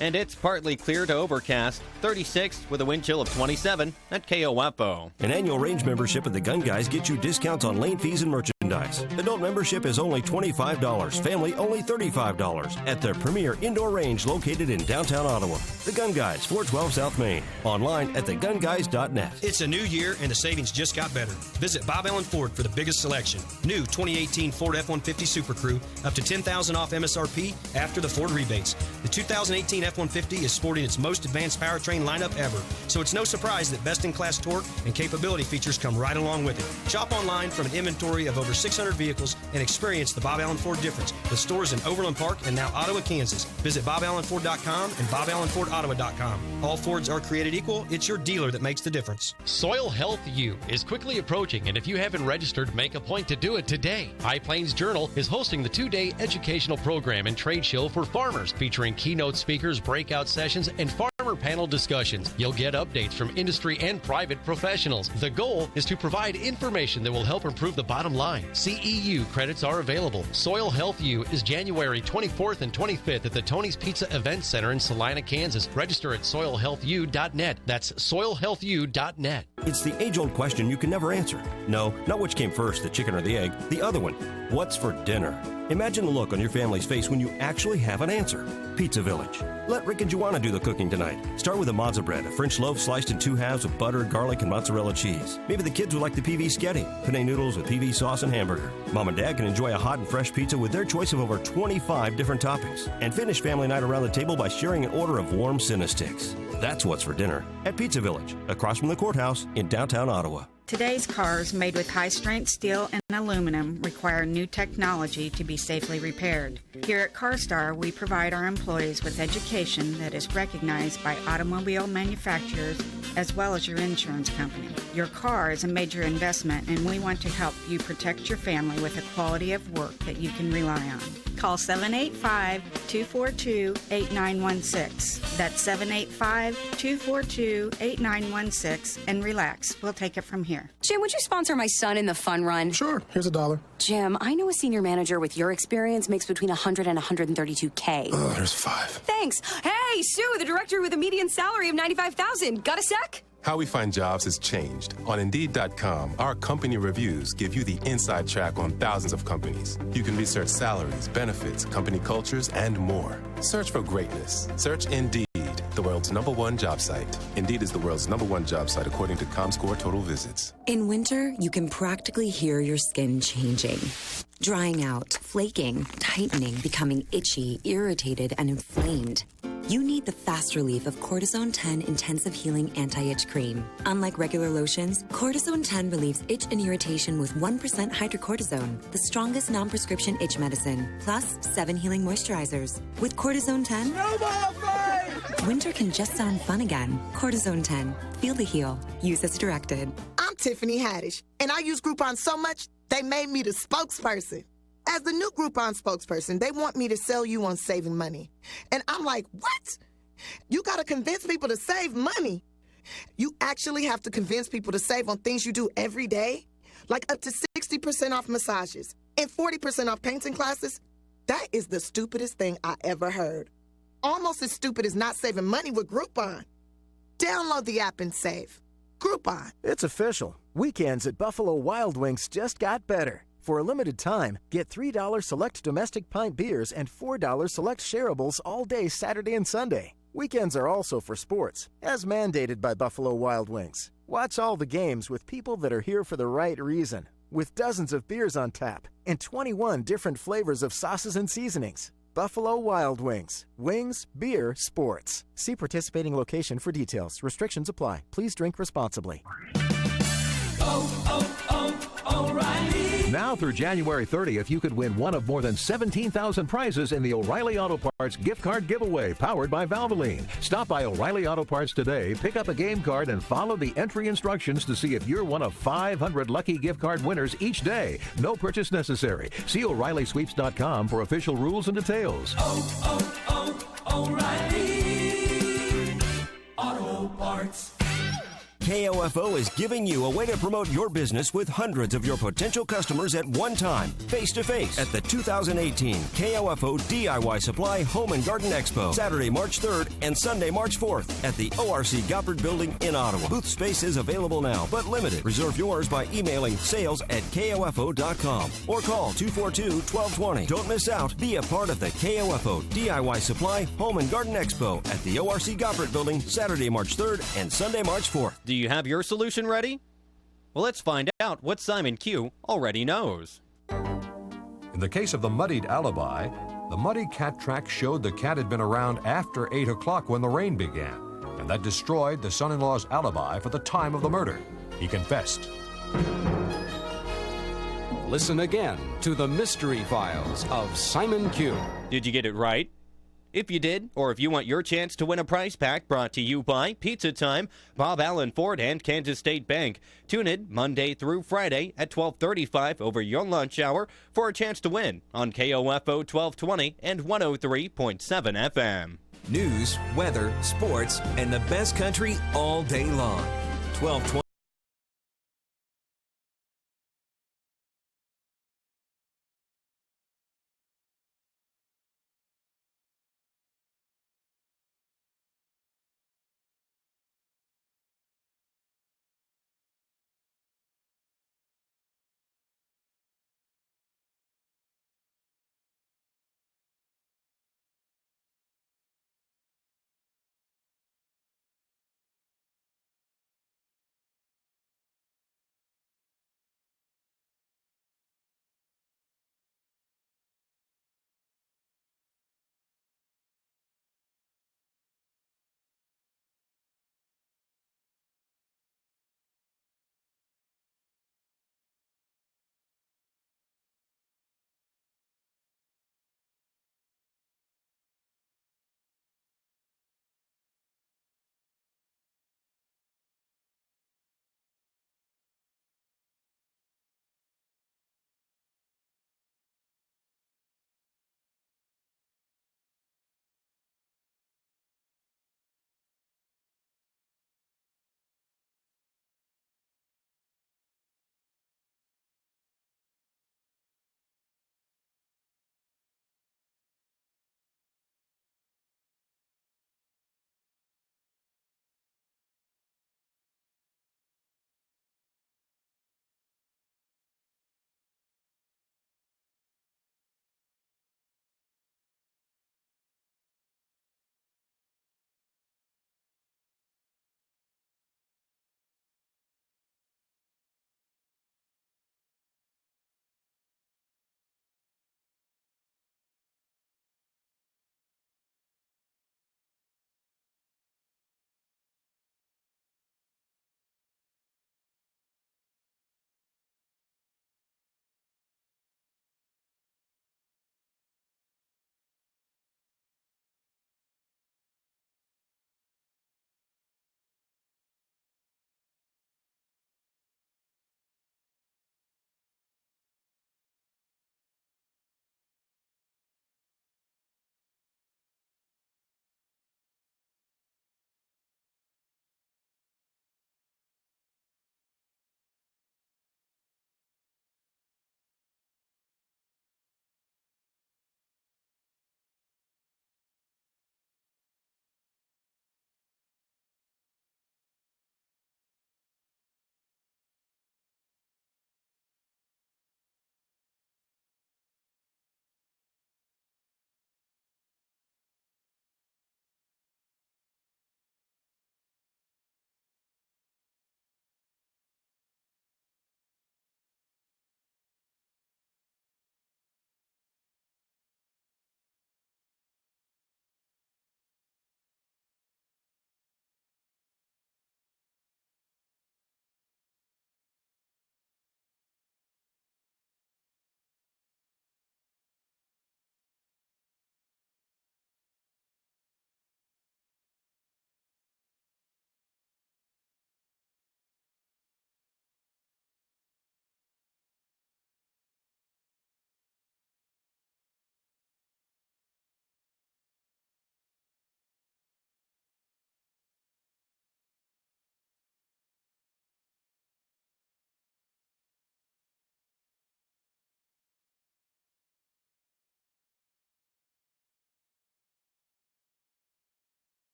S27: And it's partly clear to overcast, 36 with a wind chill of 27 at KOFO.
S4: An annual range membership at the Gun Guys gets you discounts on lane fees and merchandise. Adult membership is only $25, family only $35 at the premier indoor range located in downtown Ottawa. The Gun Guys, 412 South Main. Online at thegunguys.net.
S3: It's a new year and the savings just got better. Visit Bob Allen Ford for the biggest selection. New 2018 Ford F-150 Super Crew, up to $10,000 off MSRP after the Ford rebates. The 2018 F-150 is sporting its most advanced powertrain lineup ever, so it's no surprise that best-in-class torque and capability features come right along with it. Shop online from an inventory of over 600 vehicles and experience the Bob Allen Ford difference with stores in Overland Park and now Ottawa, Kansas. Visit BobAllenFord.com and BobAllenFordOttawa.com. All Fords are created equal. It's your dealer that makes the difference.
S6: Soil Health U is quickly approaching, and if you haven't registered, make a point to do it today. High Plains Journal is hosting the 2-day educational program and trade show for farmers, featuring keynote speakers, breakout sessions, and farmer panel discussions. You'll get updates from industry and private professionals. The goal is to provide information that will help improve the bottom line. CEU credits are available. Soil Health U is January 24th and 25th at the Tony's Pizza Event Center in Salina, Kansas. Register at soilhealthu.net. That's soilhealthu.net.
S4: It's the age-old question you can never answer. No, not which came first, the chicken or the egg. The other one, what's for dinner? Imagine the look on your family's face when you actually have an answer. Pizza Village. Let Rick and Joanna do the cooking tonight. Start with a mozza bread, a French loaf sliced in 2 halves with butter, garlic, and mozzarella cheese. Maybe the kids would like the PV Sketty, penne noodles with PV sauce and hamburger. Mom and Dad can enjoy a hot and fresh pizza with their choice of over 25 different toppings. And finish family night around the table by sharing an order of warm Cinnasticks. That's what's for dinner at Pizza Village, across from the courthouse in downtown Ottawa.
S9: Today's cars made with high-strength steel and aluminum require new technology to be safely repaired. Here at CarStar, we provide our employees with education that is recognized by automobile manufacturers as well as your insurance company. Your car is a major investment, and we want to help you protect your family with a quality of work that you can rely on. Call 785-242-8916. That's 785-242-8916, and relax. We'll take it from here.
S10: Jim, would you sponsor my son in the fun run?
S12: Sure. Here's $1.
S10: Jim, I know a senior manager with your experience makes between $100 and $132K.
S12: Oh, here's $5.
S10: Thanks. Hey, Sue, the director with a median salary of $95,000. Got a sec?
S13: How we find jobs has changed. On Indeed.com, our company reviews give you the inside track on thousands of companies. You can research salaries, benefits, company cultures, and more. Search for greatness. Search Indeed, the world's #1 job site. Indeed is the world's #1 job site according to ComScore total visits.
S20: In winter, you can practically hear your skin changing. Drying out, flaking, tightening, becoming itchy, irritated, and inflamed. You need the fast relief of Cortisone 10 Intensive Healing Anti-Itch Cream. Unlike regular lotions, Cortisone 10 relieves itch and irritation with 1% hydrocortisone, the strongest non-prescription itch medicine, plus 7 healing moisturizers. With Cortisone 10, winter can just sound fun again. Cortisone 10. Feel the heal. Use as directed.
S11: I'm Tiffany Haddish, and I use Groupon so much, they made me the spokesperson. As the new Groupon spokesperson, they want me to sell you on saving money. And I'm like, what? You got to convince people to save money. You actually have to convince people to save on things you do every day, like up to 60% off massages and 40% off painting classes. That is the stupidest thing I ever heard. Almost as stupid as not saving money with Groupon. Download the app and save. Groupon.
S22: It's official. Weekends at Buffalo Wild Wings just got better. For a limited time, get $3 select domestic pint beers and $4 select shareables all day Saturday and Sunday. Weekends are also for sports, as mandated by Buffalo Wild Wings. Watch all the games with people that are here for the right reason, with dozens of beers on tap and 21 different flavors of sauces and seasonings. Buffalo Wild Wings. Wings, beer, sports. See participating location for details. Restrictions apply. Please drink responsibly.
S23: O'Reilly. Now through January 30th, you could win one of more than 17,000 prizes in the O'Reilly Auto Parts gift card giveaway powered by Valvoline. Stop by O'Reilly Auto Parts today, pick up a game card, and follow the entry instructions to see if you're one of 500 lucky gift card winners each day. No purchase necessary. See O'ReillySweeps.com for official rules and details. O'Reilly Auto
S1: Auto Parts.
S4: KOFO is giving you a way to promote your business with hundreds of your potential customers at one time, face-to-face, at the 2018 KOFO DIY Supply Home and Garden Expo, Saturday, March 3rd and Sunday, March 4th at the ORC Goppert Building in Ottawa. Booth space is available now, but limited. Reserve yours by emailing sales@kofo.com or call 242-1220. Don't miss out. Be a part of the KOFO DIY Supply Home and Garden Expo at the ORC Goppert Building, Saturday, March 3rd and Sunday, March 4th.
S27: Do you have your solution ready? Well, let's find out what Simon Q already knows.
S8: In the case of the muddied alibi, the muddy cat track showed the cat had been around after 8 o'clock when the rain began, and that destroyed the son-in-law's alibi for the time of the murder. He confessed.
S7: Listen again to the Mystery Files of Simon Q.
S27: Did you get it right? If you did, or if you want your chance to win a prize pack brought to you by Pizza Time, Bob Allen Ford, and Kansas State Bank, tune in Monday through Friday at 12:35 over your lunch hour for a chance to win on KOFO 1220 and 103.7 FM.
S16: News, weather, sports, and the best country all day long. 1220.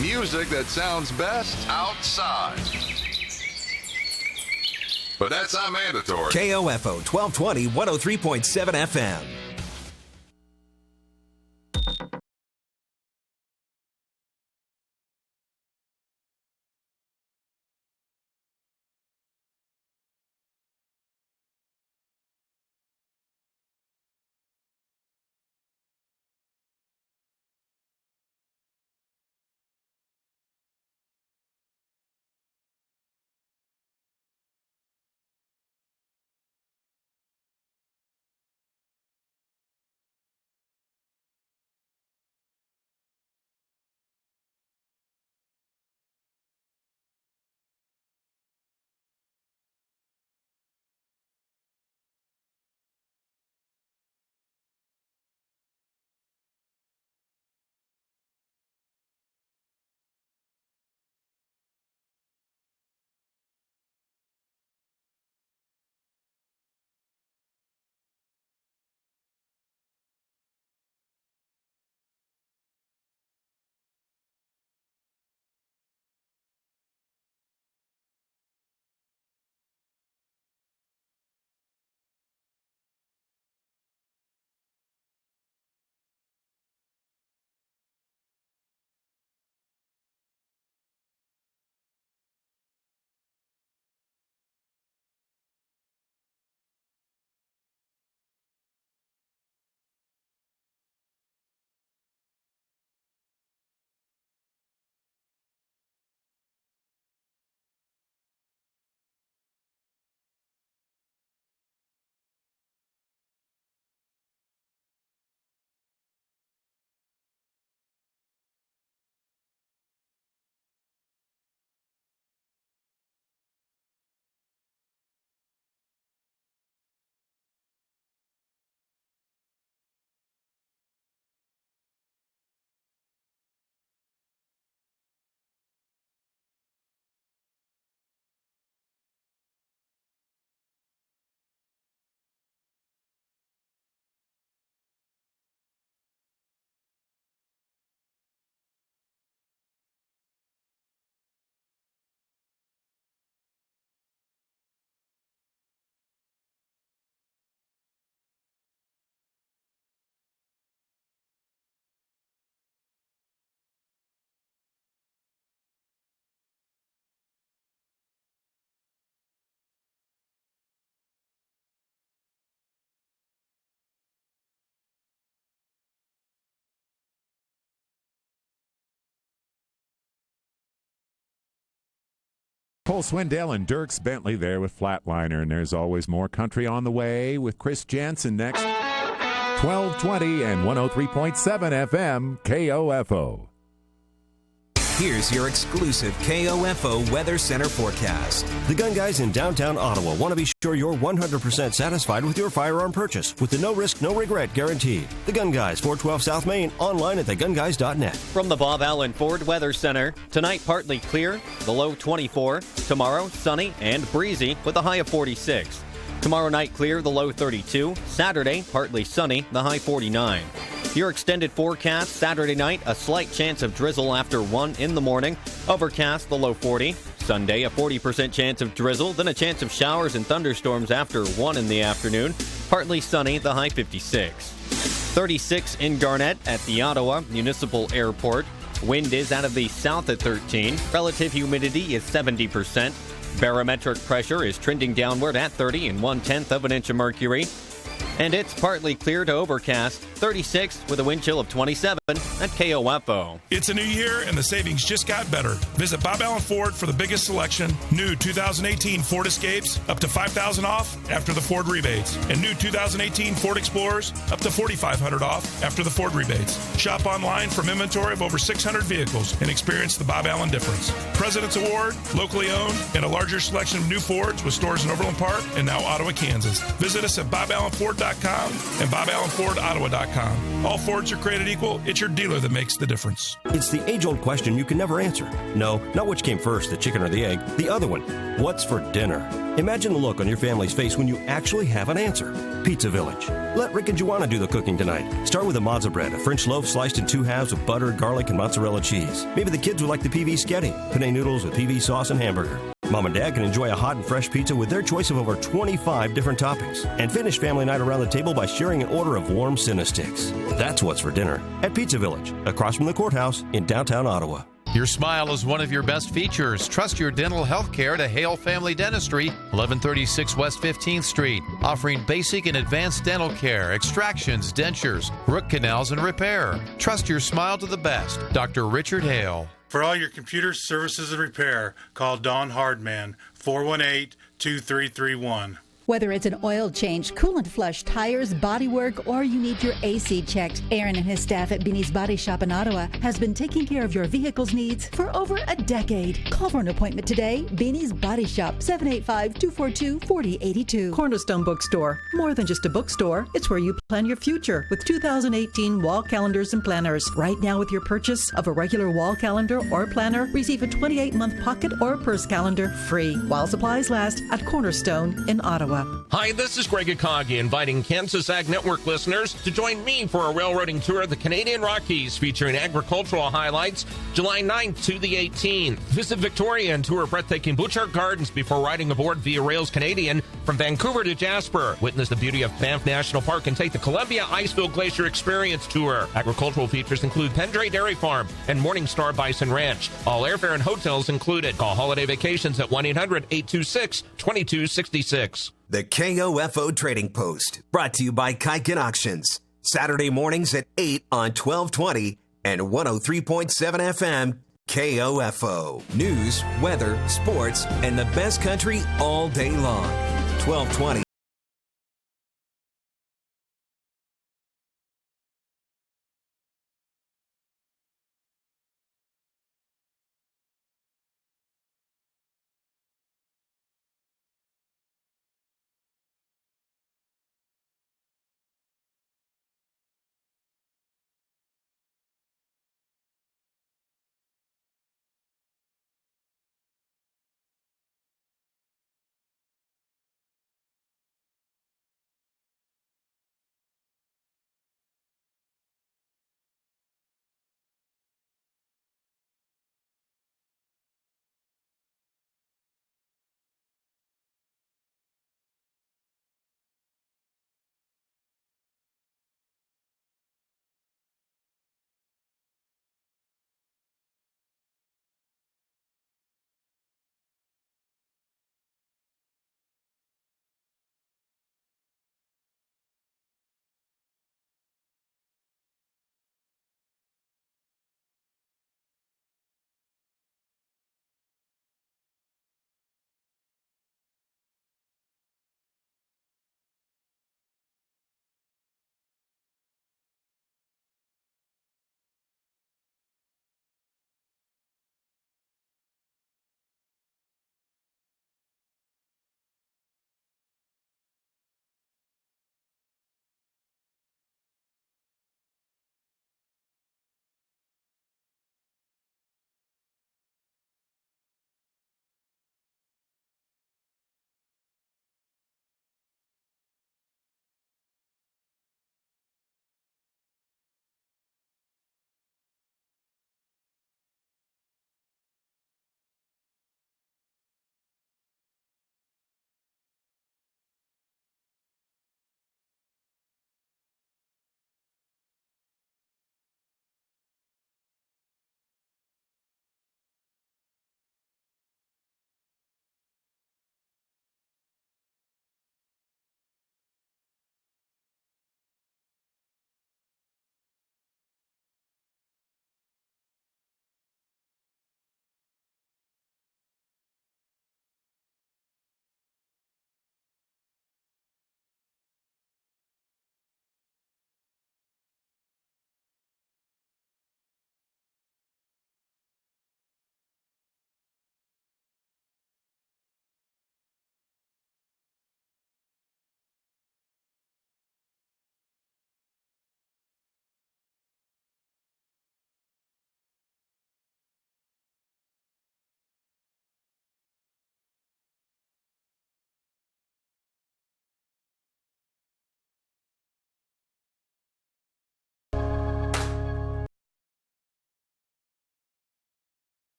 S1: Music that sounds best outside. But that's not mandatory.
S16: KOFO 1220, 103.7 FM.
S12: Cole Swindell and Dierks Bentley there with Flatliner, and there's always more country on the way with Chris Jansen next. 1220 and 103.7 FM KOFO.
S16: Here's your exclusive KOFO Weather Center forecast.
S4: The gun guys in downtown Ottawa want to be sure you're 100% satisfied with your firearm purchase with the no risk, no regret guaranteed. The Gun Guys, 412 South Main, online at thegunguys.net.
S27: From the Bob Allen Ford Weather Center, tonight partly clear, the low 24. Tomorrow, sunny and breezy with a high of 46. Tomorrow night clear, the low 32. Saturday, partly sunny, the high 49. Your extended forecast, Saturday night, a slight chance of drizzle after 1 in the morning. Overcast, the low 40. Sunday, a 40% chance of drizzle, then a chance of showers and thunderstorms after 1 in the afternoon. Partly sunny, the high 56. 36 in Garnett at the Ottawa Municipal Airport. Wind is out of the south at 13. Relative humidity is 70%. Barometric pressure is trending downward at 30 and 1/10 of an inch of mercury. And it's partly clear to overcast, 36 with a wind chill of 27 at KOFO.
S14: It's a new year and the savings just got better. Visit Bob Allen Ford for the biggest selection. New 2018 Ford Escapes up to $5,000 off after the Ford rebates. And new 2018 Ford Explorers up to $4,500 off after the Ford rebates. Shop online from inventory of over 600 vehicles and experience the Bob Allen difference. President's Award, locally owned, and a larger selection of new Fords with stores in Overland Park and now Ottawa, Kansas. Visit us at BobAllenFord.com FordLoveYou.com and BobAllenFordOttawa.com. All Fords are created equal. It's your dealer that makes the difference.
S4: It's the age-old question you can never answer. No, not which came first, the chicken or the egg. The other one, what's for dinner? Imagine the look on your family's face when you actually have an answer. Pizza Village. Let Rick and Joanna do the cooking tonight. Start with a mozza bread, a French loaf sliced in 2 halves with butter, garlic, and mozzarella cheese. Maybe the kids would like the PV sketty, penne noodles with PV sauce and hamburger. Mom and Dad can enjoy a hot and fresh pizza with their choice of over 25 different toppings. And finish family night around the table by sharing an order of warm Cinnasticks. That's what's for dinner at Pizza Village, across from the courthouse in downtown Ottawa.
S17: Your smile is one of your best features. Trust your dental health care to Hale Family Dentistry, 1136 West 15th Street, offering basic and advanced dental care, extractions, dentures, root canals, and repair. Trust your smile to the best. Dr. Richard Hale.
S18: For all your computer services and repair, call Don Hardman, 418-2331.
S19: Whether it's an oil change, coolant flush, tires, bodywork, or you need your AC checked, Aaron and his staff at Beanie's Body Shop in Ottawa has been taking care of your vehicle's needs for over a decade. Call for an appointment today. Beanie's Body Shop, 785-242-4082.
S21: Cornerstone Bookstore. More than just a bookstore, it's where you plan your future with 2018 wall calendars and planners. Right now, with your purchase of a regular wall calendar or planner, receive a 28-month pocket or purse calendar free while supplies last at Cornerstone in Ottawa.
S24: Hi, this is Greg Akagi, inviting Kansas Ag Network listeners to join me for a railroading tour of the Canadian Rockies featuring agricultural highlights July 9th to the 18th. Visit Victoria and tour breathtaking Butchart Gardens before riding aboard Via Rails Canadian from Vancouver to Jasper. Witness the beauty of Banff National Park and take the Columbia Iceville Glacier Experience Tour. Agricultural features include Pendray Dairy Farm and Morningstar Bison Ranch. All airfare and hotels included. Call Holiday Vacations at 1-800-826-2266.
S16: The KOFO Trading Post, brought to you by Kiken Auctions. Saturday mornings at 8 on 1220 and 103.7 FM, KOFO. News, weather, sports, and the best country all day long. 1220.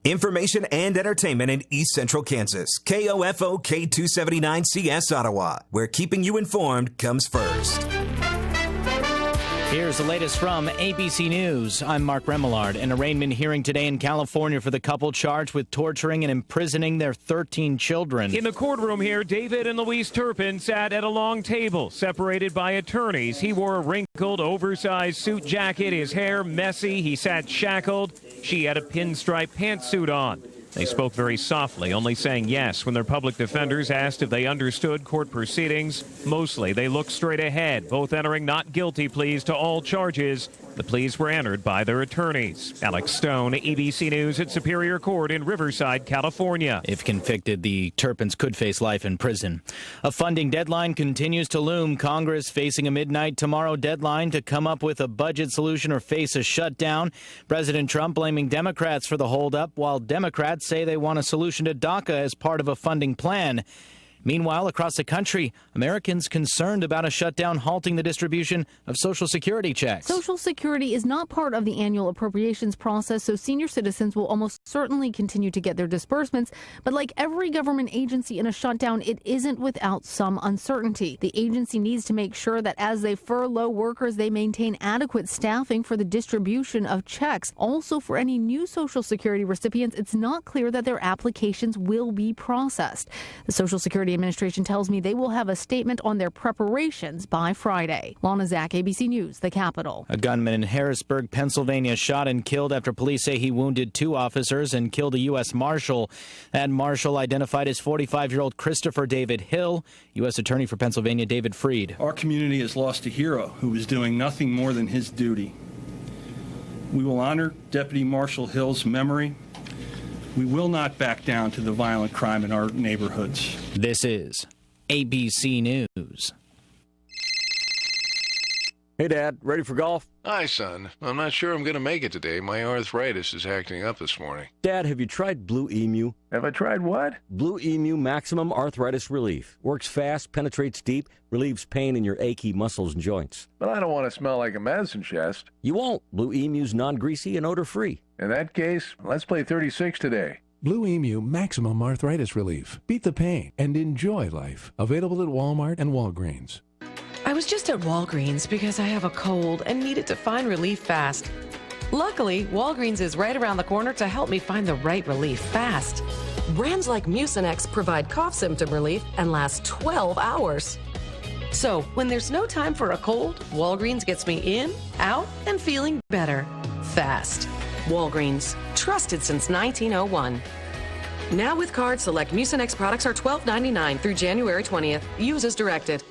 S16: Information and entertainment in East Central Kansas. KOFO K279CS Ottawa, where keeping you informed comes first.
S2: Here's the latest from ABC News. I'm Mark Remillard. An arraignment hearing today in California for the couple charged with torturing and imprisoning their 13 children.
S3: In the courtroom here, David and Louise Turpin sat at a long table, separated by attorneys. He wore a wrinkled, oversized suit jacket, his hair messy. He sat shackled. She had a pinstripe pantsuit on. They spoke very softly, only saying yes when their public defenders asked if they understood court proceedings. Mostly, they looked straight ahead, both entering not guilty pleas to all charges. The pleas were entered by their attorneys. Alex Stone, ABC News at Superior Court in Riverside, California.
S2: If convicted, the Turpins could face life in prison. A funding deadline continues to loom. Congress facing a midnight tomorrow deadline to come up with a budget solution or face a shutdown. President Trump blaming Democrats for the holdup, while Democrats say they want a solution to DACA as part of a funding plan. Meanwhile, across the country, Americans concerned about a shutdown halting the distribution of Social Security checks.
S5: Social Security is not part of the annual appropriations process, so senior citizens will almost certainly continue to get their disbursements. But like every government agency in a shutdown, it isn't without some uncertainty. The agency needs to make sure that as they furlough workers, they maintain adequate staffing for the distribution of checks. Also, for any new Social Security recipients, it's not clear that their applications will be processed. The Social Security Administration tells me they will have a statement on their preparations by Friday. Lana Zach, ABC News, the Capitol.
S2: A gunman in Harrisburg, Pennsylvania, shot and killed after police say he wounded 2 officers and killed a U.S. Marshal. That Marshal identified as 45-year-old Christopher David Hill. U.S. Attorney for Pennsylvania, David Freed.
S6: Our community has lost a hero who was doing nothing more than his duty. We will honor Deputy Marshal Hill's memory. We will not back down to the violent crime in our neighborhoods.
S2: This is ABC News.
S15: Hey, Dad, ready for golf?
S25: Hi, son. I'm not sure I'm going to make it today. My arthritis is acting up this morning.
S15: Dad, have you tried Blue Emu?
S25: Have I tried what?
S15: Blue Emu Maximum Arthritis Relief. Works fast, penetrates deep, relieves pain in your achy muscles and joints.
S25: But I don't want to smell like a medicine chest.
S15: You won't. Blue Emu's non-greasy and odor-free.
S25: In that case, let's play 36 today.
S26: Blue Emu Maximum Arthritis Relief. Beat the pain and enjoy life. Available at Walmart and Walgreens.
S28: I was just at Walgreens because I have a cold and needed to find relief fast. Luckily, Walgreens is right around the corner to help me find the right relief fast. Brands like Mucinex provide cough symptom relief and last 12 hours. So, when there's no time for a cold, Walgreens gets me in, out, and feeling better. Fast. Walgreens. Trusted since 1901. Now with cards, select Mucinex products are $12.99 through January 20th. Use as directed.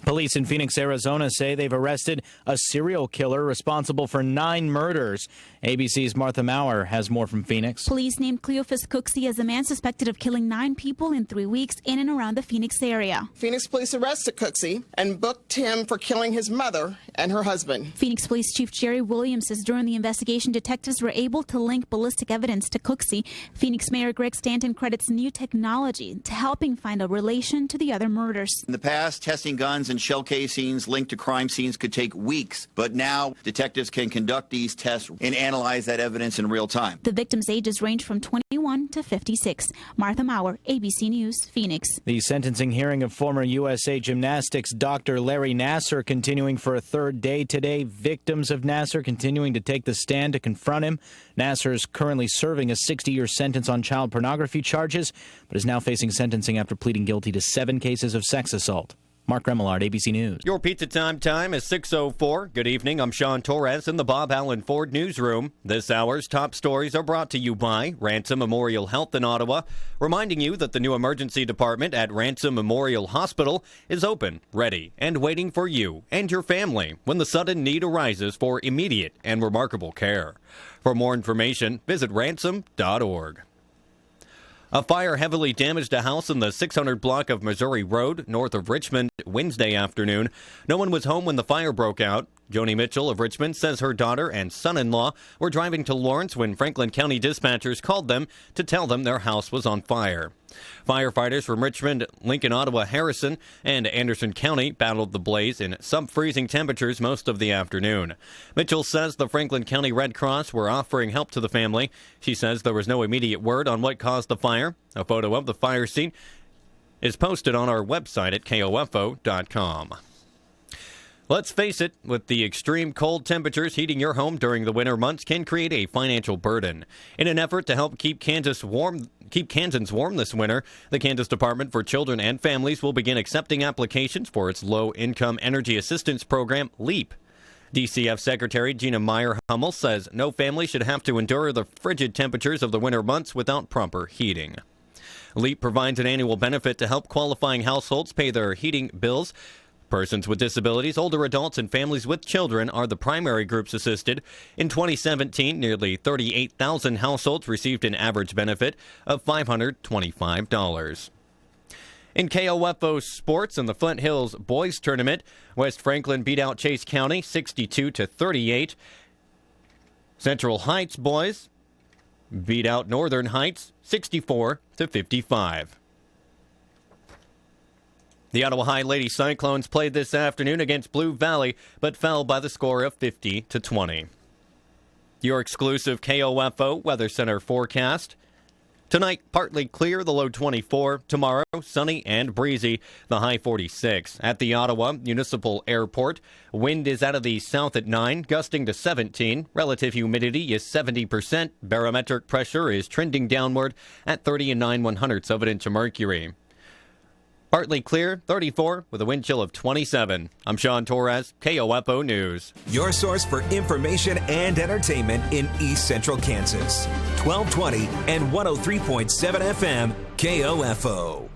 S2: Police in Phoenix, Arizona say they've arrested a serial killer responsible for 9 murders. ABC's Martha Maurer has more from Phoenix.
S29: Police named Cleophas Cooksey as a man suspected of killing 9 people in 3 weeks in and around the Phoenix area.
S30: Phoenix police arrested Cooksey and booked him for killing his mother and her husband.
S29: Phoenix Police Chief Jerry Williams says during the investigation, detectives were able to link ballistic evidence to Cooksey. Phoenix Mayor Greg Stanton credits new technology to helping find a relation to the other murders.
S31: In the past, testing guns and shell casings linked to crime scenes could take weeks, but now detectives can conduct these tests and analyze that evidence in real time.
S29: The victims' ages range from 21 to 56. Martha Maurer, ABC News, Phoenix.
S2: The sentencing hearing of former USA Gymnastics Dr. Larry Nassar continuing for a 3rd day today. Victims of Nassar continuing to take the stand to confront him. Nassar is currently serving a 60-year sentence on child pornography charges, but is now facing sentencing after pleading guilty to 7 cases of sex assault. Mark Remillard, ABC News.
S27: Your pizza time is 6:04. Good evening. I'm Sean Torres in the Bob Allen Ford newsroom. This hour's top stories are brought to you by Ransom Memorial Health in Ottawa, reminding you that the new emergency department at Ransom Memorial Hospital is open, ready, and waiting for you and your family when the sudden need arises for immediate and remarkable care. For more information, visit ransom.org. A fire heavily damaged a house in the 600 block of Missouri Road, north of Richmond, Wednesday afternoon. No one was home when the fire broke out. Joni Mitchell of Richmond says her daughter and son-in-law were driving to Lawrence when Franklin County dispatchers called them to tell them their house was on fire. Firefighters from Richmond, Lincoln, Ottawa, Harrison, and Anderson County battled the blaze in sub-freezing temperatures most of the afternoon. Mitchell says the Franklin County Red Cross were offering help to the family. She says there was no immediate word on what caused the fire. A photo of the fire scene is posted on our website at KOFO.com. Let's face it, with the extreme cold temperatures, heating your home during the winter months can create a financial burden. In an effort to help keep Kansans warm this winter, the Kansas Department for Children and Families will begin accepting applications for its low-income energy assistance program, LEAP. DCF Secretary Gina Meyer-Hummel says no family should have to endure the frigid temperatures of the winter months without proper heating. LEAP provides an annual benefit to help qualifying households pay their heating bills. Persons with disabilities, older adults, and families with children are the primary groups assisted. In 2017, nearly 38,000 households received an average benefit of $525. In KOFO sports in the Flint Hills Boys Tournament, West Franklin beat out Chase County 62-38. Central Heights boys beat out Northern Heights 64-55. The Ottawa High Lady Cyclones played this afternoon against Blue Valley, but fell by the score of 50-20. Your exclusive KOFO Weather Center forecast. Tonight, partly clear, the low 24. Tomorrow, sunny and breezy, the high 46. At the Ottawa Municipal Airport, wind is out of the south at 9, gusting to 17. Relative humidity is 70%. Barometric pressure is trending downward at 30 and 9/100ths of an inch of mercury. Partly clear, 34, with a wind chill of 27. I'm Sean Torres, KOFO News.
S16: Your source for information and entertainment in East Central Kansas. 1220 and 103.7 FM, KOFO.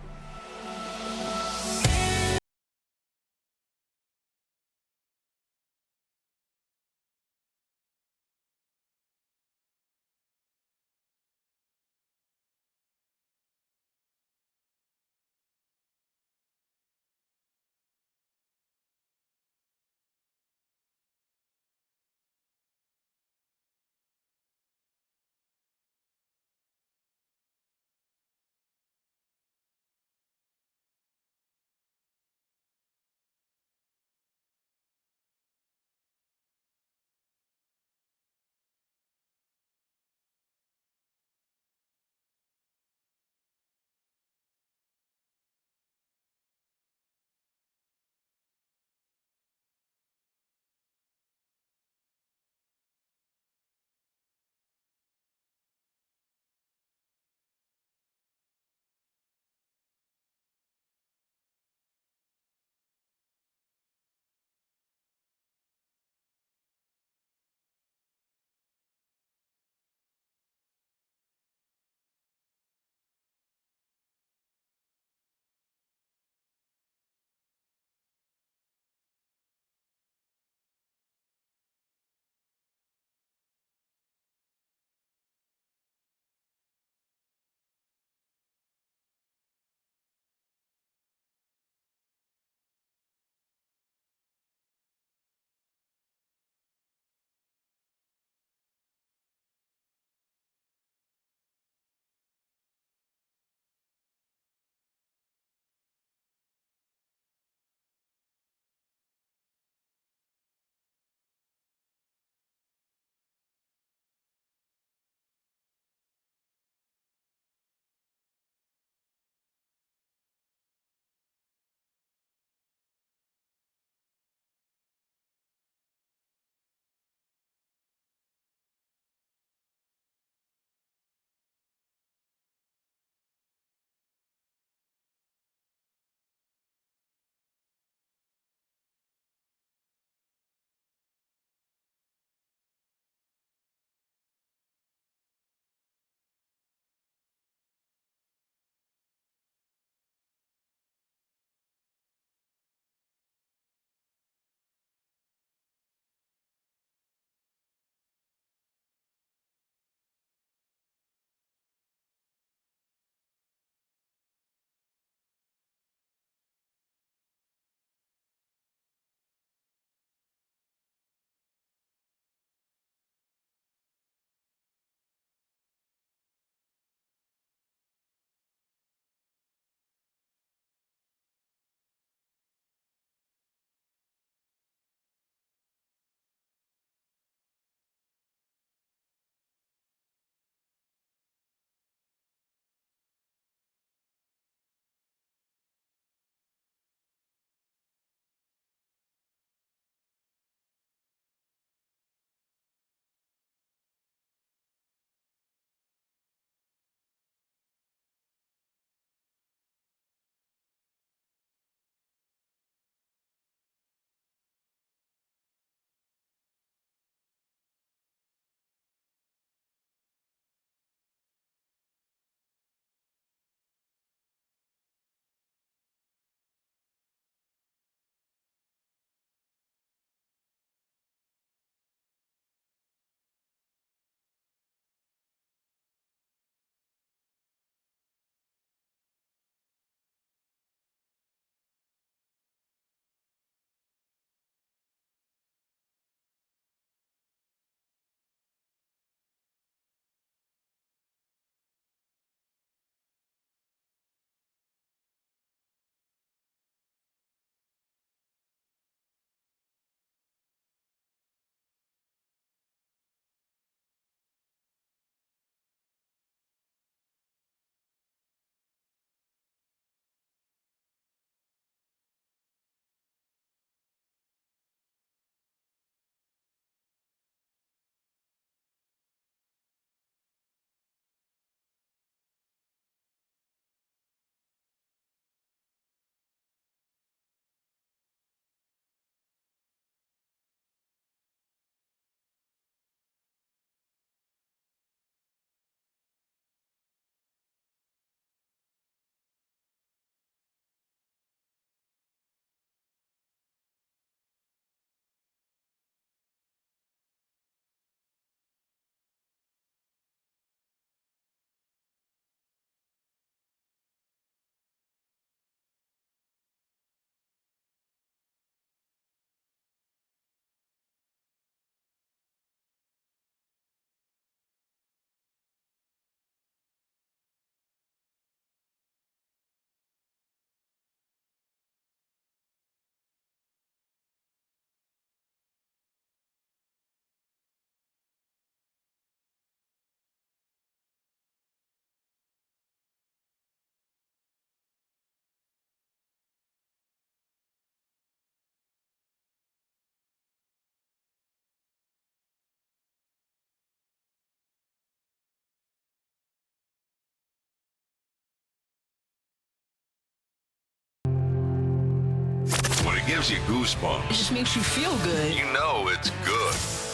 S1: gives you goosebumps.
S7: It just makes you feel good.
S1: You know it's good.